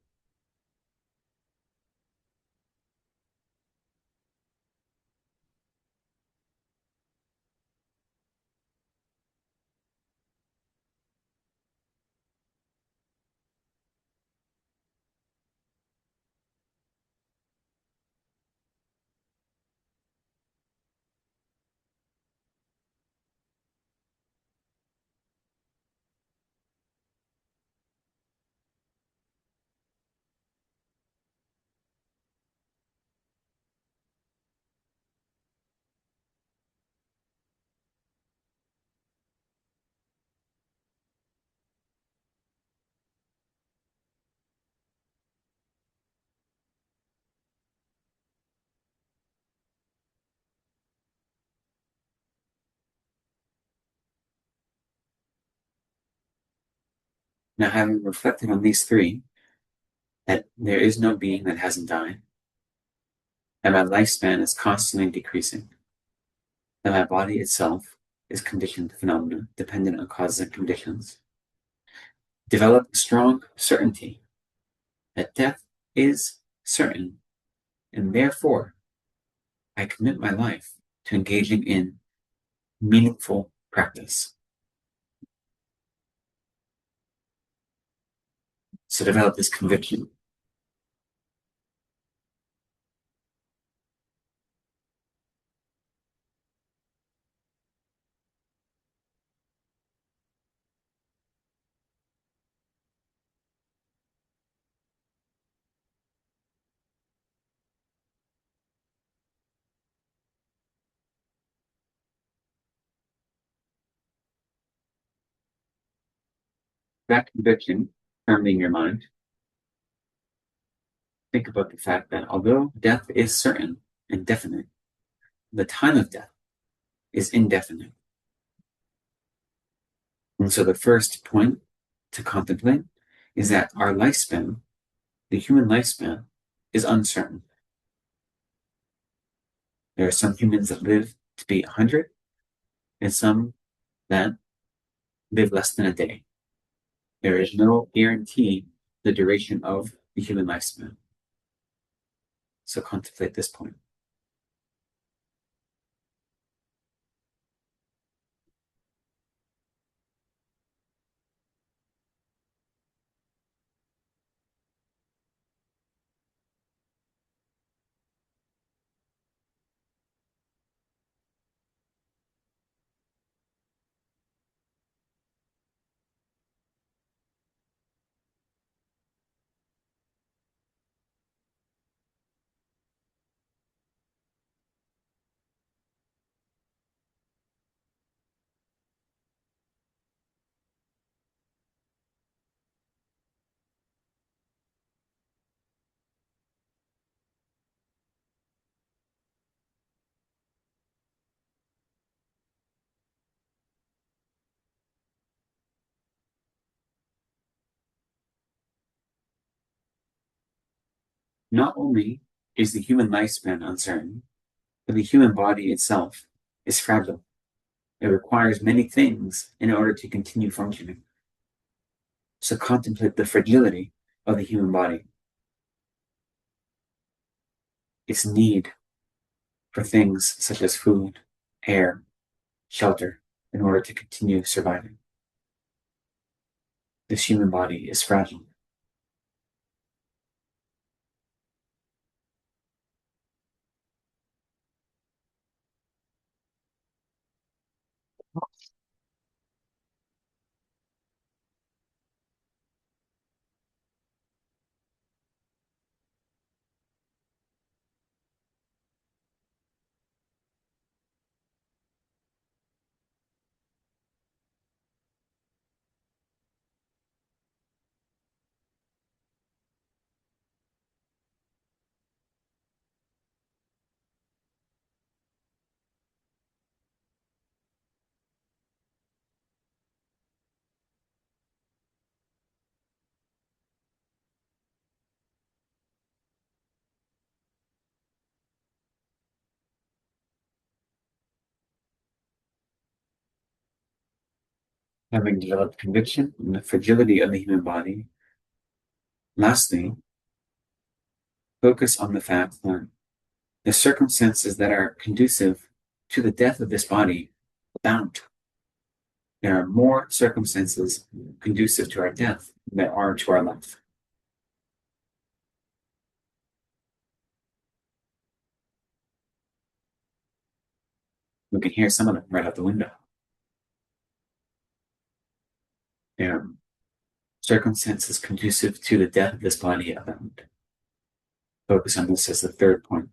Now, having reflected on these three, that there is no being that hasn't died, that my lifespan is constantly decreasing, that my body itself is conditioned phenomena dependent on causes and conditions, develop a strong certainty that death is certain, and therefore I commit my life to engaging in meaningful practice. So develop this conviction. That conviction firmly in your mind, think about the fact that although death is certain and definite, the time of death is indefinite. And so the first point to contemplate is that our lifespan, the human lifespan, is uncertain. There are some humans that live to be 100 and some that live less than a day. There is no guarantee the duration of the human lifespan. So contemplate this point. Not only is the human lifespan uncertain, but the human body itself is fragile. It requires many things in order to continue functioning. So contemplate the fragility of the human body, its need for things such as food, air, shelter, in order to continue surviving. This human body is fragile. Having developed conviction in the fragility of the human body, lastly, focus on the fact that the circumstances that are conducive to the death of this body abound. There are more circumstances conducive to our death than there are to our life. We can hear some of them right out the window. There are circumstances conducive to the death of this body abound. Focus on this as the third point.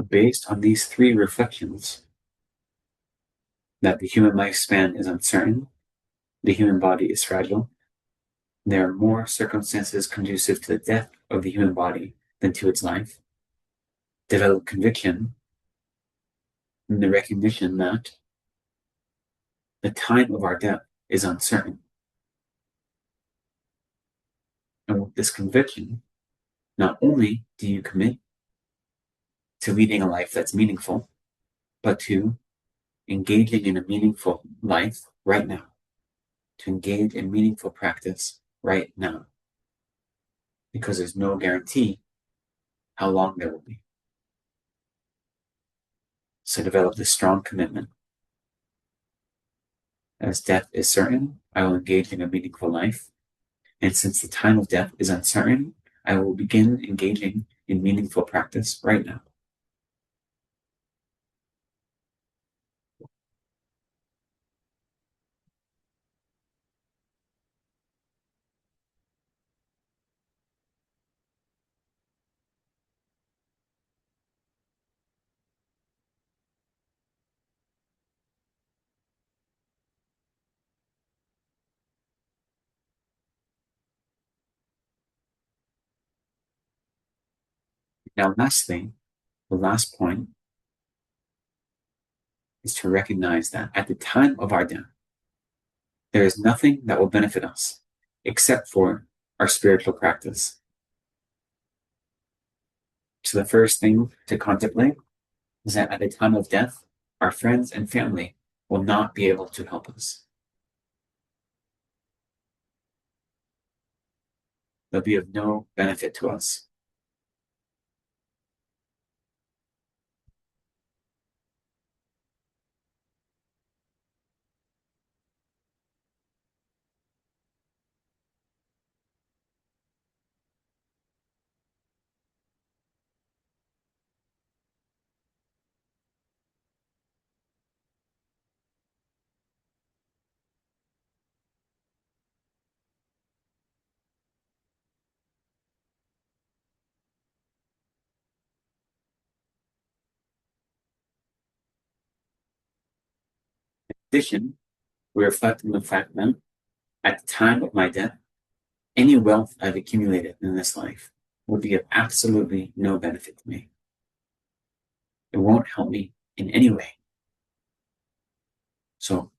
based on these three reflections, that the human lifespan is uncertain, the human body is fragile, there are more circumstances conducive to the death of the human body than to its life, develop conviction in the recognition that the time of our death is uncertain. And with this conviction, not only do you commit to leading a life that's meaningful, but to engaging in a meaningful life right now, to engage in meaningful practice right now, because there's no guarantee how long there will be. So develop this strong commitment. As death is certain, I will engage in a meaningful life. And since the time of death is uncertain, I will begin engaging in meaningful practice right now. Now, lastly, the last point is to recognize that at the time of our death, there is nothing that will benefit us except for our spiritual practice. So the first thing to contemplate is that at the time of death, our friends and family will not be able to help us. They'll be of no benefit to us. In addition, we reflect on the fact that at the time of my death, any wealth I've accumulated in this life will be of absolutely no benefit to me. It won't help me in any way. So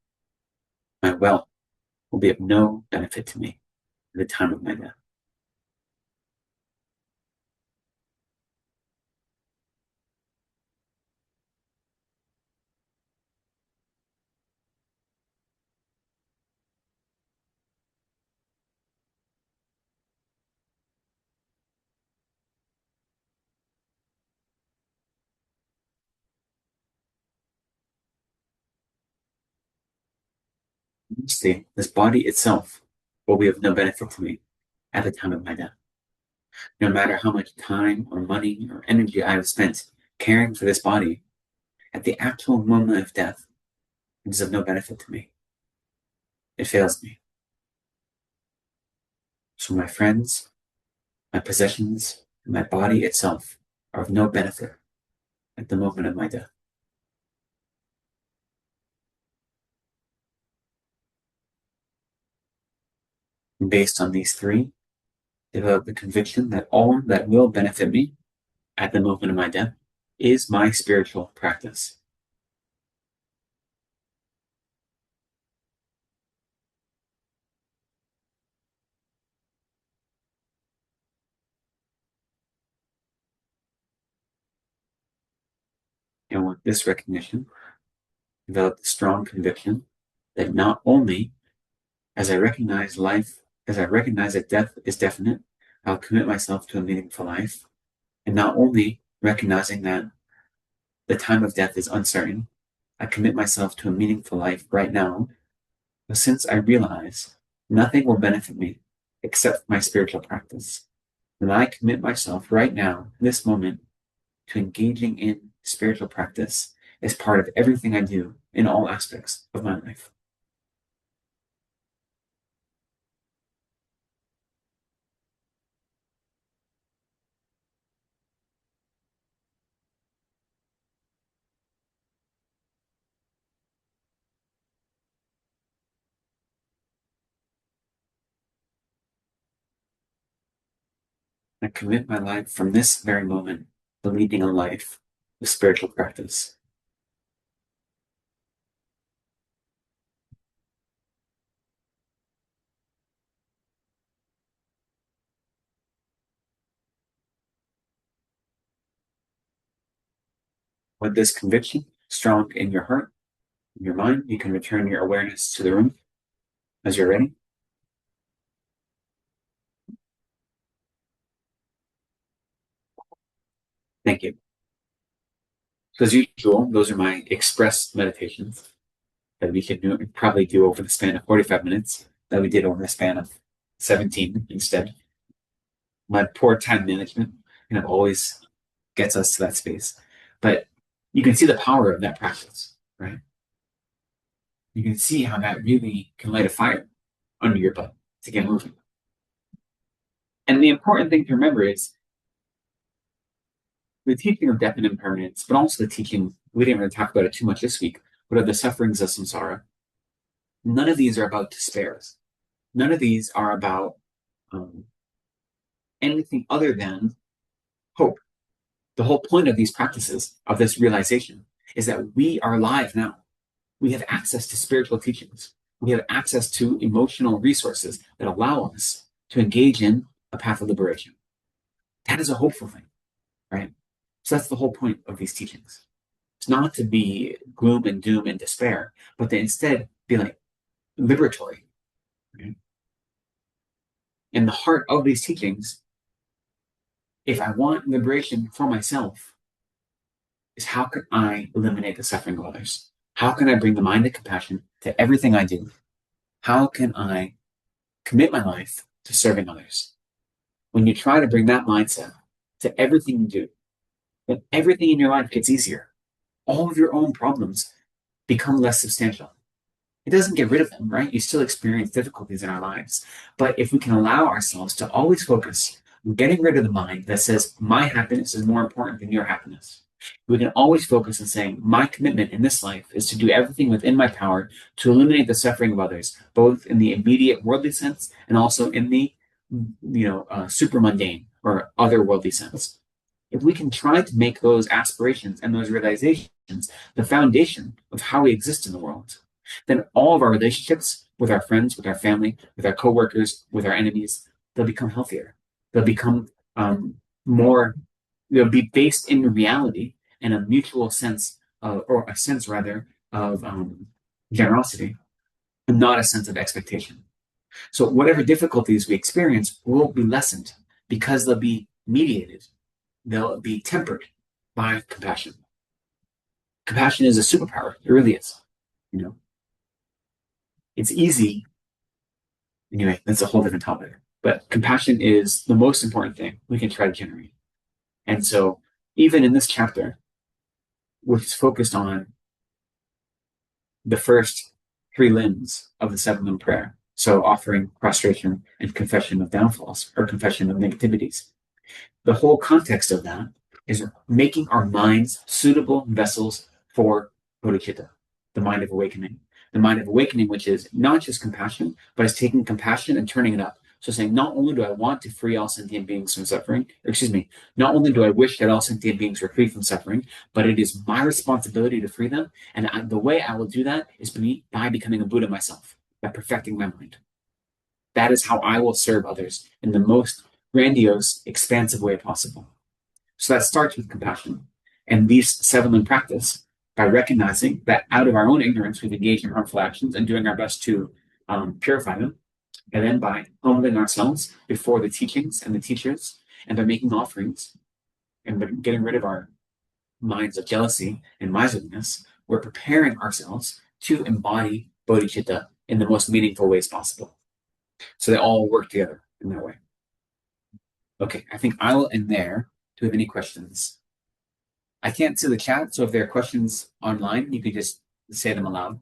my wealth will be of no benefit to me at the time of my death. Lastly, this body itself will be of no benefit to me at the time of my death. No matter how much time or money or energy I have spent caring for this body, at the actual moment of death, it is of no benefit to me. It fails me. So my friends, my possessions, and my body itself are of no benefit at the moment of my death. And based on these three, develop the conviction that all that will benefit me at the moment of my death is my spiritual practice. And with this recognition, develop the strong conviction that not only as I recognize that death is definite, I'll commit myself to a meaningful life. And not only recognizing that the time of death is uncertain, I commit myself to a meaningful life right now. But since I realize nothing will benefit me except my spiritual practice, then I commit myself right now, this moment, to engaging in spiritual practice as part of everything I do in all aspects of my life. I commit my life from this very moment to leading a life of spiritual practice. With this conviction strong in your heart, in your mind, you can return your awareness to the room as you're ready. Thank you. So as usual, those are my express meditations that we could probably do over the span of 45 minutes that we did over the span of 17 instead. My poor time management always gets us to that space. But you can see the power of that practice, right? You can see how that really can light a fire under your butt to get moving. And the important thing to remember is the teaching of death and impermanence, but also the teaching, we didn't really talk about it too much this week, but of the sufferings of samsara. None of these are about despair. None of these are about anything other than hope. The whole point of these practices, of this realization, is that we are alive now. We have access to spiritual teachings. We have access to emotional resources that allow us to engage in a path of liberation. That is a hopeful thing, right? So that's the whole point of these teachings. It's not to be gloom and doom and despair, but to instead be like liberatory. Right? In the heart of these teachings, if I want liberation for myself, is how can I eliminate the suffering of others? How can I bring the mind of compassion to everything I do? How can I commit my life to serving others? When you try to bring that mindset to everything you do, then everything in your life gets easier. All of your own problems become less substantial. It doesn't get rid of them, right? You still experience difficulties in our lives. But if we can allow ourselves to always focus on getting rid of the mind that says, my happiness is more important than your happiness, we can always focus on saying, my commitment in this life is to do everything within my power to eliminate the suffering of others, both in the immediate worldly sense and also in the super mundane or otherworldly sense. If we can try to make those aspirations and those realizations the foundation of how we exist in the world, then all of our relationships with our friends, with our family, with our coworkers, with our enemies, they'll become healthier. They'll become they'll be based in reality and a mutual sense, or a sense rather, of generosity, and not a sense of expectation. So whatever difficulties we experience will be lessened because they'll be mediated. They'll be tempered by compassion. Compassion is a superpower. It really is. It's easy. Anyway, that's a whole different topic. But compassion is the most important thing we can try to generate. And so even in this chapter, which is focused on the first 3 limbs of the 7-limb prayer, so offering, prostration, and confession of downfalls, or confession of negativities, the whole context of that is making our minds suitable vessels for bodhicitta, the mind of awakening. The mind of awakening, which is not just compassion, but is taking compassion and turning it up. So saying, not only do I want to free all sentient beings from suffering, not only do I wish that all sentient beings were free from suffering, but it is my responsibility to free them. And the way I will do that is by becoming a Buddha myself, by perfecting my mind. That is how I will serve others in the most grandiose, expansive way possible. So that starts with compassion. And these 7-limb practice, by recognizing that out of our own ignorance, we've engaged in harmful actions and doing our best to purify them. And then by humbling ourselves before the teachings and the teachers, and by making offerings, and by getting rid of our minds of jealousy and miserliness, we're preparing ourselves to embody bodhicitta in the most meaningful ways possible. So they all work together in that way. Okay, I think I will end there. Do you have any questions? I can't see the chat, so if there are questions online, you could just say them aloud.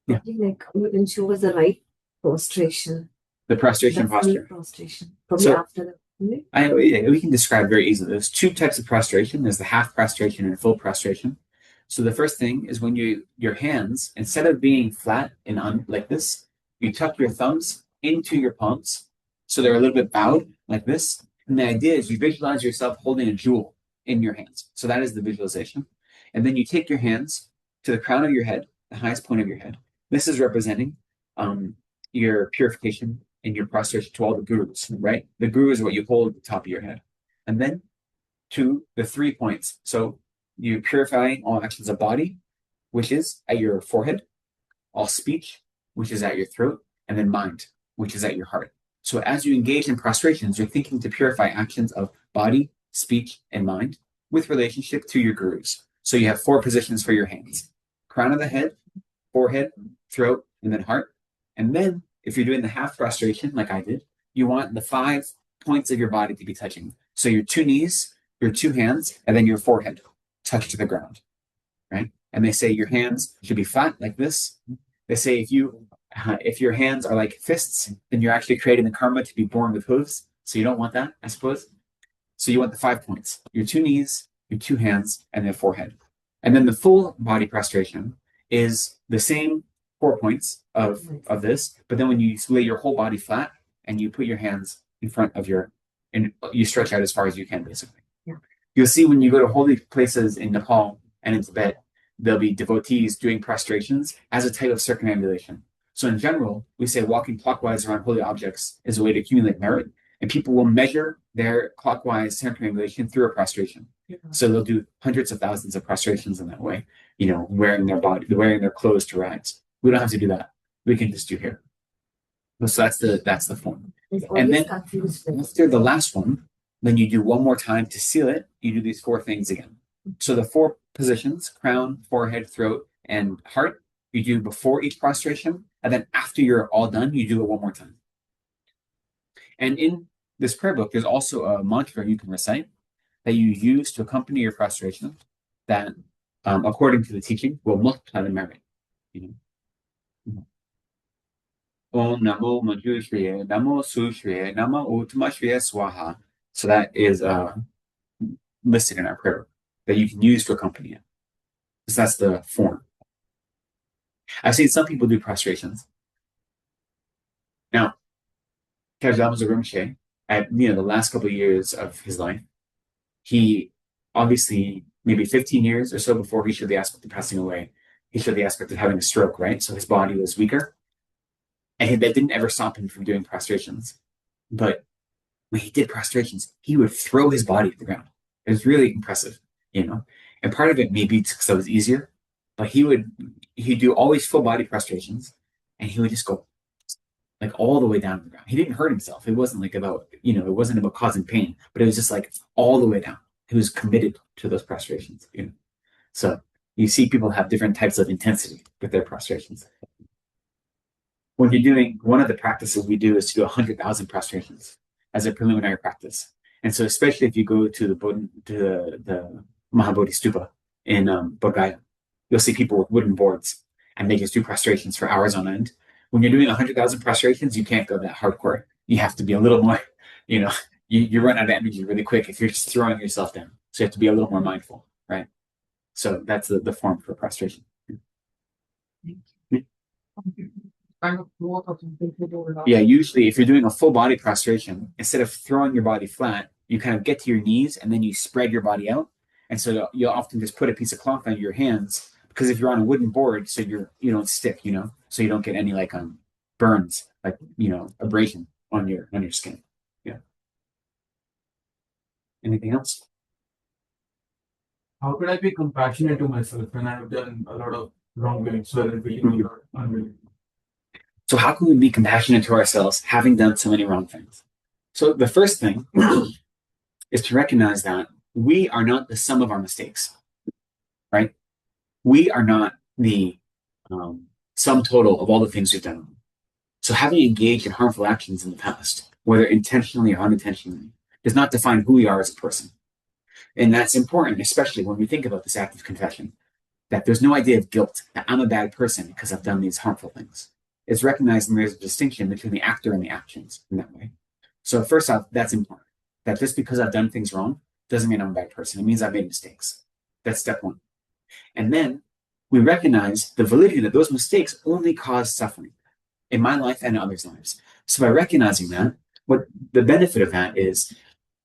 Yeah. Like you can show us the right prostration. The prostration posture. Prostration. Probably after the we can describe very easily. There's 2 types of prostration. There's the half prostration and full prostration. So the first thing is when your hands, instead of being flat and like this, you tuck your thumbs into your palms So they're a little bit bowed like this. And the idea is you visualize yourself holding a jewel in your hands. So that is the visualization. And then you take your hands to the crown of your head, the highest point of your head. This is representing your purification and your prostration to all the gurus, right? The guru is what you hold at the top of your head. And then to the 3 points. So you're purifying all actions of body, which is at your forehead, all speech, which is at your throat, and then mind, which is at your heart. So as you engage in prostrations, you're thinking to purify actions of body, speech, and mind with relationship to your gurus. So you have 4 positions for your hands: crown of the head, forehead, throat, and then heart. And then if you're doing the half prostration, like I did, you want the 5 points of your body to be touching. So your 2 knees, your 2 hands, and then your forehead touch to the ground, right? And they say your hands should be flat like this. They say if your hands are like fists, then you're actually creating the karma to be born with hooves. So you don't want that, I suppose. So you want the 5 points: your 2 knees, your 2 hands, and then forehead. And then the full body prostration is the same 4 points of this, but then when you lay your whole body flat and you put your hands in front of and you stretch out as far as you can, basically. Yeah. You'll see when you go to holy places in Nepal and in Tibet, there'll be devotees doing prostrations as a type of circumambulation. So in general, we say walking clockwise around holy objects is a way to accumulate merit, and people will measure their clockwise circumambulation through a prostration. Yeah. So they'll do hundreds of thousands of prostrations in that way, wearing their clothes to rags. We don't have to do that. We can just do here. So that's the form. And then after the last one, then you do one more time to seal it. You do these 4 things again. So the 4 positions: crown, forehead, throat, and heart, you do before each prostration. And then after you're all done, you do it one more time. And in this prayer book, there's also a mantra you can recite that you use to accompany your prostration that, according to the teaching, will multiply the merit. Om Namo Manjushriya, Namo Sushriya, Namo Uttamashriya Swaha. So that is listed in our prayer that you can use to accompany it. Because that's the form. I've seen some people do prostrations. Now, Kajlama's Rinpoche, at the last couple of years of his life, he obviously, maybe 15 years or so before he showed the aspect of passing away, he showed the aspect of having a stroke, right? So his body was weaker. And that didn't ever stop him from doing prostrations. But when he did prostrations, he would throw his body to the ground. It was really impressive, And part of it maybe because it was easier, but he'd do always full body prostrations, and he would just go like all the way down to the ground. He didn't hurt himself. It wasn't like it wasn't about causing pain, but it was just like all the way down. He was committed to those prostrations, So you see people have different types of intensity with their prostrations. When you're doing, one of the practices we do is to do 100,000 prostrations as a preliminary practice. And so especially if you go to the Mahabodhi Stupa in Bodh Gaya, you'll see people with wooden boards, and they just do prostrations for hours on end. When you're doing 100,000 prostrations, you can't go that hardcore. You have to be a little more, you run out of energy really quick if you're just throwing yourself down. So you have to be a little more mindful, right? So that's the form for prostration. Yeah, usually if you're doing a full body prostration, instead of throwing your body flat, you kind of get to your knees and then you spread your body out. And so you'll often just put a piece of cloth on your hands, because if you're on a wooden board, so you don't stick, so you don't get any burns, abrasion on your skin. Yeah. Anything else? How could I be compassionate to myself when I've done a lot of wrongdoings, whether willing or unwilling? So how can we be compassionate to ourselves having done so many wrong things? So the first thing is to recognize that we are not the sum of our mistakes, right? We are not the sum total of all the things we've done. So having engaged in harmful actions in the past, whether intentionally or unintentionally, does not define who we are as a person. And that's important, especially when we think about this act of confession, that there's no idea of guilt, that I'm a bad person because I've done these harmful things. It's recognizing there's a distinction between the actor and the actions in that way. So first off, that's important. That just because I've done things wrong doesn't mean I'm a bad person. It means I've made mistakes. That's step one. And then we recognize the validity that those mistakes only cause suffering in my life and in others' lives. So by recognizing that, what the benefit of that is,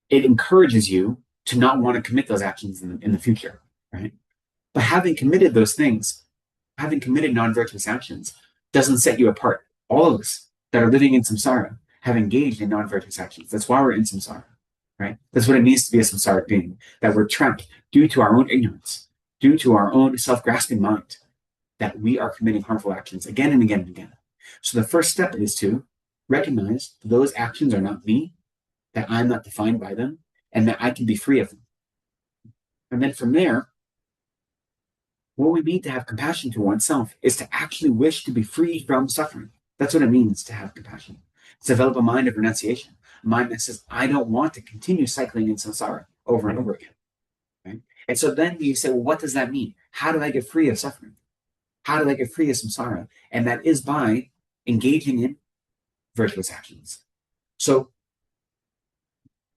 it encourages you to not want to commit those actions in the future, right? But having committed those things, having committed non-virtuous actions, doesn't set you apart. All of us that are living in samsara have engaged in non-virtuous actions. That's why we're in samsara, right? That's what it means to be a samsaric being, that we're trapped due to our own ignorance, due to our own self-grasping mind, that we are committing harmful actions again and again and again. So the first step is to recognize that those actions are not me, that I'm not defined by them, and that I can be free of them. And then from there, what we mean to have compassion to oneself is to actually wish to be free from suffering. That's what it means to have compassion. To develop a mind of renunciation, a mind that says, I don't want to continue cycling in samsara over and over again. Right? And so then you say, well, what does that mean? How do I get free of suffering? How do I get free of samsara? And that is by engaging in virtuous actions. So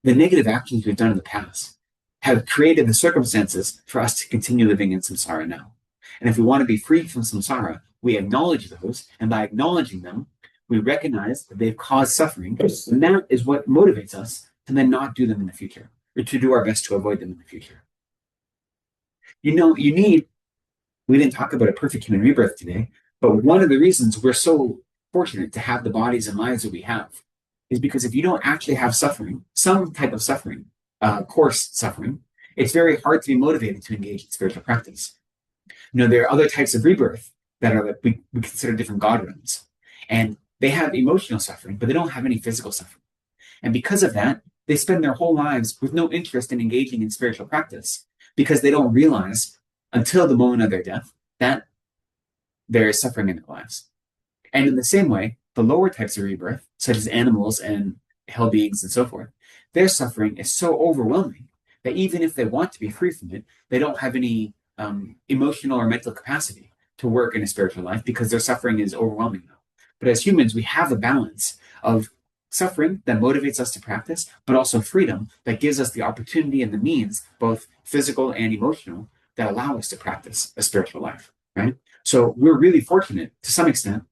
the negative actions we've done in the past have created the circumstances for us to continue living in samsara now. And if we want to be free from samsara, we acknowledge those, and by acknowledging them, we recognize that they've caused suffering, and that is what motivates us to then not do them in the future, or to do our best to avoid them in the future. We didn't talk about a perfect human rebirth today, but one of the reasons we're so fortunate to have the bodies and lives that we have is because if you don't actually have suffering, some type of suffering, coarse suffering, it's very hard to be motivated to engage in spiritual practice. There are other types of rebirth that are like we consider different God realms, and they have emotional suffering, but they don't have any physical suffering. And because of that, they spend their whole lives with no interest in engaging in spiritual practice because they don't realize until the moment of their death that there is suffering in their lives. And in the same way, the lower types of rebirth, such as animals and hell beings and so forth, their suffering is so overwhelming that even if they want to be free from it, they don't have any emotional or mental capacity to work in a spiritual life because their suffering is overwhelming now. But as humans, we have a balance of suffering that motivates us to practice, but also freedom that gives us the opportunity and the means, both physical and emotional, that allow us to practice a spiritual life, right? So we're really fortunate to some extent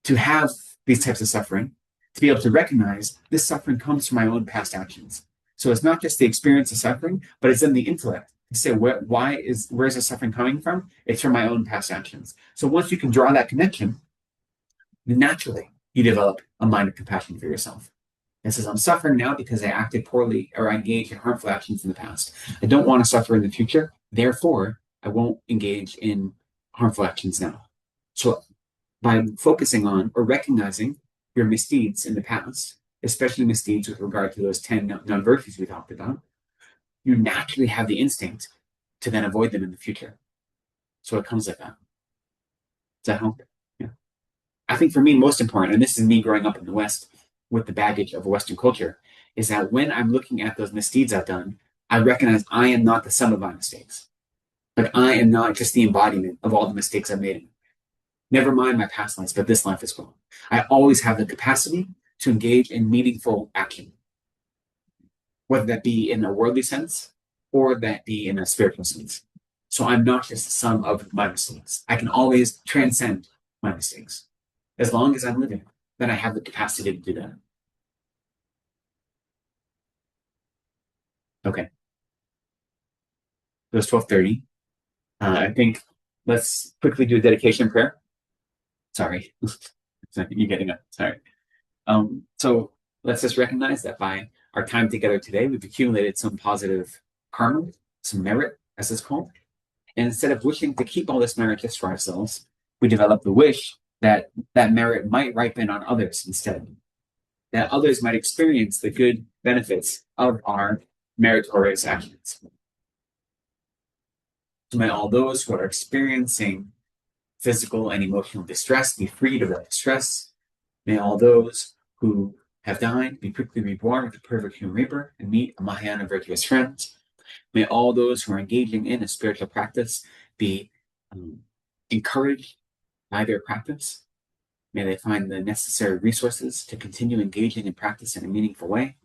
to have these types of suffering, to be able to recognize this suffering comes from my own past actions. So it's not just the experience of suffering, but it's in the intellect to say, where's the suffering coming from? It's from my own past actions. So once you can draw that connection, then naturally you develop a mind of compassion for yourself. It says, I'm suffering now because I acted poorly or I engaged in harmful actions in the past. I don't want to suffer in the future. Therefore, I won't engage in harmful actions now. So by focusing on or recognizing your misdeeds in the past, especially misdeeds with regard to those 10 non-virtues we talked about, you naturally have the instinct to then avoid them in the future. So it comes like that. Does that help? Yeah. I think for me, most important, and this is me growing up in the West with the baggage of Western culture, is that when I'm looking at those misdeeds I've done, I recognize I am not the sum of my mistakes. Like I am not just the embodiment of all the mistakes I've made. Never mind my past lives, but this life as well. I always have the capacity to engage in meaningful action, whether that be in a worldly sense or that be in a spiritual sense. So I'm not just the sum of my mistakes. I can always transcend my mistakes. As long as I'm living, then I have the capacity to do that. Okay. It was 12:30. I think let's quickly do a dedication prayer. Sorry. You're getting up. Sorry. So let's just recognize that by our time together today, we've accumulated some positive karma, some merit, as it's called. And instead of wishing to keep all this merit just for ourselves, we develop the wish that that merit might ripen on others instead. That others might experience the good benefits of our meritorious actions. So may all those who are experiencing physical and emotional distress be freed of that distress. May all those who have died be quickly reborn with a perfect human rebirth and meet a Mahayana virtuous friend. May all those who are engaging in a spiritual practice be encouraged by their practice. May they find the necessary resources to continue engaging in practice in a meaningful way.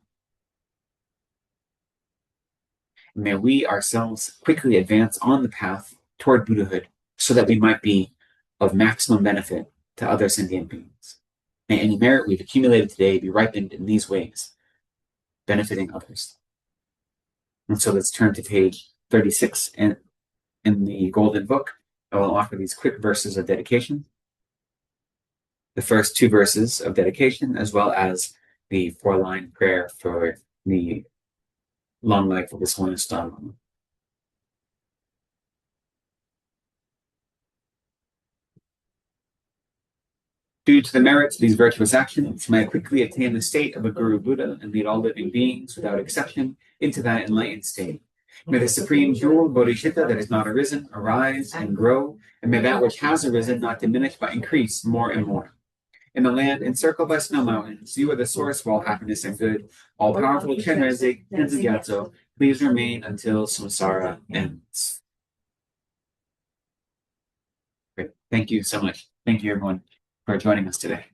And may we ourselves quickly advance on the path toward Buddhahood so that we might be of maximum benefit to other sentient beings. May any merit we've accumulated today be ripened in these ways, benefiting others. And so let's turn to page 36 in the Golden Book. I will offer these quick verses of dedication. The first 2 verses of dedication, as well as the 4-line prayer for the long life of this Holiness Dharma. Due to the merits of these virtuous actions, may I quickly attain the state of a Guru Buddha and lead all living beings, without exception, into that enlightened state. May the supreme jewel, Bodhisattva, that has not arisen, arise and grow, and may that which has arisen not diminish but increase more and more. In the land encircled by snow mountains, you are the source of all happiness and good. All-powerful Chenrezig Tenzin Gyatso, please remain until samsara ends. Great. Thank you so much. Thank you, everyone, for joining us today.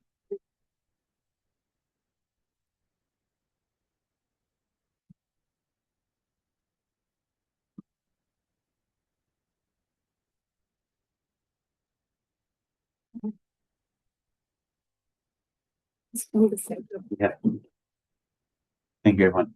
Yeah. Thank you, everyone.